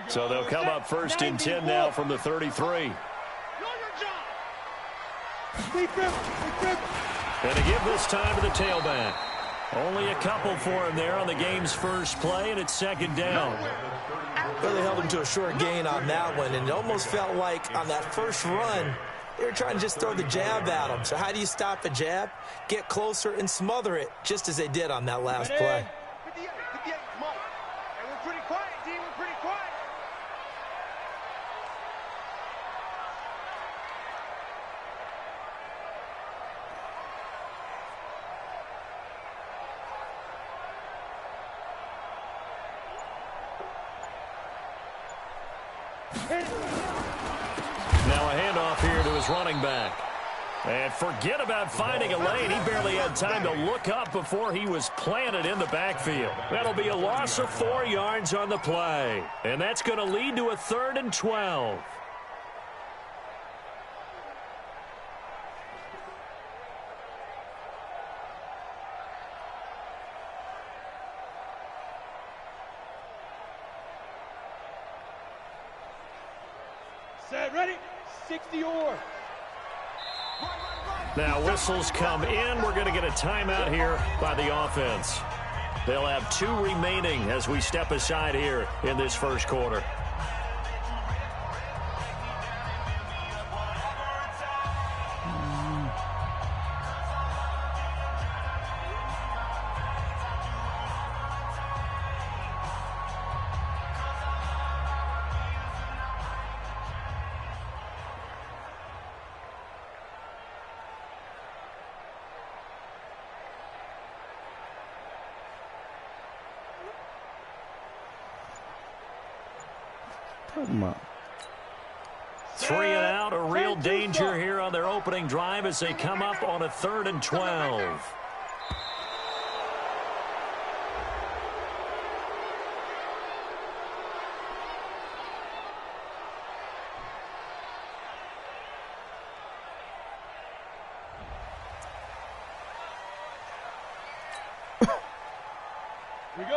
So they'll come up first and 10 now from the 33. And to give this time to the tailback. Only a couple for him there on the game's first play, and it's second down. Well, they held him to a short gain on that one, and it almost felt like on that first run, they were trying to just throw the jab at him. So how do you stop a jab? Get closer and smother it, just as they did on that last play. 58, Mike. And we're pretty quiet, D. We're pretty quiet. Now a handoff here to his running back. And forget about finding a lane. He barely had time to look up before he was planted in the backfield. That'll be a loss of 4 yards on the play. And that's going to lead to a 3rd and 12. Set, ready? 60 or. Now whistles come in. We're going to get a timeout here by the offense. They'll have 2 remaining as we step aside here in this first quarter. Three and out, a real danger here on their opening drive as they come up on a 3rd and 12.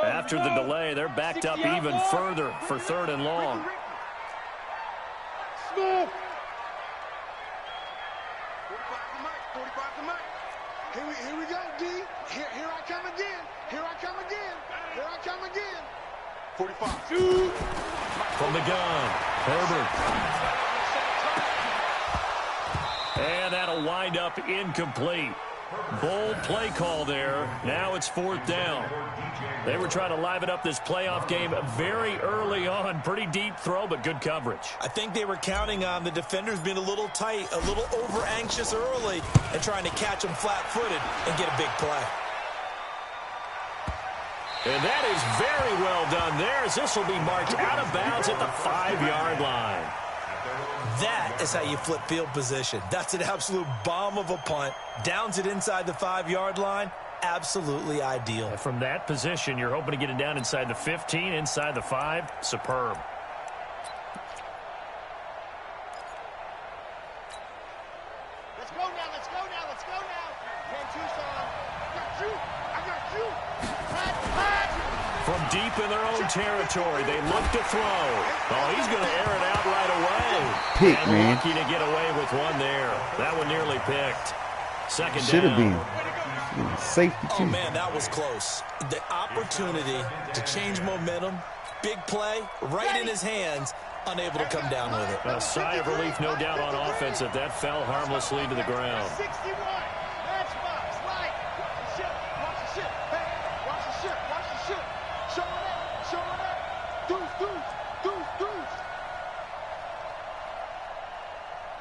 After the delay, they're backed up even further for 3rd and long. Smooth. 45 to Mike. Here we go, D. Here I come again. Here I come again. Here I come again. 45. Shoot. From the gun, Herbert. And that'll wind up incomplete. Bold play call there. Now it's 4th down. They were trying to liven up this playoff game very early on. Pretty deep throw, but good coverage. I think they were counting on the defenders being a little tight, a little over-anxious early, and trying to catch them flat-footed and get a big play. And that is very well done there, as this will be marked out of bounds at the 5-yard line. That is how you flip field position. That's an absolute bomb of a punt. Downs it inside the 5-yard line. Absolutely ideal. And from that position, you're hoping to get it down inside the 15, inside the 5. Superb. Let's go now. Let's go now. Let's go now. Man, Tucson. I got you. From deep in their own territory, they look to throw. Oh, he's going to air it out right away. Pick, and man. lucky to get away with one there. That one nearly picked. Second Should have down. been. Safety, too. Oh, man, that was close. The opportunity to change momentum, big play, right in his hands, unable to come down with it. A sigh of relief, no doubt, on offense that fell harmlessly to the ground. 61. Matchbox. Light. Watch the ship. Hey, watch the ship. Watch the ship. Show it up. Show it up. Deuce, deuce. Deuce, deuce.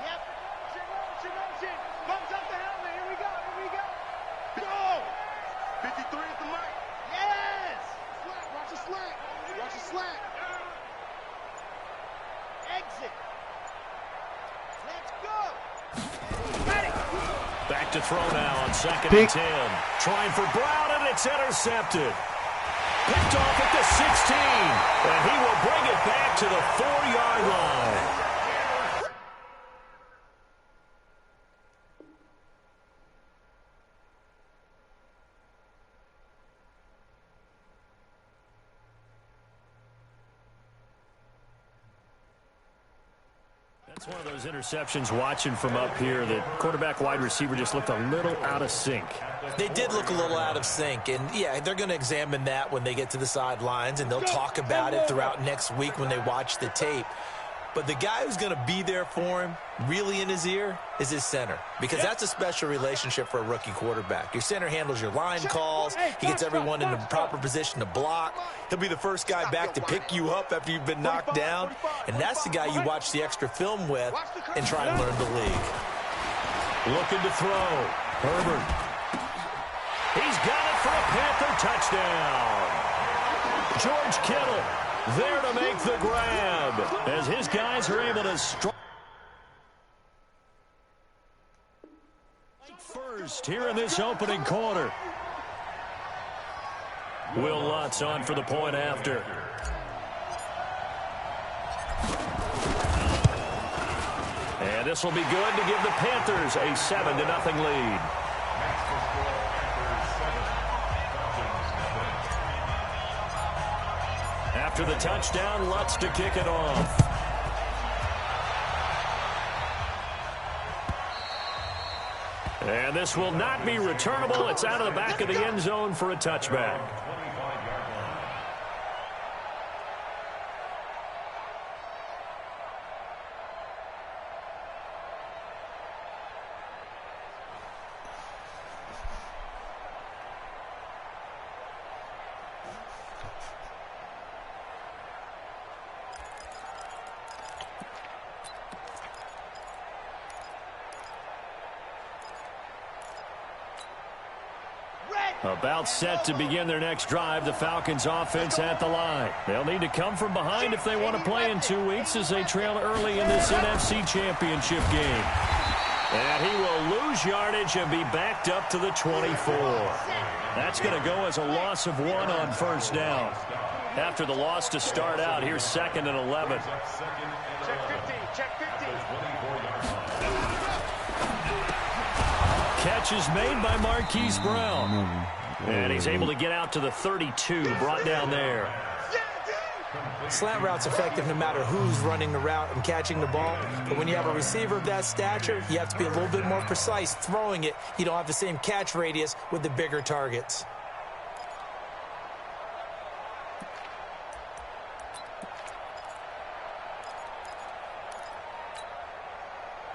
Yep. Motion. Bumps up the helmet. Here we go. Go. 53 is the mic. Yes. Slack. Watch the slack. Watch the slack. Exit. Let's go. Ready. Back to throw now on 2nd and 10. Trying for Brown, and it's intercepted. Picked off at the 16, and he will bring it back to the 4-yard line. It's one of those interceptions watching from up here that quarterback wide receiver just looked a little out of sync. They did look a little out of sync, and yeah, they're going to examine that when they get to the sidelines, and they'll talk about it throughout next week when they watch the tape. But the guy who's going to be there for him, really in his ear, is his center, because that's a special relationship for a rookie quarterback. Your center handles your line calls. He gets everyone in the proper position to block. He'll be the first guy back to pick you up after you've been knocked down, and that's the guy you watch the extra film with and try and learn the league. Looking to throw. Herbert. He's got it for a Panther touchdown. George Kittle there to make the grab as his guys are able to strike first here in this opening quarter. Will Lutz on for the point after. And this will be good to give the Panthers a 7-0 lead. After the touchdown, Lutz to kick it off. And this will not be returnable. It's out of the back of the end zone for a touchback. About set to begin their next drive, the Falcons offense at the line. They'll need to come from behind if they want to play in 2 weeks as they trail early in this NFC Championship game. And he will lose yardage and be backed up to the 24. That's going to go as a loss of 1 on first down. After the loss to start out, here's 2nd and 11. Check 15. Check 15. Catch is made by Marquise Brown. And he's able to get out to the 32, brought down there. Slant route's effective no matter who's running the route and catching the ball. But when you have a receiver of that stature, you have to be a little bit more precise throwing it. You don't have the same catch radius with the bigger targets.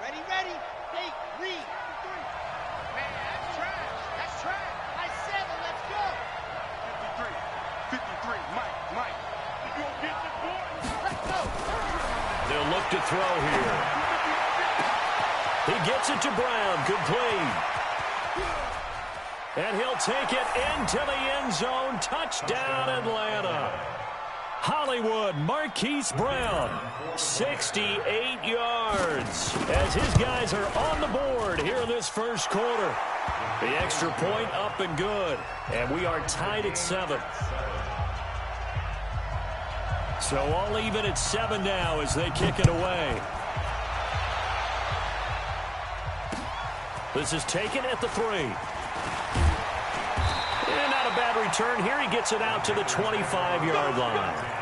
Ready. Hey, read. Man, that's trash. That's trash. High 7, let's go. 53, Mike. You gonna get the boy? Let's go. They'll look to throw here. He gets it to Brown, complete. And he'll take it into the end zone. Touchdown, Atlanta. Hollywood, Marquise Brown, 68 yards as his guys are on the board here in this first quarter. The extra point up and good, and we are tied at 7. So all even at 7 now as they kick it away. This is taken at the 3. And not a bad return here. He gets it out to the 25-yard line.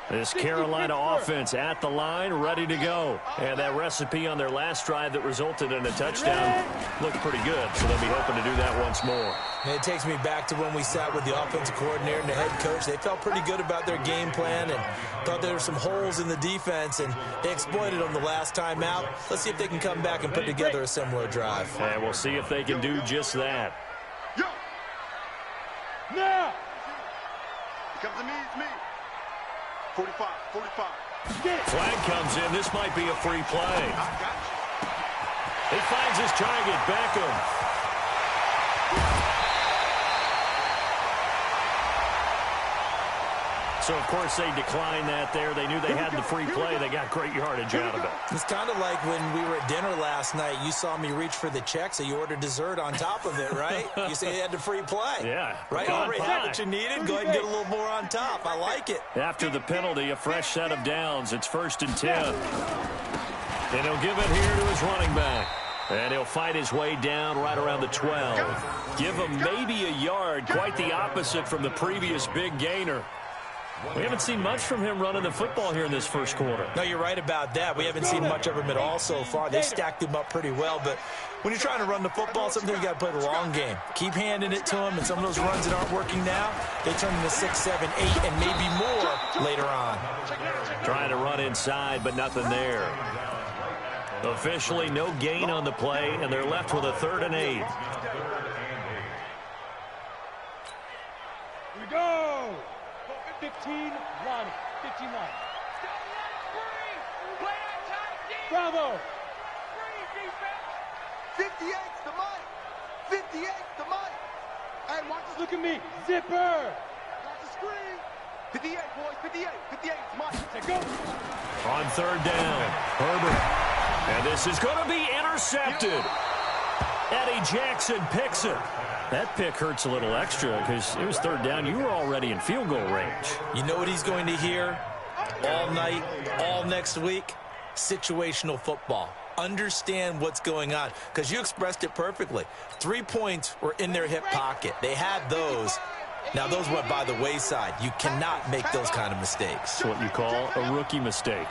This Carolina offense at the line, ready to go. And that recipe on their last drive that resulted in a touchdown looked pretty good, so they'll be hoping to do that once more. And it takes me back to when we sat with the offensive coordinator and the head coach. They felt pretty good about their game plan and thought there were some holes in the defense, and they exploited them the last time out. Let's see if they can come back and put together a similar drive. And we'll see if they can do just that. Now! Here comes to me, it's me. 45, 45. Flag comes in. This might be a free play. He finds his target, Beckham. So, of course, they declined that there. They knew they had the free play. They got great yardage out of it. It's kind of like when we were at dinner last night. You saw me reach for the check, so you ordered dessert on top of it, right? You say you had the free play. Yeah. Right? You already had what you needed. Go ahead and get a little more on top. I like it. After the penalty, a fresh set of downs. It's 1st and 10. And he'll give it here to his running back. And he'll fight his way down right around the 12. Give him maybe a yard. Quite the opposite from the previous big gainer. We haven't seen much from him running the football here in this first quarter. No, you're right about that. We haven't seen much of him at all so far. They stacked him up pretty well, but when you're trying to run the football, sometimes you got to play the long game. Keep handing it to him, and some of those runs that aren't working now, they turn into 6, 7, 8, and maybe more later on. Trying to run inside, but nothing there. Officially, no gain on the play, and they're left with a 3rd and 8. Here we go! 15, Lonnie. 15, Lonnie. Bravo! 58's the mic. 58's the mic. Hey, watch this. Look at me. Zipper. Watch the screen. 58, boys. 58. 58's mic. Let's go. On 3rd down, Herbert. And this is going to be intercepted. Eddie Jackson picks it. That pick hurts a little extra because it was 3rd down. You were already in field goal range. You know what he's going to hear all night, all next week? Situational football. Understand what's going on, because you expressed it perfectly. 3 points were in their hip pocket. They had those. Now, those went by the wayside. You cannot make those kind of mistakes. It's what you call a rookie mistake.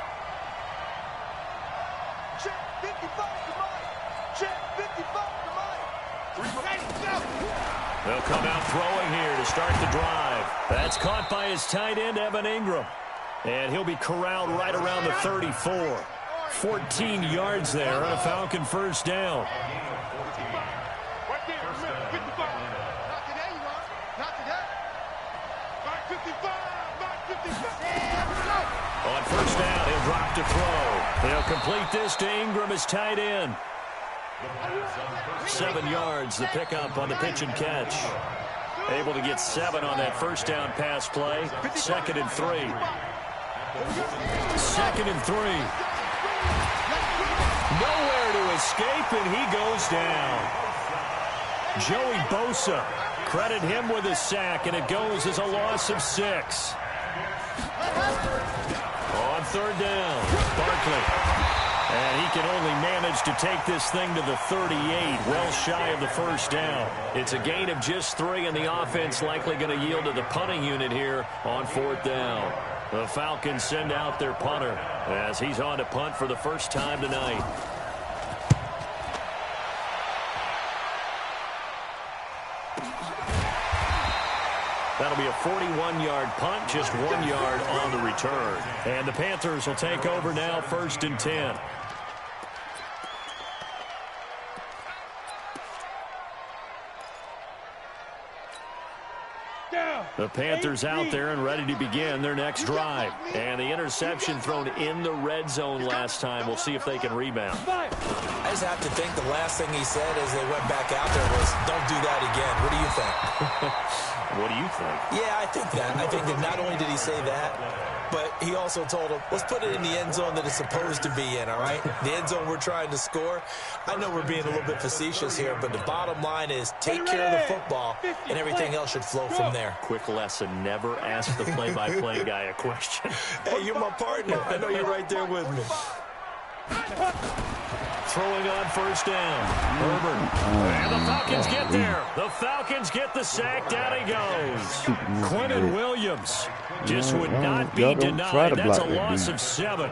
Check 55 to Mike. Check 55 to Mike. They'll come out throwing here to start the drive. That's caught by his tight end, Evan Ingram. And he'll be corralled right around the 34. 14 yards there on a Falcon 1st down. Right there. 55. Not today, you are. Not today. Mark 55. Mark 55. On 1st down, he'll drop to throw. He'll complete this to Ingram as tight end. 7 yards, the pickup on the pitch and catch. Able to get 7 on that 1st down pass play. 2nd and 3. 2nd and 3. Nowhere to escape, and he goes down. Joey Bosa, credit him with a sack, and it goes as a loss of 6. On 3rd down, Barkley. And he can only manage to take this thing to the 38, well shy of the 1st down. It's a gain of just 3, and the offense likely going to yield to the punting unit here on 4th down. The Falcons send out their punter as he's on to punt for the first time tonight. That'll be a 41-yard punt, just 1 yard on the return. And the Panthers will take over now, 1st and 10. The Panthers out there and ready to begin their next drive. And the interception thrown in the red zone last time. We'll see if they can rebound. I just have to think the last thing he said as they went back out there was, don't do that again. What do you think? What do you think? Yeah, I think that. I think that not only did he say that, but he also told him, let's put it in the end zone that it's supposed to be in, all right? The end zone we're trying to score. I know we're being a little bit facetious here, but the bottom line is take care of the football, and everything else should flow from there. Quick lesson, never ask the play-by-play guy a question. Hey, you're my partner. I know you're right there with me. throwing on first down. Herbert. And the Falcons get there. The Falcons get the sack. Down he goes. Quentin Williams just would not be denied. That's a loss of 7.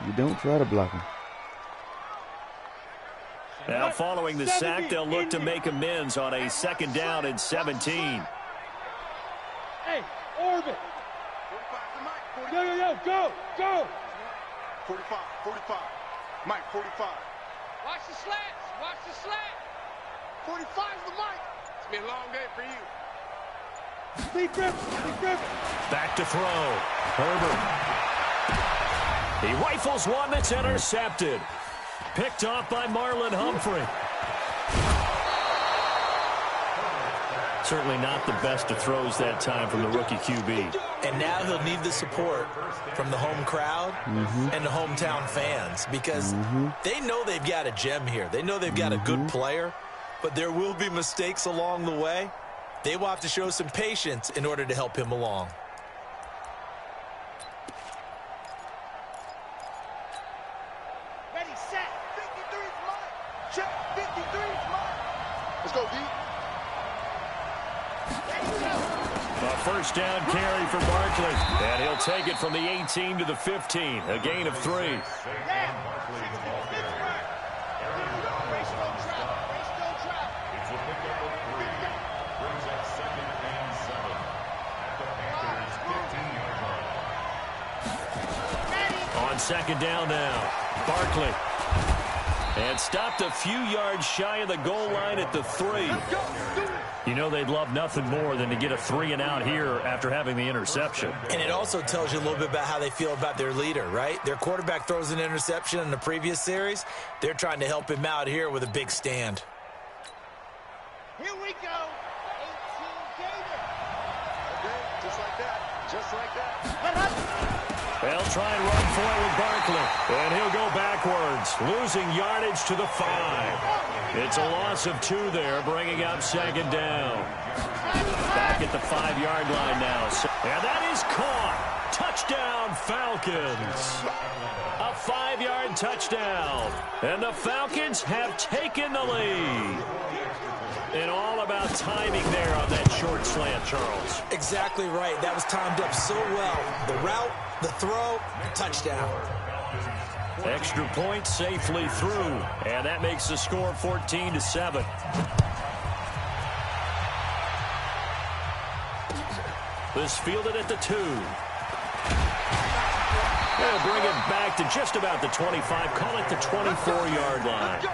You don't try to block him. Now, following the sack, they'll look to make amends on a 2nd down and 17. Hey, orbit. Yo, go. 45, 45. Mike, 45. Watch the slants. Watch the slant. 45 is the mic. It's been a long day for you. Lee Griffin. Back to throw. Herbert. He rifles one that's intercepted. Picked off by Marlon Humphrey. Certainly not the best of throws that time from the rookie QB. And now he'll need the support from the home crowd and the hometown fans because they know they've got a gem here. They know they've got a good player, but there will be mistakes along the way. They will have to show some patience in order to help him along. Ready, set. 53's mine. Check. 53's mine. Let's go, D. A first down carry for Barkley. And he'll take it from the 18 to the 15. A gain of 3. On 2nd down now, Barkley. And stopped a few yards shy of the goal line at the 3. You know they'd love nothing more than to get a 3 and out here after having the interception. And it also tells you a little bit about how they feel about their leader, right? Their quarterback throws an interception in the previous series. They're trying to help him out here with a big stand. Here we go. 18 Gator. Okay, just like that. They'll try and run for it with Barkley. And he'll go backwards, losing yardage to the 5. It's a loss of 2 there, bringing up 2nd down. Back at the 5-yard line now. And that is caught. Touchdown, Falcons. A 5-yard touchdown. And the Falcons have taken the lead. And all about timing there on that short slant, Charles. Exactly right. That was timed up so well. The route, the throw, touchdown. Extra point safely through. And that makes the score 14-7. This fielded at the 2. They'll bring it back to just about the 25. Call it the 24-yard line.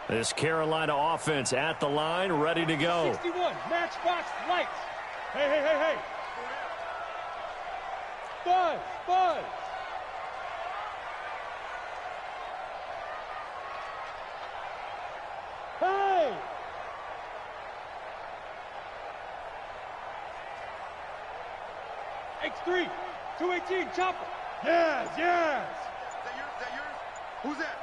This Carolina offense at the line, ready to go. 61, matchbox lights. Hey. Buzz. Hey. X3, 218, chopper. Yes. Is that yours? Who's that?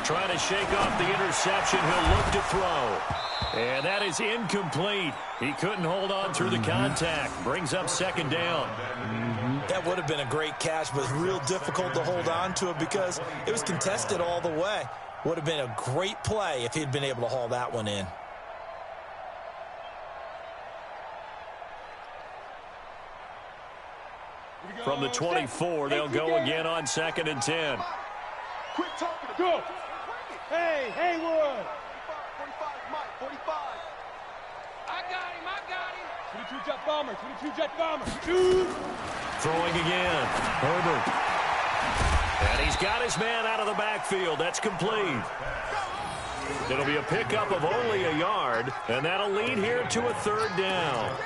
Trying to shake off the interception. He'll look to throw. And that is incomplete. He couldn't hold on through the contact. Brings up 2nd down. That would have been a great catch, but real difficult to hold on to it because it was contested all the way. Would have been a great play if he'd been able to haul that one in. From the 24, they'll go again on 2nd and 10. Quit talking. Go. Hey, Haywood. 45, Mike, 45. I got him. 22 jet bomber. Shoot. Throwing again. Herbert. And he's got his man out of the backfield. That's complete. It'll be a pickup of only a yard, and that'll lead here to a 3rd down.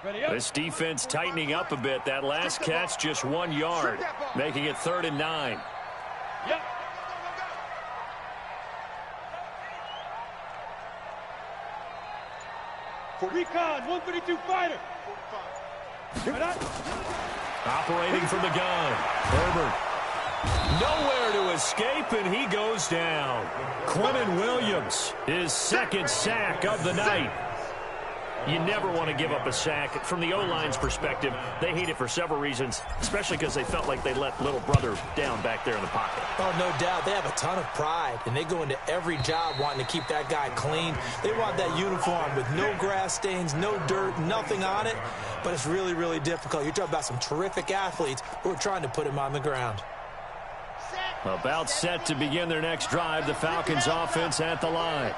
This defense tightening up a bit. That last catch just 1 yard, making it 3rd and 9. Yep. Recon, 132 fighter. Operating from the gun. Herbert. Nowhere to escape, and he goes down. Quinnen Williams, his 2nd sack of the night. You never want to give up a sack. From the O-line's perspective, they hate it for several reasons, especially because they felt like they let little brother down back there in the pocket. Oh, no doubt. They have a ton of pride, and they go into every job wanting to keep that guy clean. They want that uniform with no grass stains, no dirt, nothing on it, but it's really, really difficult. You're talking about some terrific athletes who are trying to put him on the ground. About set to begin their next drive, the Falcons offense at the line.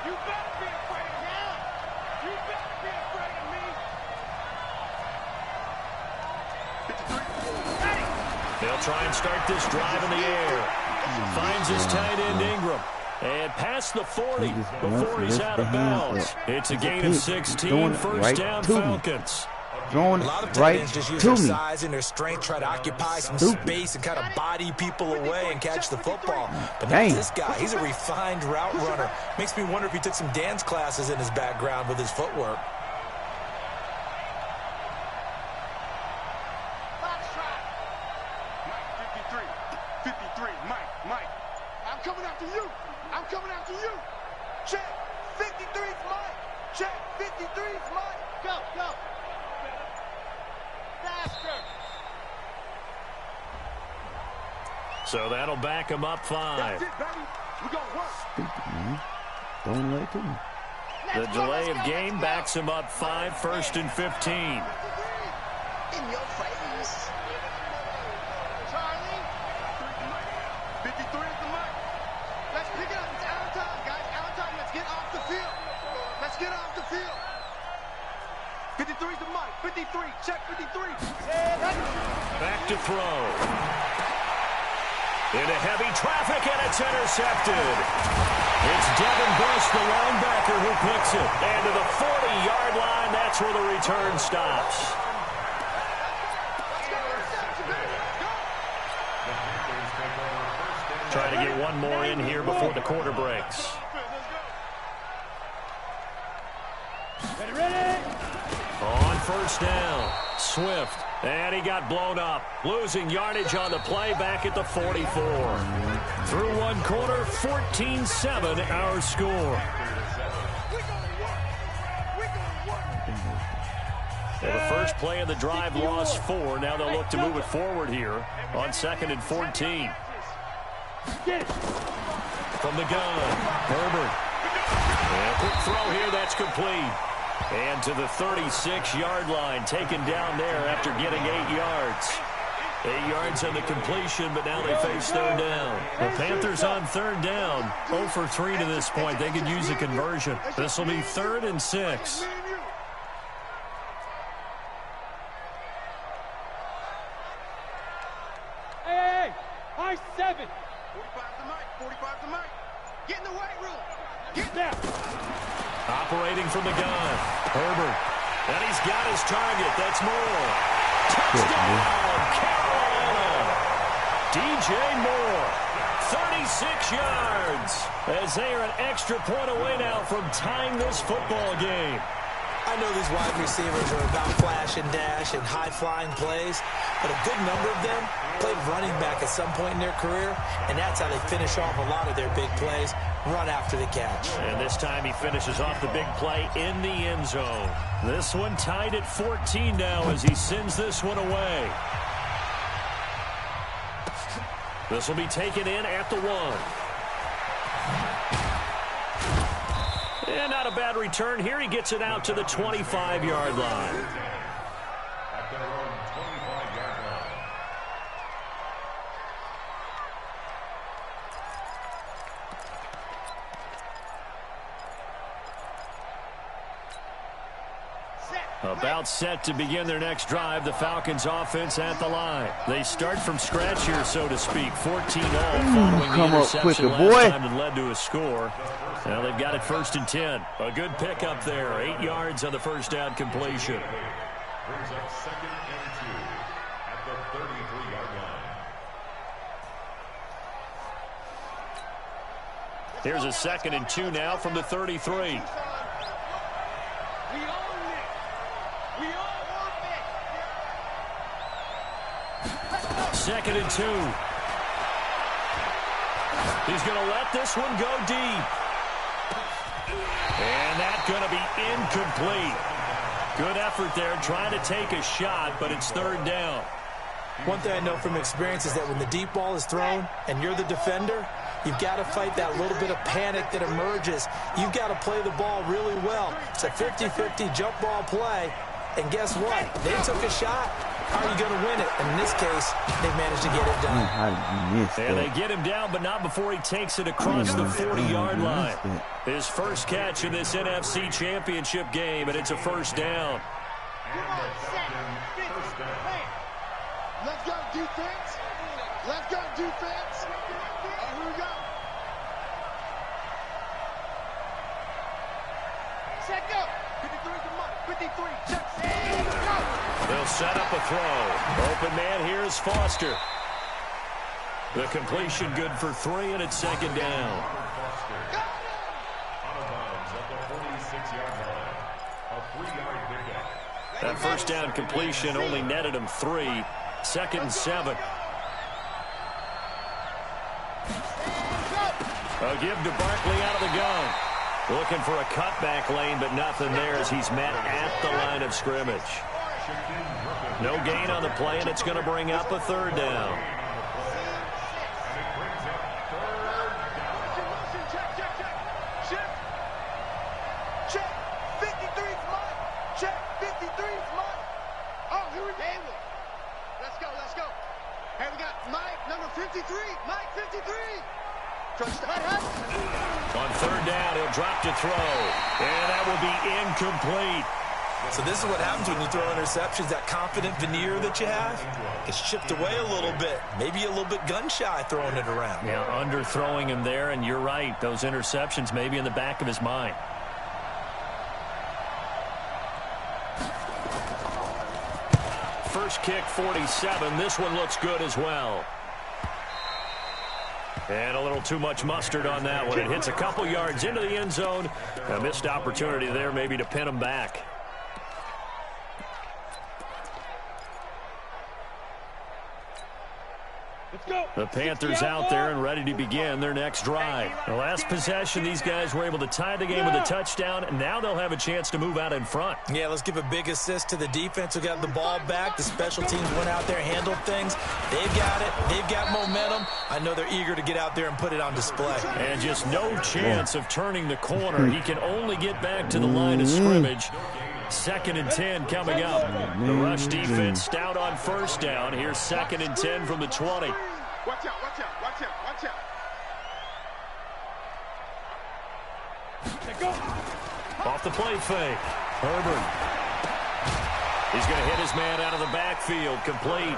You better be afraid of him. You better be afraid of me. They'll try and start this drive in the air. Finds his tight end Ingram. And past the 40 before he's out of bounds. It's a gain of 16, first down Falcons. Throwing a lot of right ends just use to their me. size and their strength, try to occupy some space and kind of body people away and catch the football. But not this guy. He's a refined route runner. Makes me wonder if he took some dance classes in his background with his footwork. Mike, 53, Mike. I'm coming after you. I'm coming after you. Check, 53's Mike. Check, 53's Mike. Go. So that'll back him up 5. That's it, baby. We're going to work. Stupid, man. Throwing right to me. The delay of game backs him up 5, first and 15. In your face. Charlie. 53 is the mic. Let's pick it up. It's out of time, guys. Out of time. Let's get off the field. 53 is the mic. 53. Check 53. Back to throw. Into heavy traffic, and it's intercepted. It's Devin Bush, the linebacker, who picks it. And to the 40-yard line, that's where the return stops. Try to get one more in here before the quarter breaks. On first down, Swift. And he got blown up. Losing yardage on the play back at the 44. Through one quarter, 14-7 our score. Well, the first play of the drive lost 4. Now they'll look to move it forward here on 2nd and 14. From the gun, Herbert. And a quick throw here, that's complete. And to the 36-yard line, taken down there after getting 8 yards. 8 yards on the completion, but now they face 3rd down. The Panthers on 3rd down, 0 for 3 to this point. They could use a conversion. This will be 3rd and 6. Hey, high 7. 45 to Mike. 45 to Mike. Get in the weight room. Get down. Operating from the gun, Herbert. And he's got his target. That's Moore. Touchdown, Carolina. DJ Moore, 36 yards. As they are an extra point away now from tying this football game. I know these wide receivers are about flash and dash and high-flying plays, but a good number of them played running back at some point in their career, and that's how they finish off a lot of their big plays, run after the catch. And this time he finishes off the big play in the end zone. This one tied at 14 now as he sends this one away. This will be taken in at the 1. And not a bad return here. He gets it out to the 25-yard line. At their own 25-yard line. Set. About set to begin their next drive, the Falcons offense at the line. They start from scratch here, so to speak. 14-all following the interception last time that led to a score. Now they've got it 1st and 10. A good pickup there. 8 yards on the first down completion. Brings up 2nd and 2 at the 33-yard line. Here's a 2nd and 2 now from the 33. 2nd and 2. He's going to let this one go deep. And that's going to be incomplete. Good effort there, trying to take a shot, but it's 3rd down. One thing I know from experience is that when the deep ball is thrown and you're the defender, you've got to fight that little bit of panic that emerges. You've got to play the ball really well. It's a 50-50 jump ball play. And guess what? They took a shot. How are you going to win it? And in this case, they managed to get it done. And they get him down, but not before he takes it across the 40-yard line. His first catch in this NFC Championship game, and it's a 1st down. Let's go, defense. Let's go, defense. Here we go. Set go. 53 to Mike. 53. Check. They'll set up a throw. Open man here is Foster. The completion good for 3, and it's 2nd down. Out of bounds at the 46-yard line. A 3-yard pickup. That first down completion only netted him 3. 2nd and 7. A give to Barkley out of the gun. Looking for a cutback lane, but nothing there as he's met at the line of scrimmage. No gain on the play, and it's going to bring up a 3rd down. Check. 53's mine. Check. 53's mine. Oh, here we go. Let's go. Let's go. Hey, we got Mike, number 53. Mike, 53. On 3rd down, he'll drop to throw. And that will be incomplete. So this is what happens when you throw interceptions. That confident veneer that you have gets chipped away a little bit. Maybe a little bit gun-shy throwing it around. Yeah, underthrowing him there, and you're right. Those interceptions may be in the back of his mind. First kick, 47. This one looks good as well. And a little too much mustard on that one. It hits a couple yards into the end zone. A missed opportunity there maybe to pin him back. The Panthers out there and ready to begin their next drive. The last possession, these guys were able to tie the game with a touchdown, and now they'll have a chance to move out in front. Yeah, let's give a big assist to the defense who got the ball back. The special teams went out there, handled things. They've got it. They've got momentum. I know they're eager to get out there and put it on display. And just no chance of turning the corner. He can only get back to the line of scrimmage. 2nd and 10 coming up. The rush defense stout on 1st down. Here's 2nd and 10 from the 20. Watch out, watch out, watch out, watch out. Off the play fake. Herbert. He's going to hit his man out of the backfield. Complete.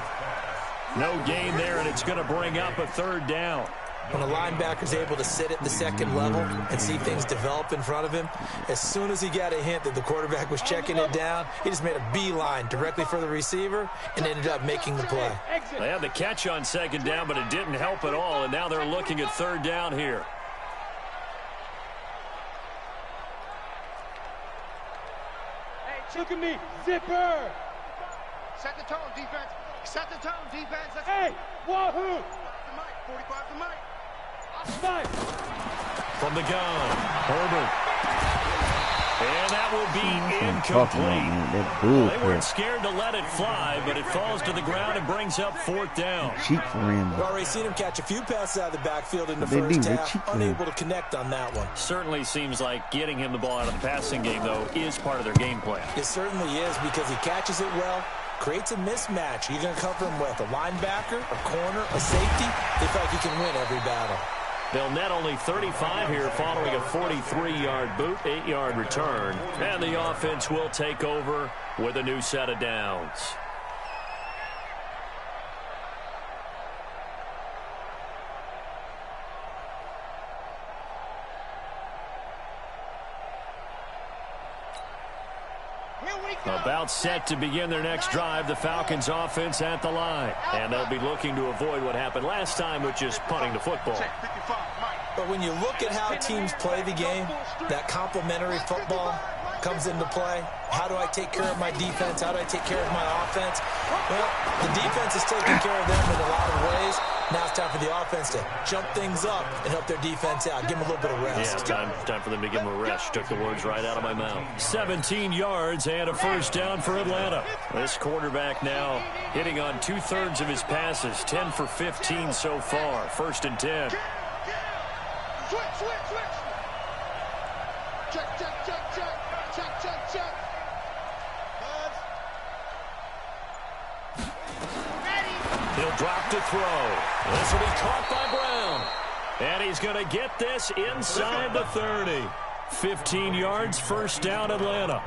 No gain there, and it's going to bring up a 3rd down. When a linebacker's able to sit at the 2nd level and see things develop in front of him, as soon as he got a hint that the quarterback was checking it down, he just made a beeline directly for the receiver and ended up making the play. They had the catch on 2nd down, but it didn't help at all, and now they're looking at 3rd down here. Hey, look at me, zipper. Set the tone, defense. Set the tone, defense. Hey, wahoo! 45 to Mike. From the gun, Herbert. And that will be incomplete. They weren't scared to let it fly, but it falls to the ground and brings up 4th down. We've already seen him catch a few passes out of the backfield in the first half, unable to connect on that one. Certainly seems like getting him the ball out of the passing game, though, is part of their game plan. It certainly is because he catches it well, creates a mismatch. You're going to cover him with a linebacker, a corner, a safety. They feel like he can win every battle. They'll net only 35 here following a 43-yard boot, 8-yard return. And the offense will take over with a new set of downs. About set to begin their next drive, the Falcons offense at the line. And they'll be looking to avoid what happened last time, which is punting the football. But when you look at how teams play the game, that complementary football comes into play. How do I take care of my defense? How do I take care of my offense? Well, the defense is taking care of them in a lot of ways. Now it's time for the offense to jump things up and help their defense out. Give them a little bit of rest. Yeah, time for them to give them a rest. Took the words right out of my mouth. 17 yards and a first down for Atlanta. This quarterback now hitting on 2/3 of his passes. 10 for 15 so far. 1st and 10. Switch. Check. He'll drop to throw. This will be caught by Brown. And he's going to get this inside the 30. 15 yards, first down, Atlanta.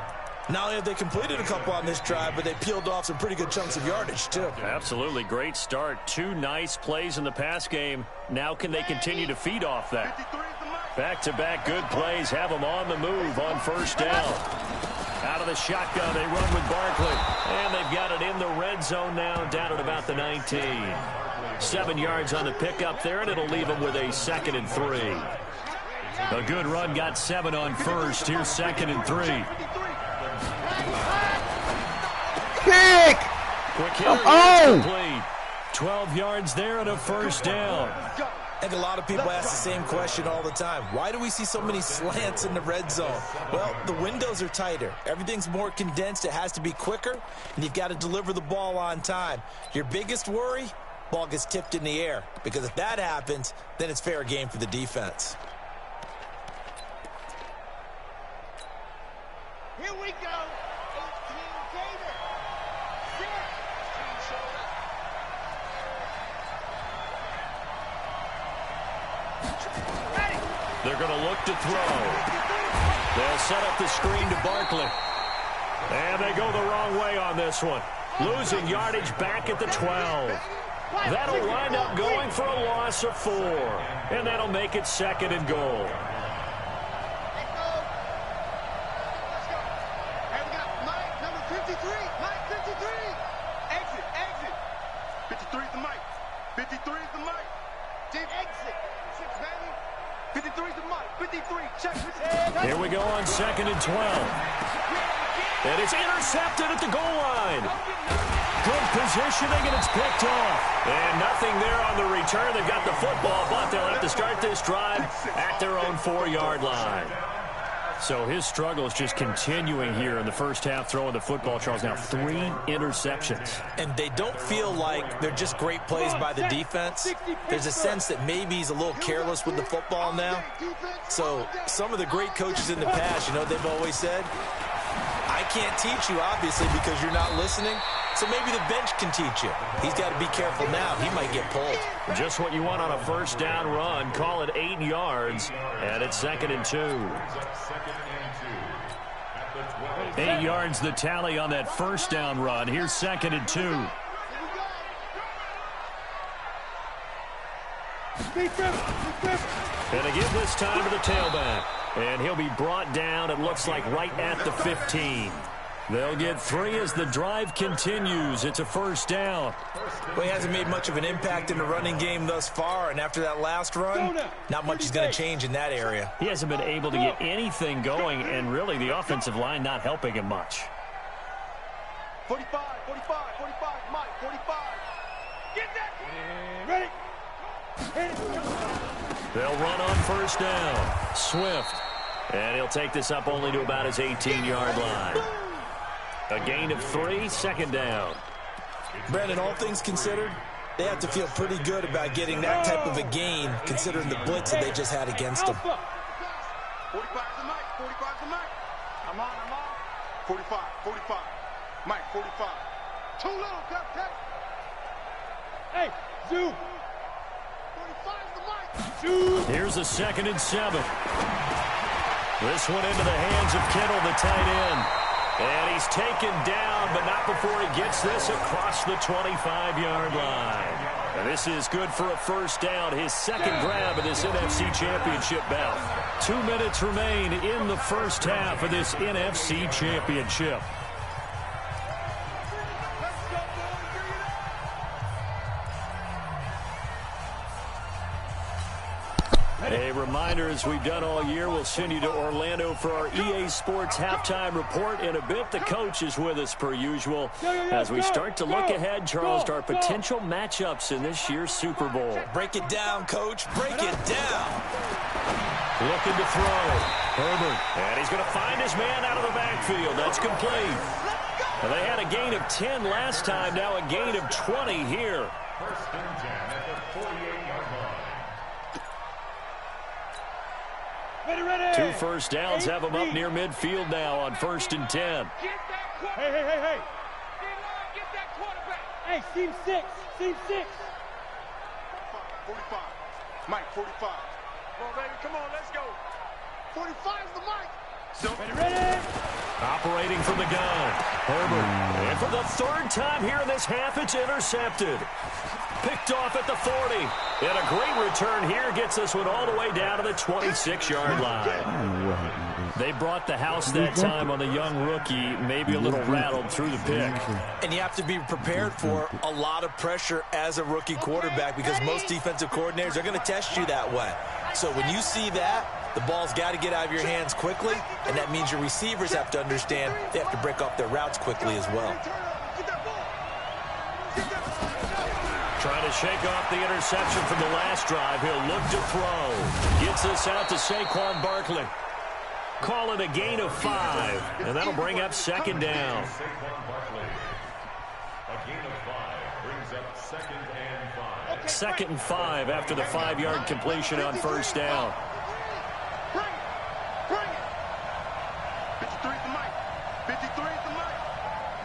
Not only have they completed a couple on this drive, but they peeled off some pretty good chunks of yardage, too. Absolutely. Great start. 2 nice plays in the pass game. Now can they continue to feed off that? Back-to-back good plays have them on the move on first down. Out of the shotgun, they run with Barkley. And they've got it in the red zone now, down at about the 19. 7 yards on the pickup there, and it'll leave them with a 2nd and 3. A good run got 7 on first. Here's 2nd and 3. Kick! Quick Come on! Complete. 12 yards there and a first down. I think a lot of people ask the same question all the time. Why do we see so many slants in the red zone? Well, the windows are tighter. Everything's more condensed. It has to be quicker, and you've got to deliver the ball on time. Your biggest worry, ball gets tipped in the air, because if that happens, then it's fair game for the defense. Here we go. 18 Gator. 6. They're going to look to throw. They'll set up the screen to Barkley. And they go the wrong way on this one. Losing yardage back at the 12. That'll wind up going for a loss of 4. And that'll make it 2nd and goal. Here we go on 2nd and 12. And it's intercepted at the goal line. Good positioning, and it's picked off. And nothing there on the return. They've got the football, but they'll have to start this drive at their own 4-yard line. So his struggle is just continuing here in the first half, throwing the football. Charles, now 3 interceptions. And they don't feel like they're just great plays by the defense. There's a sense that maybe he's a little careless with the football now. So some of the great coaches in the past, you know, they've always said, I can't teach you, obviously, because you're not listening. So maybe the bench can teach you. He's got to be careful now. He might get pulled. Just what you want on a first down run. Call it 8 yards, and it's 2nd and 2. 8 yards the tally on that first down run. Here's 2nd and 2. And they give this time to the tailback. And he'll be brought down, it looks like, right at the 15. They'll get 3 as the drive continues. It's a first down. Well, he hasn't made much of an impact in the running game thus far, and after that last run, not much is going to change in that area. He hasn't been able to get anything going, and really the offensive line not helping him much. 45, Mike, 45. Get that. Ready. They'll run on first down. Swift. And he'll take this up only to about his 18-yard line. A gain of 3, 2nd down. Brandon, all things considered, they have to feel pretty good about getting that type of a gain, considering the blitz that they just had against them. 45 to Mike, 45 to Mike. I'm on. 45. Mike, 45. Too little, cut. Hey, Zoo. Here's a 2nd and 7. This one into the hands of Kittle, the tight end. And he's taken down, but not before he gets this across the 25-yard line. And this is good for a first down, his 2nd grab of this NFC Championship bout. 2 minutes remain in the first half of this NFC Championship. A reminder, as we've done all year, we'll send you to Orlando for our EA Sports halftime report. In a bit, the coach is with us per usual as we start to look ahead, Charles, to our potential matchups in this year's Super Bowl. Break it down, Coach. Break it down. Looking to throw. Herbert. And he's going to find his man out of the backfield. That's complete. And they had a gain of 10 last time, now a gain of 20 here. 1st and 10 at the 48-yard line. 2 first downs have them up near midfield now on 1st and 10. Hey. Get that quarterback. Hey, seam 6. 45. Mike, 45. Come on, baby. Come on, let's go. 45's the Mike. Ready. Operating from the gun. Herbert. And for the 3rd time here in this half, it's intercepted. Picked off at the 40. And a great return here gets this one all the way down to the 26-yard line. They brought the house that time on the young rookie, maybe a little rattled through the pick. And you have to be prepared for a lot of pressure as a rookie quarterback because most defensive coordinators are going to test you that way. So when you see that, the ball's got to get out of your hands quickly, and that means your receivers have to understand they have to break off their routes quickly as well. Trying to shake off the interception from the last drive. He'll look to throw. Gets this out to Saquon Barkley. Call it a gain of 5, and that'll bring up 2nd down. Saquon Barkley. A gain of 5 brings up 2nd and 5. 2nd and 5 after the 5-yard completion on 1st down. Bring it. 53's the Mike. 53's the Mike.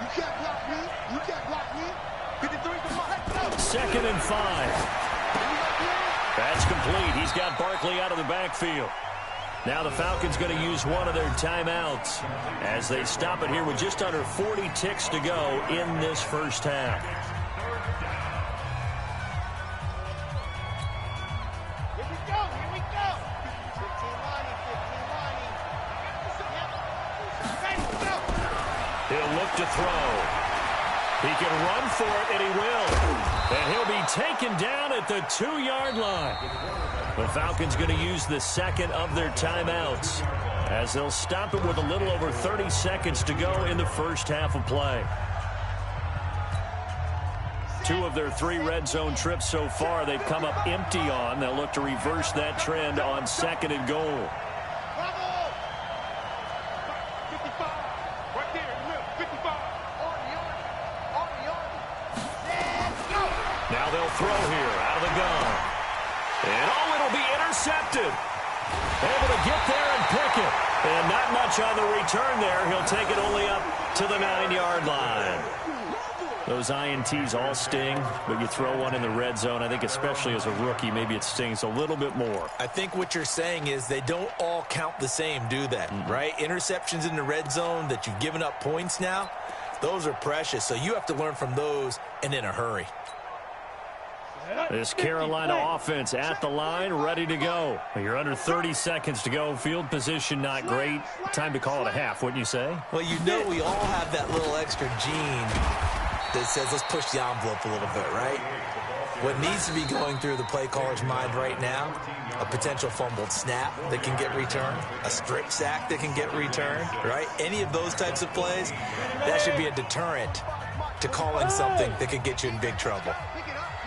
You can't block me. 53's the Mike. 2nd and 5. That's complete. He's got Barkley out of the backfield. Now the Falcons going to use one of their timeouts as they stop it here with just under 40 ticks to go in this first half. Here we go. 15 He'll look to throw. He can run for it, and he will. And he'll be taken down at the 2-yard line. The Falcons going to use the 2nd of their timeouts as they'll stop it with a little over 30 seconds to go in the first half of play. 2 of their 3 red zone trips so far they've come up empty on. They'll look to reverse that trend on 2nd and goal. Now they'll throw here out of the gun. And it'll be intercepted. Able to get there and pick it. And not much on the return there. He'll take it only up to the 9-yard line. Those INTs all sting, but you throw one in the red zone, I think especially as a rookie, maybe it stings a little bit more. I think what you're saying is they don't all count the same, do they? Right? Interceptions in the red zone that you've given up points now, those are precious. So you have to learn from those and in a hurry. This Carolina offense at the line, ready to go. You're under 30 seconds to go. Field position not great. Time to call it a half, wouldn't you say? Well, you know we all have that little extra gene that says let's push the envelope a little bit, right? What needs to be going through the play caller's mind right now, a potential fumbled snap that can get returned, a strip sack that can get returned, right? Any of those types of plays, that should be a deterrent to calling something that could get you in big trouble.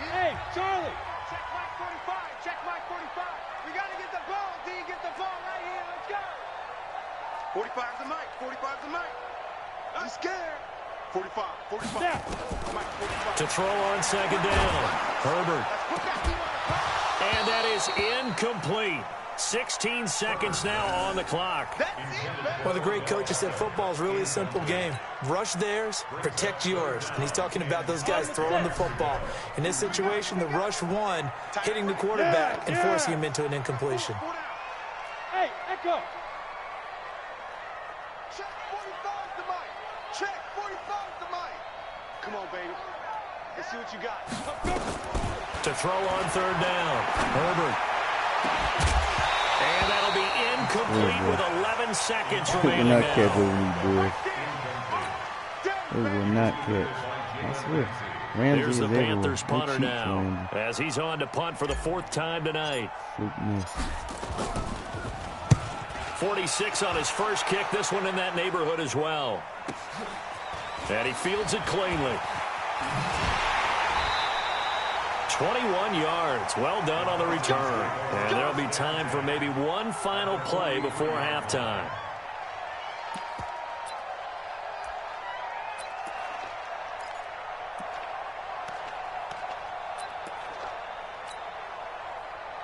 Hey, Charlie. Check Mike 45. Check Mike 45. We got to get the ball. Do you get the ball right here? Let's go. 45's the Mike. 45's the Mike. I'm scared. 45. Mike, 45. To throw on 2nd down. Herbert. And that is incomplete. 16 seconds now on the clock. Well, the great coach has said football is really a simple game. Rush theirs, protect yours. And he's talking about those guys throwing the football. In this situation, the rush one, hitting the quarterback and forcing him into an incompletion. Hey, Echo. Check 45's the mic. Check 45's the mic. Come on, baby. Let's see what you got. To throw on third down. Herbert. And that'll be incomplete with 11 seconds remaining will not now. catch over these boys. They will not catch. I swear. Ramsey Here's is the everywhere. Panthers They punter cheat, now Ramsey. as he's on to punt for the 4th time tonight. Fluke miss. 46 on his first kick. This one in that neighborhood as well. And he fields it cleanly. 21 yards. Well done on the return. And there'll be time for maybe one final play before halftime.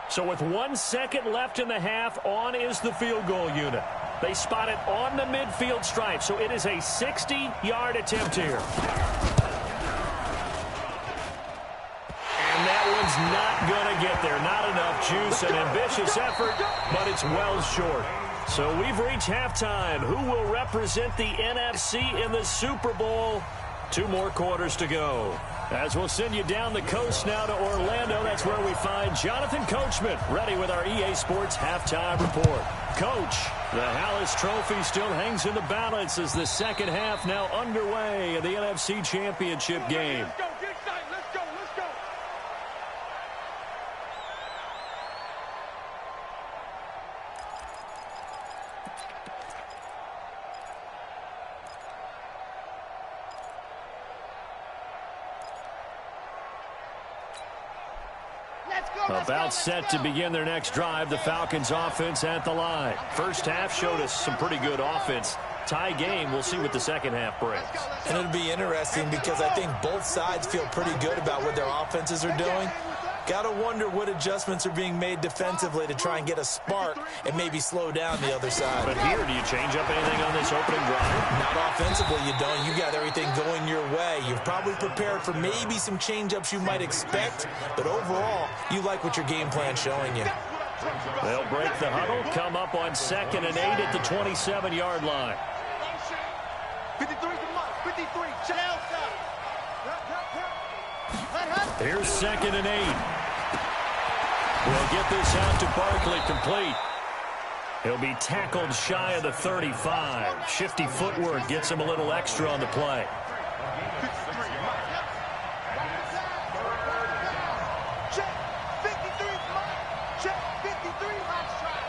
So with 1 second left in the half, on is the field goal unit. They spot it on the midfield stripe, so it is a 60-yard attempt here. And that one's not going to get there. Not enough juice, an ambitious effort, but it's well short. So we've reached halftime. Who will represent the NFC in the Super Bowl? 2 more quarters to go. As we'll send you down the coast now to Orlando, that's where we find Jonathan Coachman, ready with our EA Sports halftime report. Coach, the Hallis Trophy still hangs in the balance as the second half now underway in the NFC Championship game. Let's go, get excited. Let's go, let's go. About set to begin their next drive, the Falcons offense at the line. First half showed us some pretty good offense. Tie game, we'll see what the second half brings. And it'll be interesting because I think both sides feel pretty good about what their offenses are doing. Got to wonder what adjustments are being made defensively to try and get a spark and maybe slow down the other side. But here, do you change up anything on this opening drive? Not offensively, you don't. You got everything going your way. You've probably prepared for maybe some change-ups you might expect, but overall, you like what your game plan's showing you. They'll break the huddle, come up on 2nd and 8 at the 27-yard line. 53's the mark. 53. Chelsea. Here's 2nd and 8. We'll get this out to Barkley complete. He'll be tackled shy of the 35. Shifty footwork gets him a little extra on the play. Check. 53's mark. Check. 53 marks try.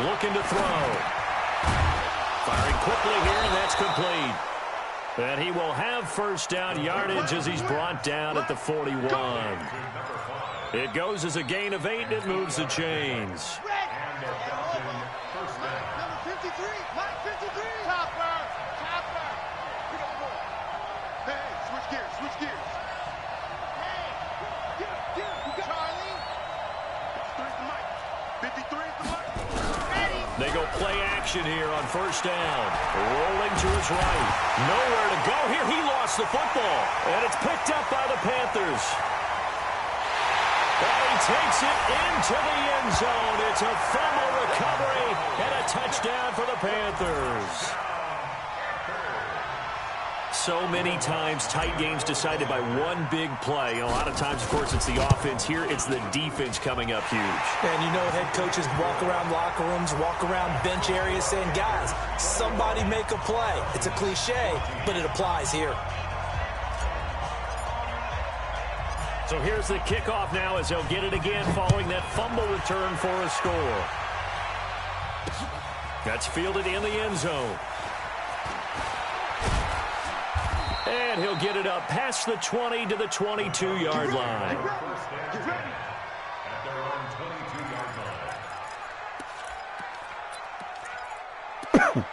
Looking to throw. Firing quickly here, and that's complete. And he will have first down yardage as he's brought down at the 41. It goes as a gain of 8, and it moves the chains. Number 53. Mark 53. Topper. Topper. Hey, switch gears. Switch gears. Hey. Get him. Charlie. 53's the mic. 53's the mic. Ready. They go play action here on first down. Rolling to his right. Nowhere to go here. He lost the football. And it's picked up by the Panthers. And he takes it into the end zone. It's a fumble recovery and a touchdown for the Panthers. So many times tight games decided by one big play. A lot of times, of course, it's the offense. Here, it's the defense coming up huge. And you know head coaches walk around locker rooms, walk around bench areas saying, guys, somebody make a play. It's a cliche, but it applies here. So here's the kickoff now as they'll get it again following that fumble return for a score. That's fielded in the end zone. And he'll get it up past the 20 to the 22-yard line. Get ready. At their own 22-yard line.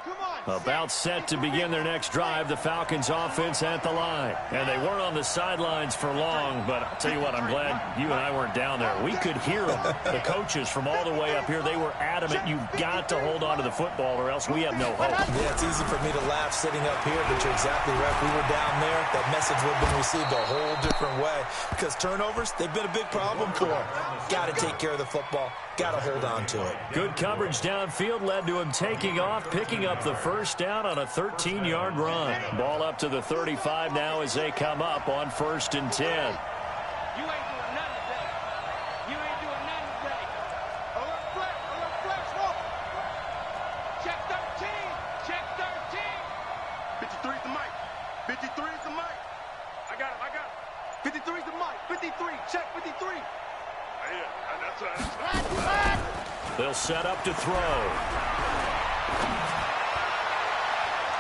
Come on. About set to begin their next drive, the Falcons offense at the line. And they weren't on the sidelines for long, but I'll tell you what, I'm glad you and I weren't down there. We could hear them, the coaches from all the way up here. They were adamant, you've got to hold on to the football or else we have no hope. Yeah, it's easy for me to laugh sitting up here, but you're exactly right. If we were down there, that message would have been received a whole different way. Because turnovers, they've been a big problem for them. Got to take care of the football. Got to hold on to it. Good coverage downfield led to him taking off, picking up the first down on a 13-yard run. Ball up to the 35 now as they come up on 1st and 10. You ain't doing nothing today. You ain't doing nothing today. Alert flex, smoke. Check 13. Check 13. 53's the mic. 53's the mic. I got him. 53's the mic. 53. Check 53. Yeah, that's right. They'll set up to throw.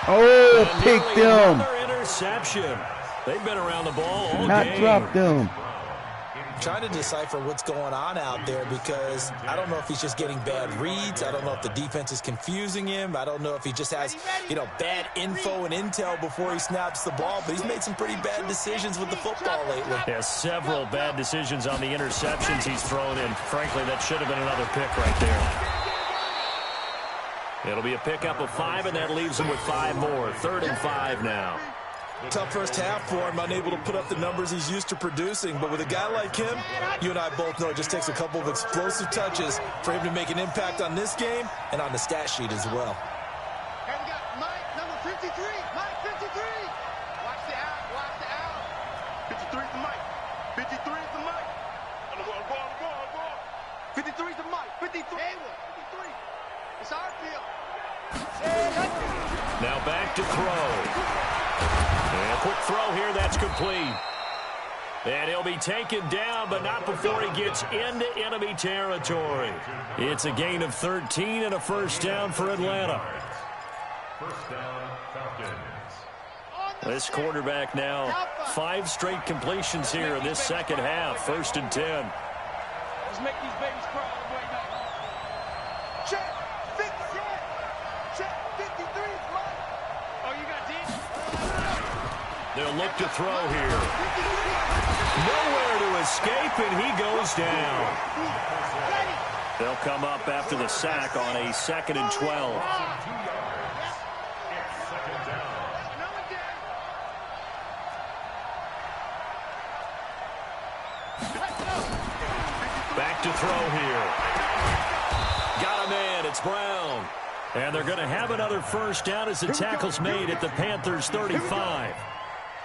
Oh, picked them. Another interception. They've been around the ball all Not game. dropped them. Trying to decipher what's going on out there because I don't know if he's just getting bad reads. I don't know if the defense is confusing him. I don't know if he just has, bad info and intel before he snaps the ball. But he's made some pretty bad decisions with the football lately. Yeah, several bad decisions on the interceptions he's thrown in. Frankly, that should have been another pick right there. It'll be a pickup of 5, and that leaves him with 5 more. 3rd and 5 now. Tough first half for him, unable to put up the numbers he's used to producing. But with a guy like him, you and I both know it just takes a couple of explosive touches for him to make an impact on this game and on the stat sheet as well. And we got Mike, number 53. Mike, 53. Watch the out. 53's the mic. 53's the mic. On the ball. 53's the mic. 53. 53. It's our field. Now back to throw. And a quick throw here, that's complete. And he'll be taken down, but not before he gets into enemy territory. It's a gain of 13 and a first down for Atlanta. First down, Falcons. This quarterback now 5 straight completions here in this second half. 1st and 10. Let's make these babies cry all the way back home. Check 53's Mike. Oh, you got D? They'll look to throw here. Nowhere to escape, and he goes down. They'll come up after the sack on a 2nd and 12. Back to throw here. Got a man. It's Brown. And they're going to have another first down as the tackle's made at the Panthers' 35.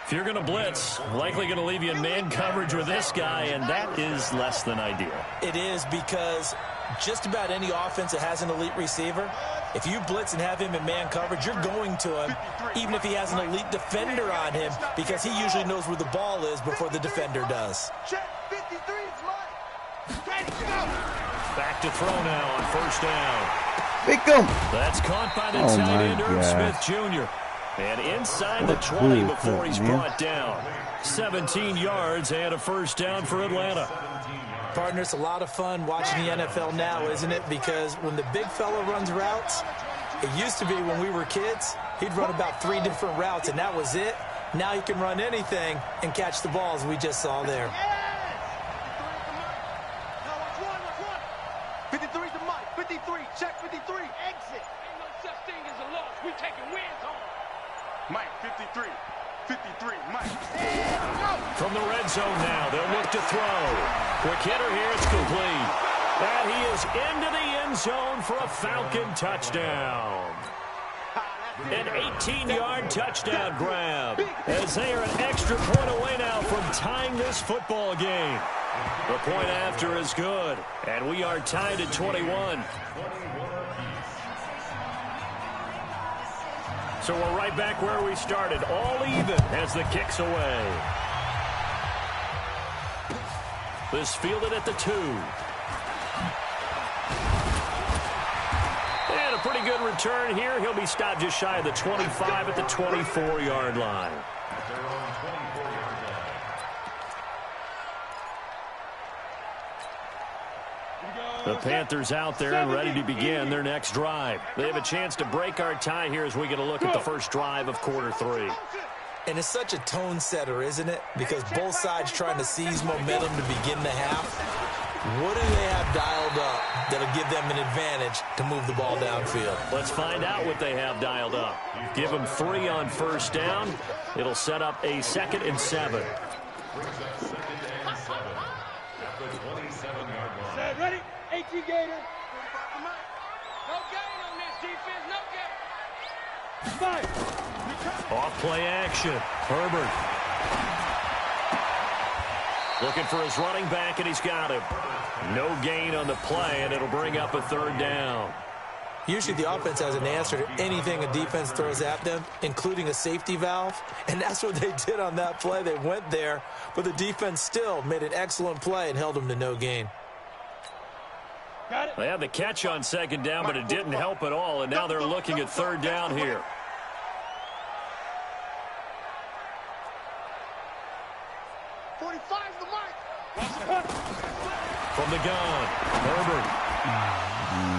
If you're going to blitz, likely going to leave you in man coverage with this guy, and that is less than ideal. It is because just about any offense that has an elite receiver, if you blitz and have him in man coverage, you're going to him, even if he has an elite defender on him, because he usually knows where the ball is before the defender does. Check 53's Mike. Ready, go. Back to throw now on first down. Pick him. That's caught by the Oh, tight my end, Irv God. Smith Jr. And inside the What a 20 cool before cut, he's man. brought down. 17 yards and a first down for Atlanta. Partner, it's a lot of fun watching the NFL now, isn't it? Because when the big fella runs routes, it used to be when we were kids, he'd run about 3 different routes, and that was it. Now he can run anything and catch the balls we just saw there. 53's the mic. 53. Check 53. Exit. Ain't no such thing as a loss. We taking wins home. Mike, 53. 53. Mike. From the red zone now, they'll look to throw. Quick hitter here, it's complete. And he is into the end zone for a Falcon touchdown. An 18-yard touchdown grab, as they are an extra point away now from tying this football game. The point after is good, and we are tied at 21. So we're right back where we started, all even as the kick's away. This fielded at the 2. And a pretty good return here. He'll be stopped just shy of the 25 at the 24-yard line. The Panthers out there and ready to begin their next drive. They have a chance to break our tie here as we get a look at the first drive of quarter 3. And it's such a tone setter, isn't it? Because both sides trying to seize momentum to begin the half. What do they have dialed up that'll give them an advantage to move the ball downfield? Let's find out what they have dialed up. Give them 3 on first down. It'll set up a 2nd and 7. Set, ready? 18 Gator. No gain on this defense, no gain. Fight. Off play action. Herbert. Looking for his running back, and he's got him. No gain on the play, and it'll bring up a 3rd down. Usually the offense has an answer to anything a defense throws at them, including a safety valve. And that's what they did on that play. They went there, but the defense still made an excellent play and held them to no gain. They had the catch on 2nd down, but it didn't help at all, and now they're looking at 3rd down here. From the gun, Herbert.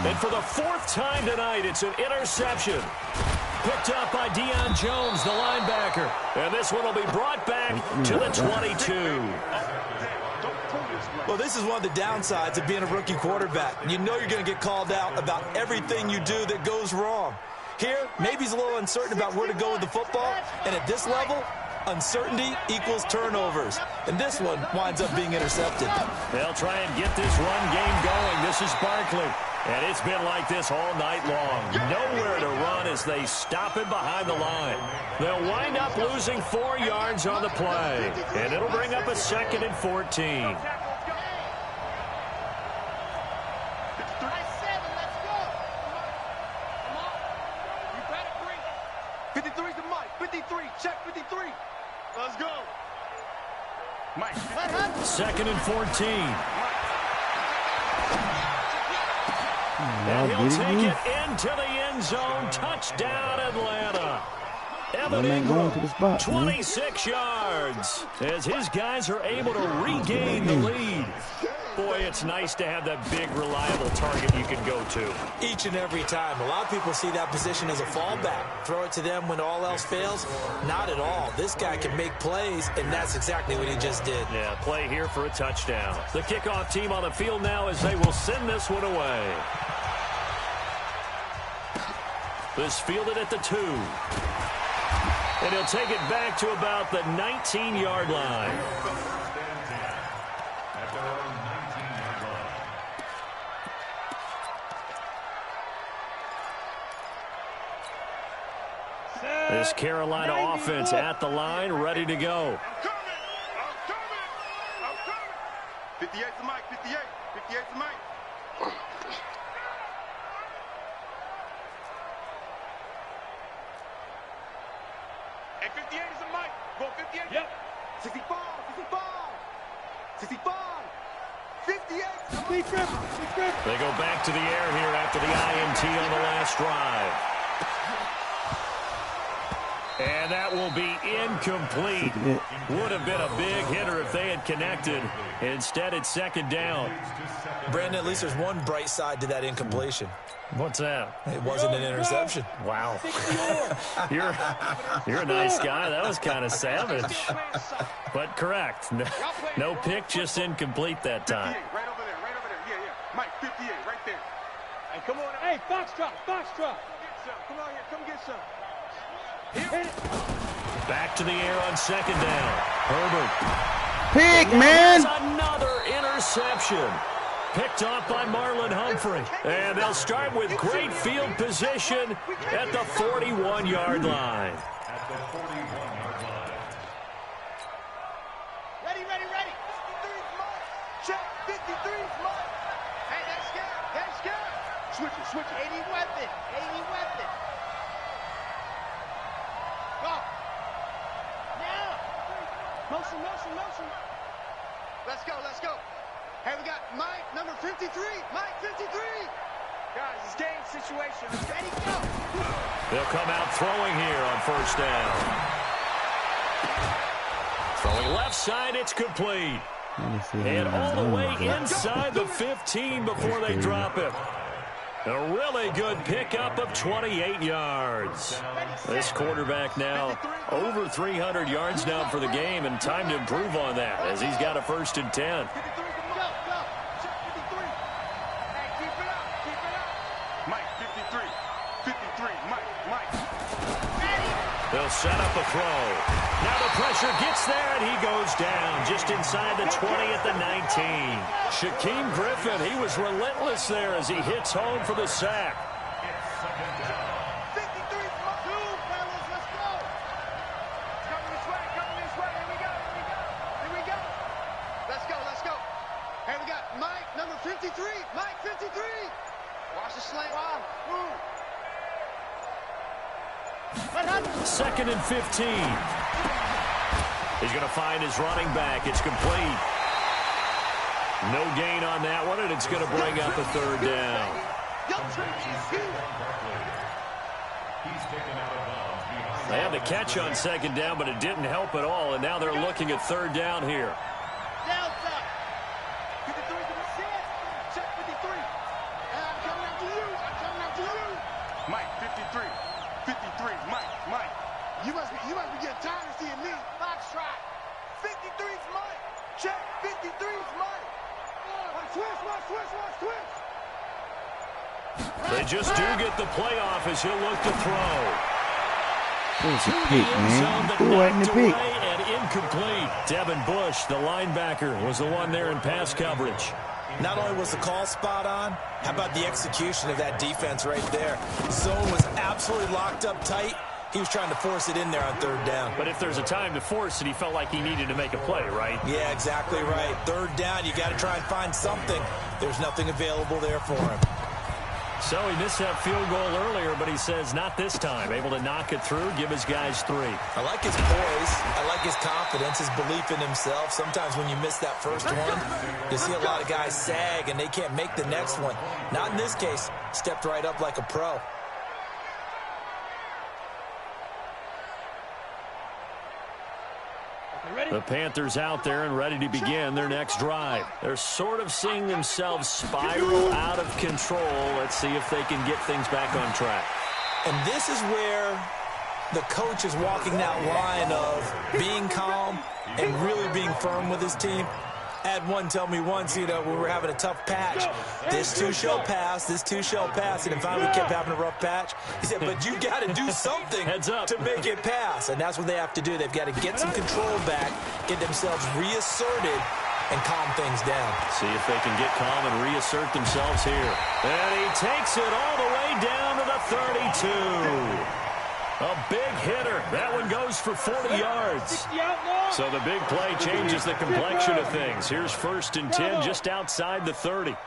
And for the 4th time tonight, it's an interception. Picked up by Deion Jones, the linebacker. And this one will be brought back to the 22. Well, this is one of the downsides of being a rookie quarterback. You know you're going to get called out about everything you do that goes wrong. Here, maybe he's a little uncertain about where to go with the football. And at this level, uncertainty equals turnovers. And this one winds up being intercepted. They'll try and get this run game going. This is Barkley. And it's been like this all night long. Nowhere to run as they stop him behind the line. They'll wind up losing 4 yards on the play. And it'll bring up a 2nd and 14. 53's the mic. 53. Check 53. Let's go. Mike. 2nd and 14. And he'll take it into the end zone. Touchdown, Atlanta. Evan Ingram, 26 yards, as his guys are able to regain the lead. Boy, it's nice to have that big, reliable target you can go to. Each and every time. A lot of people see that position as a fallback. Throw it to them when all else fails. Not at all. This guy can make plays, and that's exactly what he just did. Yeah, play here for a touchdown. The kickoff team on the field now as they will send this one away. This fielded at the 2. And he'll take it back to about the 19-yard line. This Carolina offense at the line, ready to go. 58's the mic. 58. 58's the mic. Hey, 58 is the mic. Go 58. Yep. 65. 65. 65. 58. They go back to the air here after the INT on the last drive. And that will be incomplete. Would have been a big hitter if they had connected. Instead, it's 2nd down. Brandon, at least there's one bright side to that incompletion. What's that? It wasn't an interception. Wow. You're a nice guy. That was kind of savage. But correct. No pick, just incomplete that time. Right over there. Right over there. Yeah, yeah. Mike, 58 right there. Hey, come on. Hey, Foxtrot. Foxtrot. Come on here. Come get some. Back to the air on 2nd down. Herbert. Pick, man. Another interception. Picked off by Marlon Humphrey. And they'll start with great field position at the 41-yard line. Ready, ready, ready. 53's Mike. Check 53's Mike. Hey, that's scared. That's scared. Switch it, switch it. 80 weapon. 80 weapon. Go. Now. Motion, motion, motion. Let's go, let's go. Hey, we got Mike, number 53. Mike, 53. Guys, it's game situation. Ready, go. They'll come out throwing here on 1st down. Throwing left side, it's complete. And all the way inside the 15 before they drop him. A really good pickup of 28 yards. This quarterback now over 300 yards now for the game, and time to improve on that as he's got a 1st and 10. Mike, 53. 53. Mike. They'll set up a throw. Now the pressure gets there, and he goes down just inside the 20 at the 19. Shaquem Griffin, he was relentless there as he hits home for the sack. 53, fellas, let's go. Coming this way. Here we go. Let's go. Hey, we got Mike, number 53. Mike, 53. Watch the slant. Move. 2nd and 15. He's going to find his running back. It's complete. No gain on that one, and it's going to bring up a 3rd down. They had the catch on 2nd down, but it didn't help at all, and now they're looking at 3rd down here. Downside. 53 to the set. Check 53. I'm coming after you. Mike, 53. 53. Mike. You must be getting tired of seeing me. Foxtrot. 53's Mike. Check. 53's Mike. Watch twist. They just do get the playoff as he'll look to throw. It's a pick, man. Threw right in the pick. And incomplete. Devin Bush, the linebacker, was the one there in pass coverage. Not only was the call spot on, how about the execution of that defense right there? Zone was absolutely locked up tight. He was trying to force it in there on 3rd down. But if there's a time to force it, he felt like he needed to make a play, right? Yeah, exactly right. 3rd down, you got to try and find something. There's nothing available there for him. So he missed that field goal earlier, but he says not this time. Able to knock it through, give his guys 3. I like his poise. I like his confidence, his belief in himself. Sometimes when you miss that first one, you see a lot of guys sag and they can't make the next one. Not in this case. Stepped right up like a pro. The Panthers out there and ready to begin their next drive. They're sort of seeing themselves spiral out of control. Let's see if they can get things back on track. And this is where the coach is walking that line of being calm and really being firm with his team. I had one tell me once, when we were having a tough patch, this too shall pass, and then finally we kept having a rough patch. He said, but you got to do something to make it pass, and that's what they have to do. They've got to get some control back, get themselves reasserted, and calm things down. See if they can get calm and reassert themselves here. And he takes it all the way down to the 32. A big hitter. That one goes for 40 yards. So the big play changes the complexion of things. Here's 1st and 10 just outside the 30. 45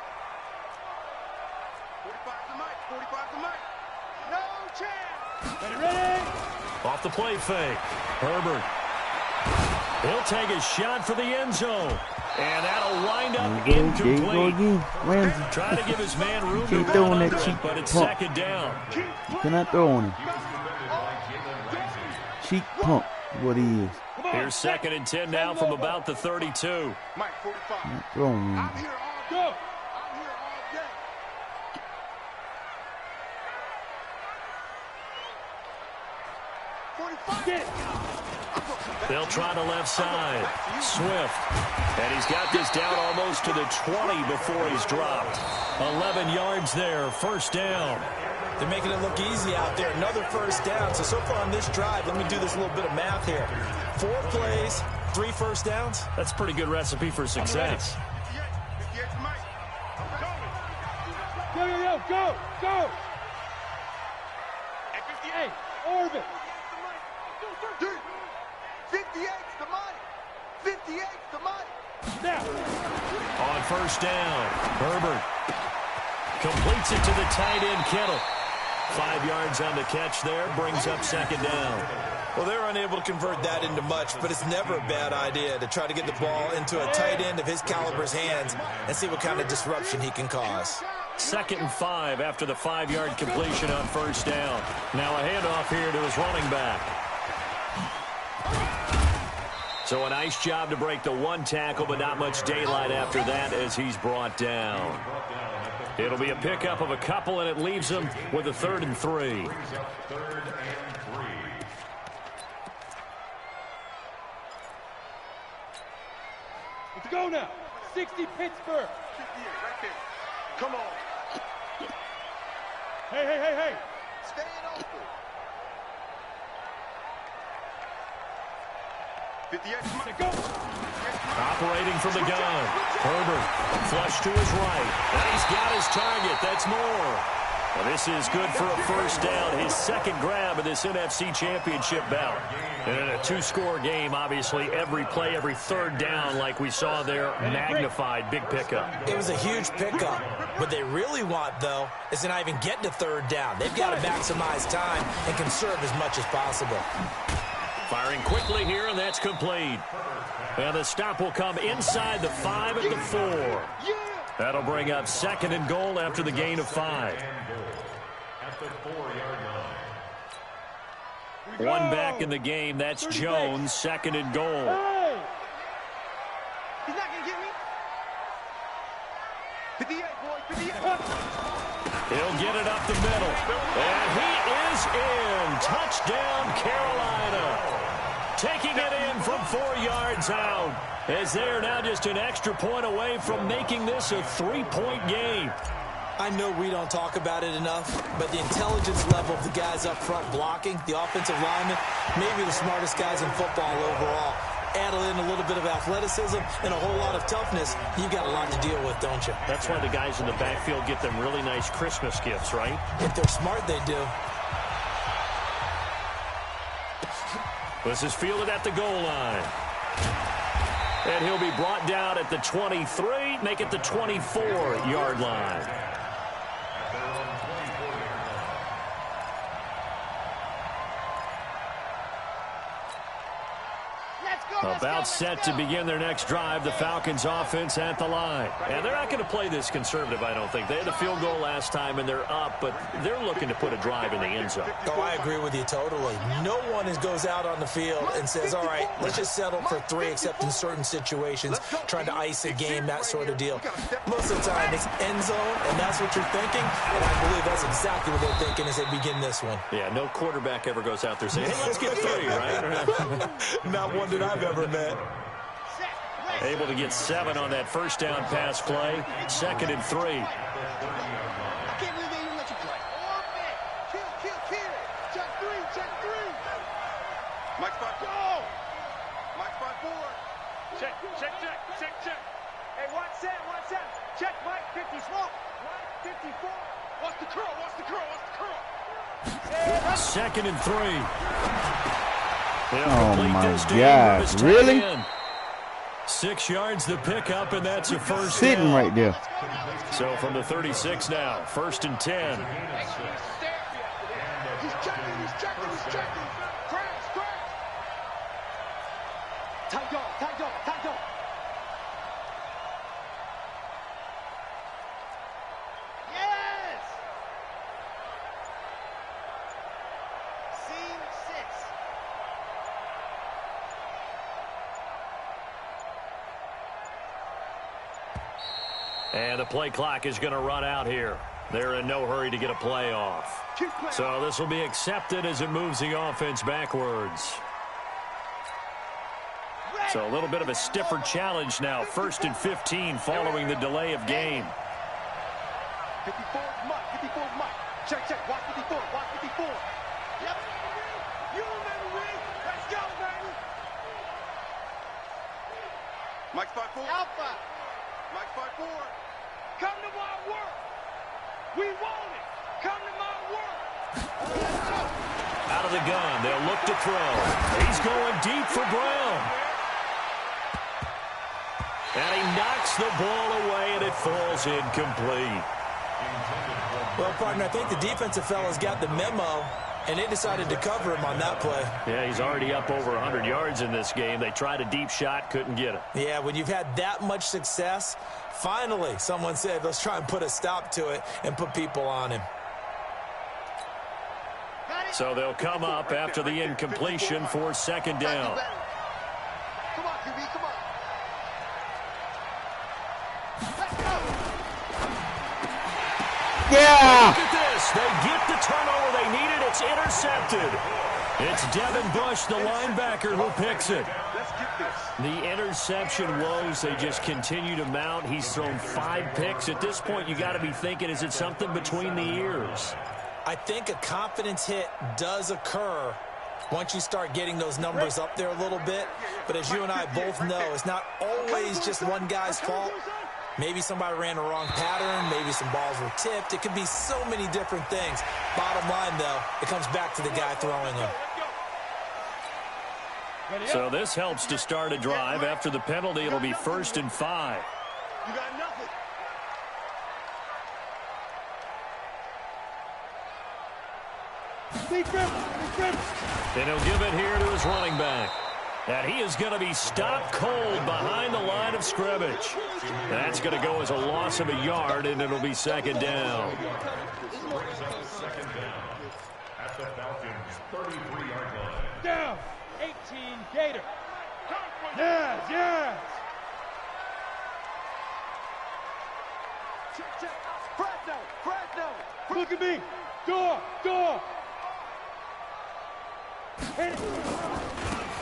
to Mike. No chance. Ready? Off the play fake. Herbert. He'll take a shot for the end zone. And that'll wind up incomplete. Trying to give his man room to run under it, but it's 2nd down. You cannot throw on him. Cheek pump, what he is. Here's 2nd and 10 now from about the 32. Mike, 45. Throwing. I'm here all day. They'll try the left side. Swift. And he's got this down almost to the 20 before he's dropped. 11 yards there, 1st down. They're making it look easy out there. Another 1st down. So far on this drive, let me do this little bit of math here. 4 plays, 3 1st downs. That's a pretty good recipe for success. Go. At 58. Orbit. 58's the money. 58's the money. Now. On 1st down, Herbert completes it to the tight end, Kittle. 5 yards on the catch there, brings up 2nd down. Well, they're unable to convert that into much, but it's never a bad idea to try to get the ball into a tight end of his caliber's hands and see what kind of disruption he can cause. 2nd and 5 after the 5-yard completion on 1st down. Now a handoff here to his running back. So a nice job to break the one tackle, but not much daylight after that as he's brought down. It'll be a pickup of a couple, and it leaves them with a 3rd and 3. Let's go now. 60 Pittsburgh. 58, right there. Come on. Hey. Staying open. 58, Go. Operating from the gun. Herbert, flush to his right. And he's got his target. That's more. Well, this is good for a first down. His second grab of this NFC Championship bout. And in a 2-score game, obviously, every play, every 3rd down, like we saw there, magnified. Big pickup. It was a huge pickup. What they really want, though, is to not even get to 3rd down. They've got to maximize time and conserve as much as possible. Firing quickly here, and that's complete. And the stop will come inside the 5 at the 4. That'll bring up 2nd and goal after the gain of 5. At the 4-yard line. One back in the game. That's Jones, 2nd and goal. Hey! He's not going to get me. 58, boy, 58. He'll get it up the middle. And he is in. Touchdown, Carolina. Taking it in from 4 yards out. As they're now just an extra point away from making this a 3-point game. I know we don't talk about it enough, but the intelligence level of the guys up front blocking, the offensive linemen, maybe the smartest guys in football overall. Add in a little bit of athleticism and a whole lot of toughness, you've got a lot to deal with, don't you? That's why the guys in the backfield get them really nice Christmas gifts, right? If they're smart, they do. This is fielded at the goal line. And he'll be brought down at the 23, make it the 24-yard line. About set to begin their next drive, the Falcons offense at the line. And they're not going to play this conservative, I don't think. They had a field goal last time, and they're up, but they're looking to put a drive in the end zone. Oh, I agree with you totally. No one goes out on the field and says, all right, let's just settle for 3, except in certain situations, trying to ice a game, that sort of deal. Most of the time, it's end zone, and that's what you're thinking, and I believe that's exactly what they're thinking as they begin this one. Yeah, no quarterback ever goes out there saying, hey, let's get 3, right? Not one that I've ever met. Able to get 7 on that first down pass play. 2nd and 3. I can't believe they even let you play. Kill. Check 3. Mike spot. Go. Mike spot 4. Check. Hey, watch that. Check, Mike, 50 small. Mike, 54. Watch the curl. 2nd and 3. Oh, my God. Really? 6 yards the pickup, and that's a first Sitting down. right there. So from the 36 now, 1st and 10. He's checking. Crash. Tight dog. Yes! Scene 6. And the play clock is going to run out here. They're in no hurry to get a play off. So this will be accepted as it moves the offense backwards. So a little bit of a stiffer challenge now. 1st and 15 following the delay of game. 54 is Mike. Check. Watch 54. Yep. You remember me. Let's go, baby. Mike spot 4. Alpha. Mike spot 4. Come to my work. We want it. Come to my work. Out of the gun, they'll look to throw. He's going deep for Brown. And he knocks the ball away, and it falls incomplete. Well, partner, I think the defensive fellas got the memo, and they decided to cover him on that play. Yeah, he's already up over 100 yards in this game. They tried a deep shot, couldn't get it. Yeah, when you've had that much success, finally someone said, let's try and put a stop to it and put people on him. So they'll come up after the incompletion for 2nd down. Come Yeah! Look at this. They get the turnover they needed. It's intercepted. It's Devin Bush, the linebacker, who picks it. The interception woes, they just continue to mount. He's thrown 5 picks. At this point, you got to be thinking, is it something between the ears? I think a confidence hit does occur once you start getting those numbers up there a little bit. But as you and I both know, it's not always just one guy's fault. Maybe somebody ran the wrong pattern. Maybe some balls were tipped. It could be so many different things. Bottom line, though, it comes back to the guy throwing them. So this helps to start a drive. After the penalty, it'll be 1st and 5. You got nothing. And he'll give it here to his running back. And he is going to be stopped cold behind the line of scrimmage. That's going to go as a loss of a yard, and it'll be 2nd down. Second down at the Falcons' 33-yard line. Down. 18 Gator. Yes, yes. Check. Fresno. Look at me. Door.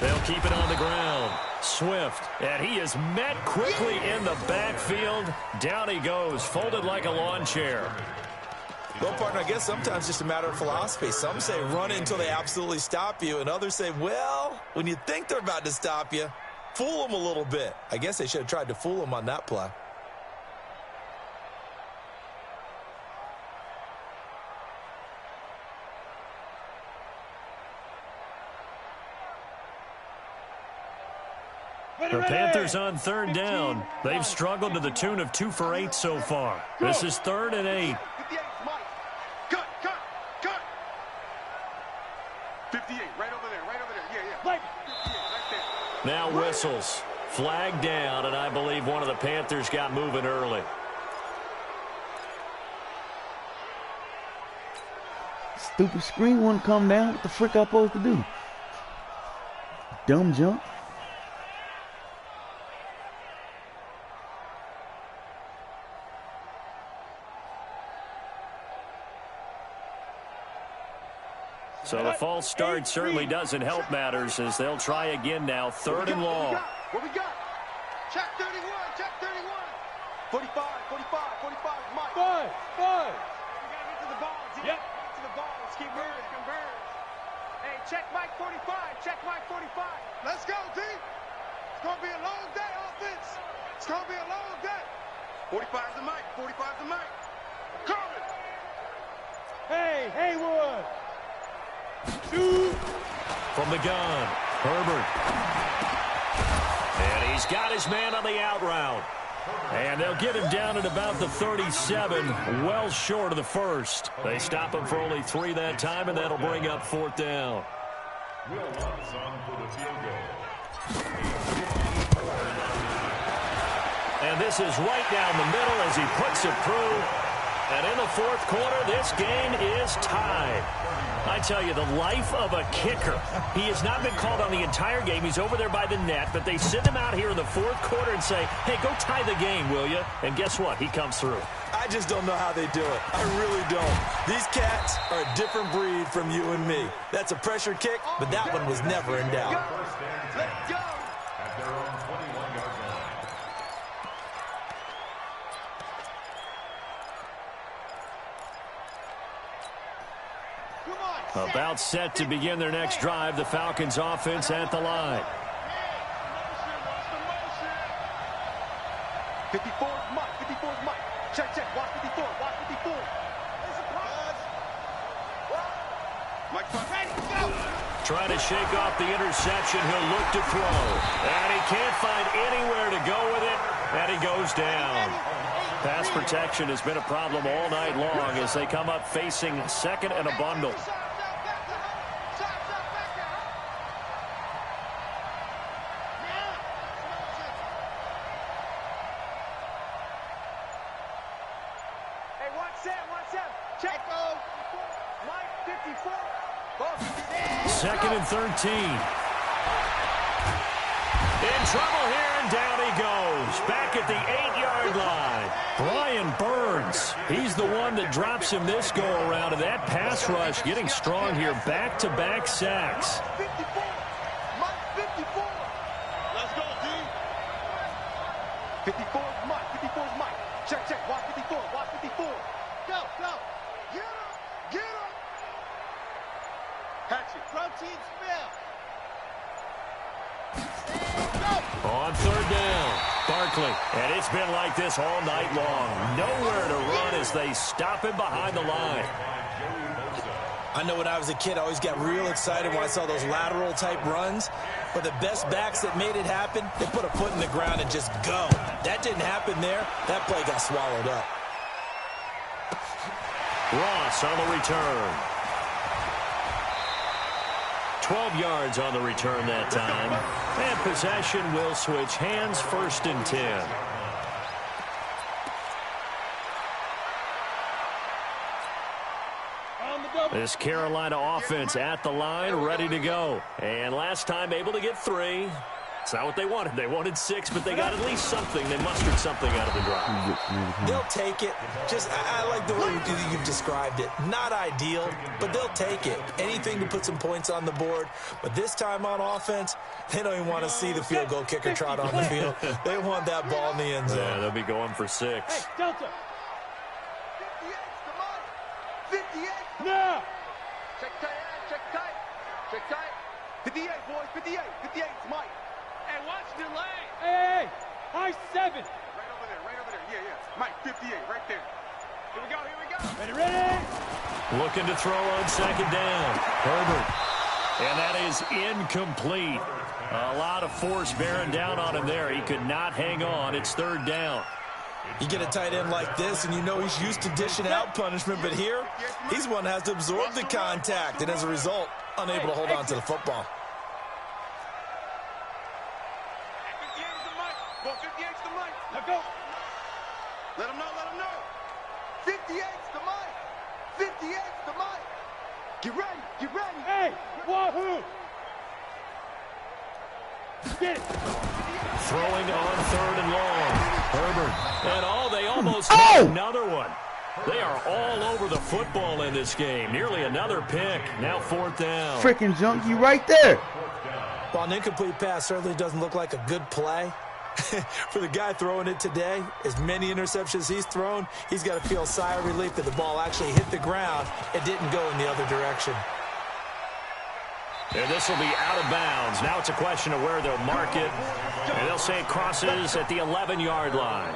They'll keep it on the ground. Swift, and he is met quickly in the backfield. Down he goes, folded like a lawn chair. Well, partner, I guess sometimes it's just a matter of philosophy. Some say run until they absolutely stop you, and others say, well, when you think they're about to stop you, fool them a little bit. I guess they should have tried to fool them on that play. The Panthers on 3rd down. They've struggled to the tune of 2 for 8 so far. This is 3rd and 8. 58, right over there. Yeah. 58, right there. Now whistles. Flag down, and I believe one of the Panthers got moving early. Stupid screen wouldn't come down. What the frick I supposed to do? Dumb jump. So the false start certainly doesn't help matters as they'll try again now. 3rd and long. What we got? Check 31. 45, Mike. 5. We gotta get to the ball, G. Yep. Get to the ball. Let's keep moving. Converge. Hey, check Mike 45. Let's go, D. It's gonna be a long day, offense. It's gonna be a long day. 45's the Mike. Coming. Hey, Haywood. 2. From the gun, Herbert. And he's got his man on the out route. And they'll get him down at about the 37, well short of the 1st. They stop him for only 3 that time, and that'll bring up 4th down. Will Lutz on for the field goal. And this is right down the middle as he puts it through. And in the 4th quarter, this game is tied. I tell you, the life of a kicker. He has not been called on the entire game. He's over there by the net, but they send him out here in the 4th quarter and say, hey, go tie the game, will you? And guess what? He comes through. I just don't know how they do it. I really don't. These cats are a different breed from you and me. That's a pressure kick, but that one was never in doubt. Let's go. At their own 21-yard line. About set to begin their next drive, the Falcons offense at the line. 54's Mike. Check. Watch 54. Mike, ready, go. Trying to shake off the interception. He'll look to throw. And he can't find anywhere to go with it. And he goes down. Pass protection has been a problem all night long as they come up facing 2nd and a bundle. Second and 13. In trouble here, and down he goes. Back at the 8-yard line. Brian Burns He's the one that drops him this go-around, and that pass rush getting strong here. Back-to-back sacks. 54. Mike 54. Let's go, D. 54 is Mike. 54 is Mike. Check, check. Watch 54. Watch 54. Go, go. Get up. Get up. Hatchet. Protein spill. On third down, Barkley. And it's been like this all night long. Nowhere to run as they stop him behind the line. I know when I was a kid, I always got real excited when I saw those lateral-type runs. But the best backs that made it happen, they put a foot in the ground and just go. That didn't happen there. That play got swallowed up. Ross on the return. 12 yards on the return that time. And possession will switch hands, 1st and 10. This Carolina offense at the line, ready to go. And last time able to get 3. It's not what they wanted. They wanted 6, but they got at least something. They mustered something out of the drive. They'll take it. Just, I like the way you've described it. Not ideal, but they'll take it. Anything to put some points on the board. But this time on offense, they don't even want to see the field goal kicker trot on the field. They want that ball in the end zone. Yeah, they'll be going for 6. Hey, Delta. 58 to Mike. 58. No. Check tight. Check tight. Check tight. 58, boys. 58. 58 to Mike. Hey, watch the lane. Hey, high 7. Right over there. Right over there. Yeah, yeah. Mike, 58. Right there. Here we go. Here we go. Ready. Looking to throw on 2nd down. Herbert. And that is incomplete. A lot of force bearing down on him there. He could not hang on. It's 3rd down. You get a tight end like this, and you know he's used to dishing out punishment, but here, he's one that has to absorb the contact, and as a result, unable to hold on to the football. 58's the Mike. Well, 58's the Mike. Let go. Let him know. Let him know. 58's the Mike. 58's the Mike. Get ready. Get ready. Hey, wahoo. Get it. Throwing on 3rd and long. Herbert. And they almost had another one. They are all over the football in this game. Nearly another pick. Now 4th down. Freaking junkie right there. While an incomplete pass certainly doesn't look like a good play, for the guy throwing it today, as many interceptions he's thrown, he's got to feel a sigh of relief that the ball actually hit the ground and didn't go in the other direction. And this will be out of bounds. Now it's a question of where they'll mark it. And they'll say it crosses at the 11-yard line.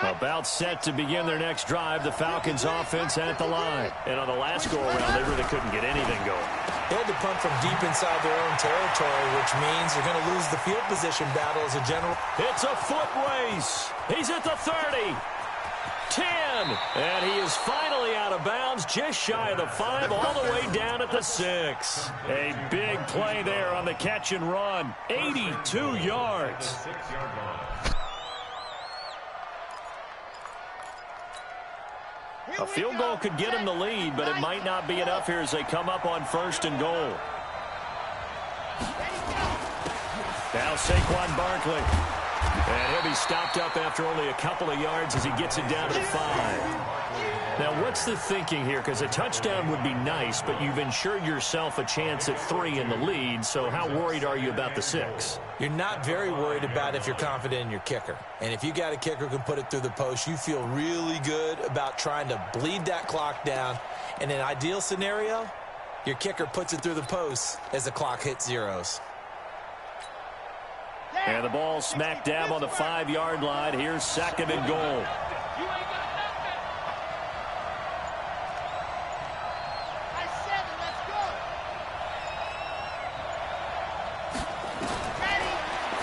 About set to begin their next drive, the Falcons offense at the line. And on the last go-around, they really couldn't get anything going. They had to punt from deep inside their own territory, which means they're going to lose the field position battle as a general. It's a foot race. He's at the 30. 10. And he is finally out of bounds, just shy of the 5, all the way down at the 6. A big play there on the catch and run. 82 yards. A field goal could get him the lead, but it might not be enough here as they come up on 1st and goal. Now Saquon Barkley. And he'll be stopped up after only a couple of yards as he gets it down to the 5. Now, what's the thinking here? Because a touchdown would be nice, but you've ensured yourself a chance at 3 in the lead, so how worried are you about the 6? You're not very worried about if you're confident in your kicker. And if you got a kicker who can put it through the post, you feel really good about trying to bleed that clock down. In an ideal scenario, your kicker puts it through the post as the clock hits zeros. And the ball smack dab on the 5-yard line. Here's 2nd and goal.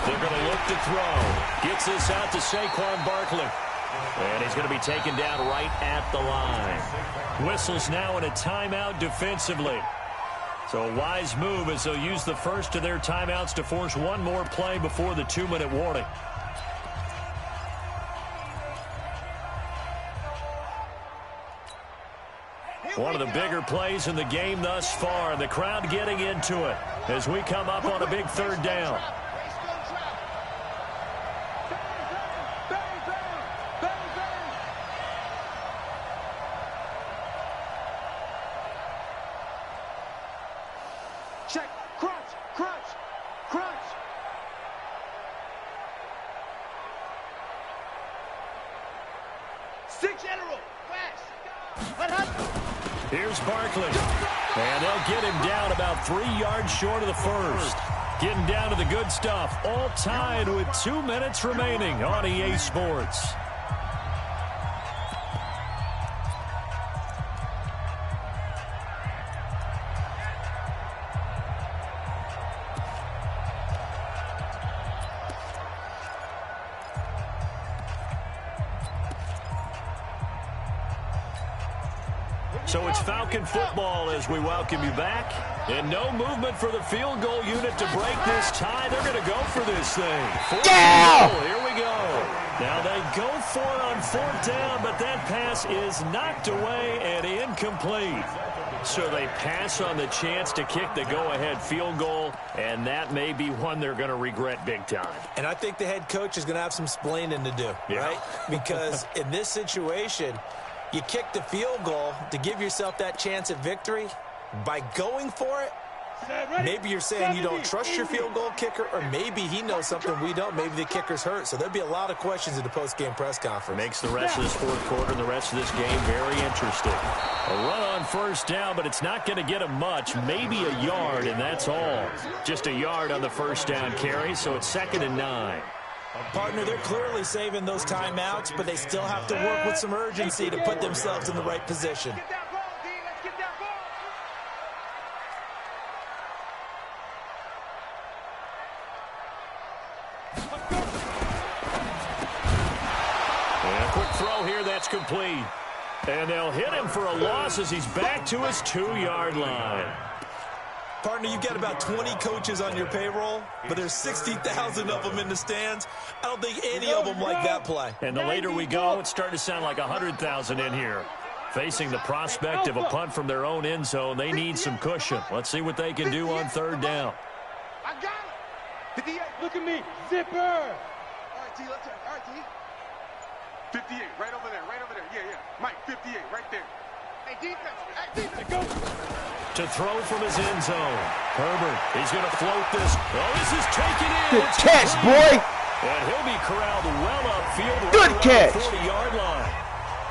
They're going to look to throw. Gets this out to Saquon Barkley. And he's going to be taken down right at the line. Whistles now in a timeout defensively. So a wise move as they'll use the first of their timeouts to force one more play before the 2-minute warning. One of the bigger plays in the game thus far. The crowd getting into it as we come up on a big third down. Check. Crunch. Crunch. Crunch. Six general. West. What happened? Here's Barkley. And they'll get him down about 3 yards short of the first. Getting down to the good stuff. All tied with 2 minutes remaining on EA Sports. So it's Falcon football as we welcome you back. And no movement for the field goal unit to break this tie. They're going to go for this thing. Here we go. Now they go for it on fourth down, but that pass is knocked away and incomplete. So they pass on the chance to kick the go-ahead field goal, and that may be one they're going to regret big time. And I think the head coach is going to have some splaining to do, right? Because in this situation, you kick the field goal to give yourself that chance at victory. By going for it, maybe you're saying you don't trust your field goal kicker, or maybe he knows something we don't. Maybe the kicker's hurt. So there'll be a lot of questions in the post-game press conference. Makes the rest of this fourth quarter and the rest of this game very interesting. A run on first down, but it's not going to get him much. Maybe a yard, and that's all. Just a yard on the first down carry, so it's 2nd and 9. Partner, they're clearly saving those timeouts, but they still have to work with some urgency to put themselves in the right position. And a quick throw here, that's complete. And they'll hit him for a loss as he's back to his 2-yard line. Partner, you've got about 20 coaches on your payroll, but there's 60,000 of them in the stands. I don't think any of them like that play. And the later we go, it's starting to sound like 100,000 in here. Facing the prospect of a punt from their own end zone, they need some cushion. Let's see what they can do on third down. I got it. 58. Look at me. Zipper. All right, T. Let's all right, T. 58. Right over there. Right over there. Yeah, yeah. Mike, 58. Right there. Hey, defense. Hey, defense. Go. To throw from his end zone. Herbert, he's going to float this. Oh, this is taken in. Good catch, boy. And he'll be corralled well upfield. Good catch. 40-yard line.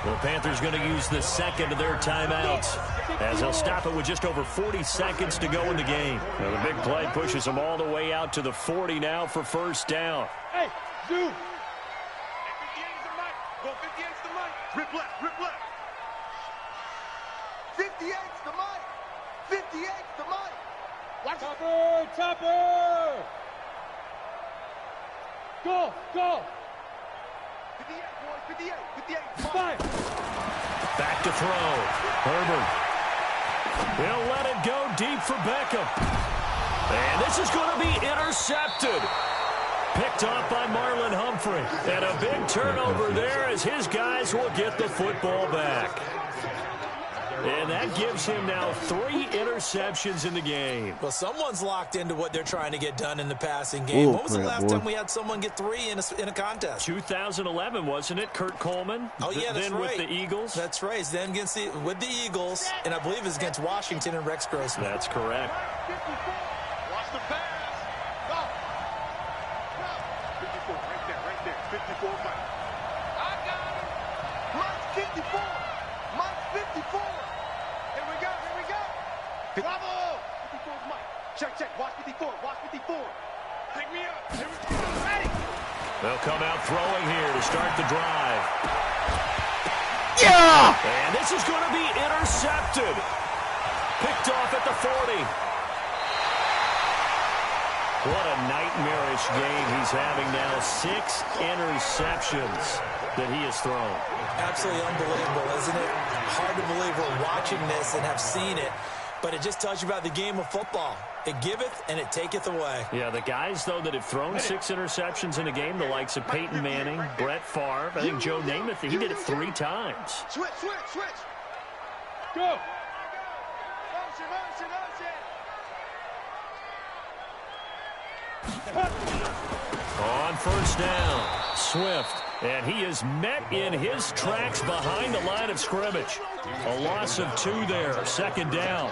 The Panthers going to use the second of their timeouts as they'll stop it with just over 40 seconds to go in the game. Now, the big play pushes them all the way out to the 40 now for first down. Hey, zoom. 58 is the mic. Go 58 is the mic. Rip left, rip left. 58 is the mic. 58 is the mic. Watch Topper, Topper. Go, go. 58, boy, 58, 58. Fire. Back to throw. Herbert. He'll let it go deep for Beckham. And this is going to be intercepted. Picked off by Marlon Humphrey. And a big turnover there as his guys will get the football back. And that gives him now 3 interceptions in the game. Well, someone's locked into what they're trying to get done in the passing game. Ooh, what was the last time we had someone get 3 in a contest? 2011, wasn't it? Kurt Coleman. Oh, yeah, that's then right. With the Eagles. That's right. Then with the Eagles, and I believe it's against Washington and Rex Grossman. That's correct. Watch the pass. Go. Go. 54, right there. 54, Mike. I got it. Mike's 54. Mike's 54. Here we go. Bravo. 54 is Mike. Check. Watch 54. Watch 54. Pick me up. Here we go. Ready. They'll come out throwing here to start the drive. Yeah! And this is going to be intercepted. Picked off at the 40. What a nightmarish game he's having now. 6 interceptions. that he has thrown. Absolutely unbelievable, isn't it? Hard to believe we're watching this and have seen it, but it just tells you about the game of football. It giveth and it taketh away. Yeah, the guys, though, that have thrown 6 interceptions in a game, the likes of Peyton Manning, Brett Favre, I think Joe Namath, he did it 3 times. Switch. Go. On first down, Swift, and he is met in his tracks behind the line of scrimmage. A loss of 2 there, 2nd down.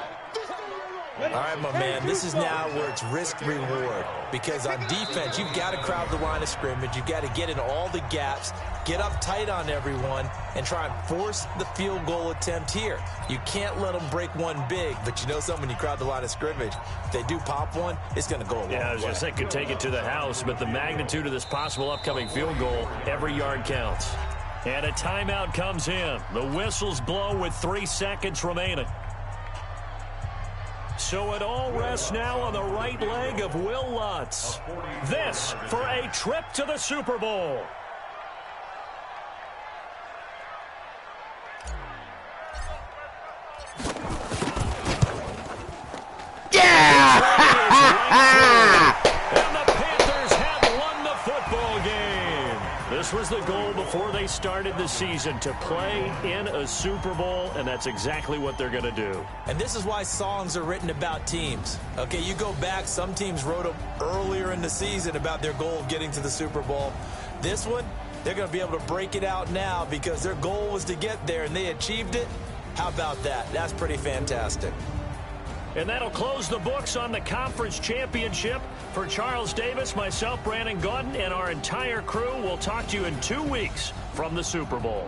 All right, my man, this is now where it's risk-reward, because on defense, you've got to crowd the line of scrimmage. You've got to get in all the gaps, get up tight on everyone, and try and force the field goal attempt here. You can't let them break one big, but you know something, when you crowd the line of scrimmage, if they do pop one, it's going to go a long way. Yeah, I was going to say, could take it to the house, but the magnitude of this possible upcoming field goal, every yard counts. And a timeout comes in. The whistles blow with 3 seconds remaining. So it all rests now on the right leg of Will Lutz. This for a trip to the Super Bowl. And the Panthers have won the football game. This was the goal before they started the season, to play in a Super Bowl, and that's exactly what they're going to do. And this is why songs are written about teams. Okay, you go back, some teams wrote them earlier in the season about their goal of getting to the Super Bowl. This one, they're going to be able to break it out now because their goal was to get there, and they achieved it. How about that? That's pretty fantastic. And that'll close the books on the conference championship. For Charles Davis, myself, Brandon Gaudin, and our entire crew, we'll talk to you in 2 weeks from the Super Bowl.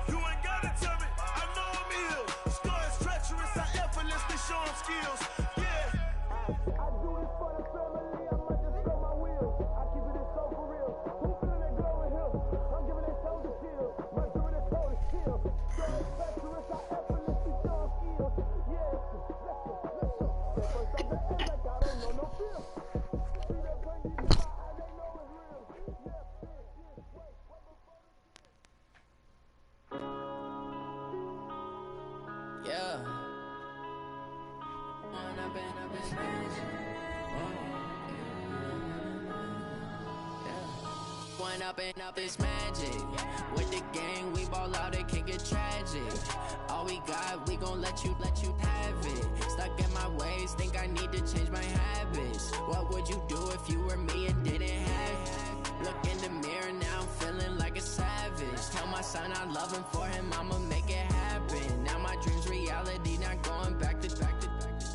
You ain't skills. Yeah. I do this for the family, I might just spell my wheels. I keep it so for real. Who feeling that glow in here? I'm giving it shoulder shield. My doing it shoulder shield. So specialist, I effortlessly show skills. Yeah, let's go. First off the end, like I don't know no fear. See that brain deep in my eye, they know it's real. Yeah. One up and up is magic. With the gang, we ball out, it can get tragic. All we got, we gon' let you have it. Stuck in my ways, think I need to change my habits. What would you do if you were me and didn't have it? Look in the mirror, now I'm feeling like a savage. Tell my son I love him, for him I'ma make it happen. Now my dream's reality, not going back to.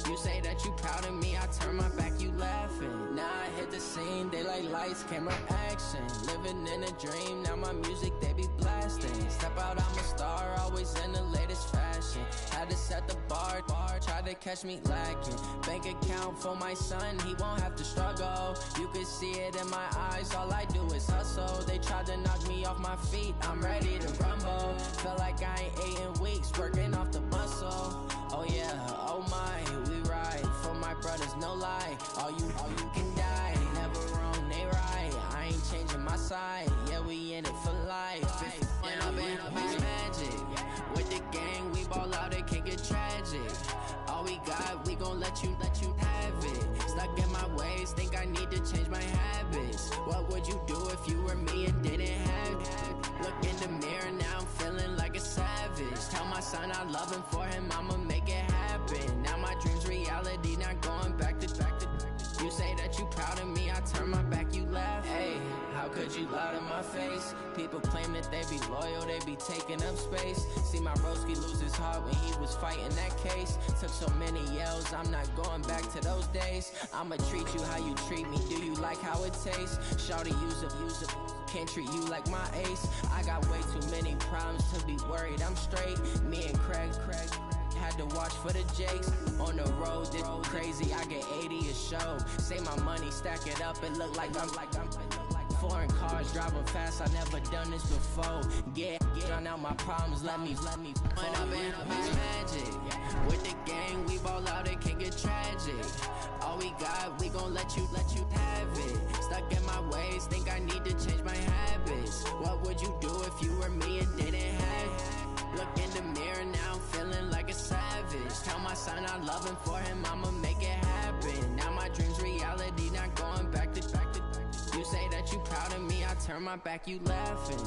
You say that you proud of me, I turn my back, you laughing. Now I hit the scene, daylight lights, camera action. Living in a dream, now my music, they be blasting. Step out, I'm a star, always in the latest fashion. Had to set the bar, tried to catch me lacking. Bank account for my son, he won't have to struggle. You can see it in my eyes, all I do is hustle. They tried to knock me off my feet, I'm ready to rumble. Feel like I ain't ate in weeks, working off the muscle. Oh yeah, oh my, we ride for my brothers, no lie. All you can die, never wrong, they right. I ain't changing my side, yeah, we in it for life. And I've been magic. With the gang, we ball out, it can get tragic. All we got, we gon' let you have it. Stuck in my ways, think I need to change my habits. What would you do if you were me and didn't have it? Look in the mirror, now I'm feeling like a savage. Tell my son I love him, for him I'ma make it happen. Now my dream's reality, not going back to. You say that you proud of me, I turn my back, you laugh. Hey, how could you lie to my face? People claim that they be loyal, they be taking up space. See my broski lose his heart when he was fighting that case. Took so many yells, I'm not going back to those days. I'ma treat you how you treat me, do you like how it tastes? Shawty, use it, can't treat you like my ace. I got way too many problems to be worried, I'm straight. Me and Craig had to watch for the Jakes. On the road, this crazy, I get 80 a show. Say my money, stack it up, it look like I'm foreign cars, driving fast, I never done this before. Get out my problems, let me When I've been magic. With the gang, we ball out, it can get tragic. All we got, we gon' let you have it. Stuck in my ways, think I need to change my habits. What would you do if you were me and didn't have it? Look in the mirror, now I'm feeling like a savage. Tell my son I love him, for him I'ma make it happen. Now my dream's reality, not going back to. You say that you proud of me, I turn my back, you laughing.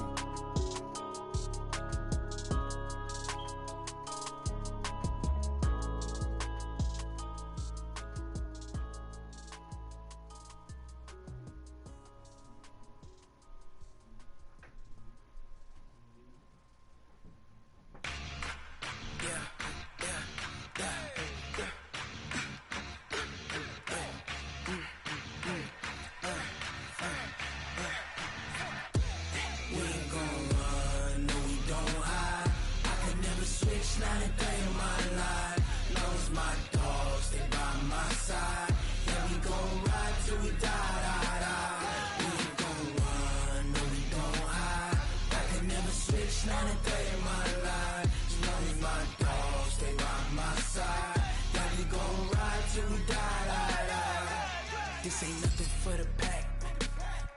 This ain't nothing for the pack.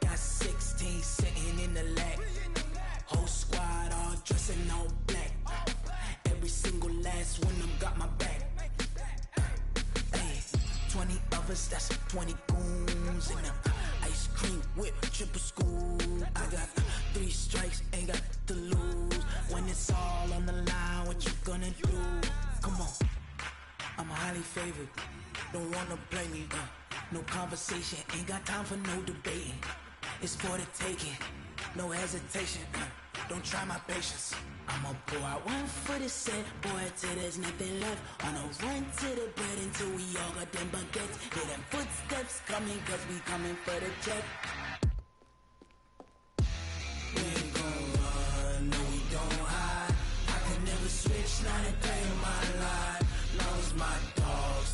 Got 16 sitting in the lap. Whole squad all dressing all black. Every single last one of them got my back. Hey, 20 of us, that's 20 goons in the ice cream whip, triple scoop. I got 3 strikes, ain't got to lose. When it's all on the line, what you gonna do? Come on, I'm highly favored. Don't wanna play me, no conversation, ain't got time for no debating. It's for the taking, no hesitation, don't try my patience. I'ma pour out one for the set, boy, till there's nothing left. On a run to the bread until we all got them baguettes. Hear them footsteps coming, cause we coming for the check. We ain't gon' run, no we don't hide. I can never switch, not a day in my life. Long as my dogs,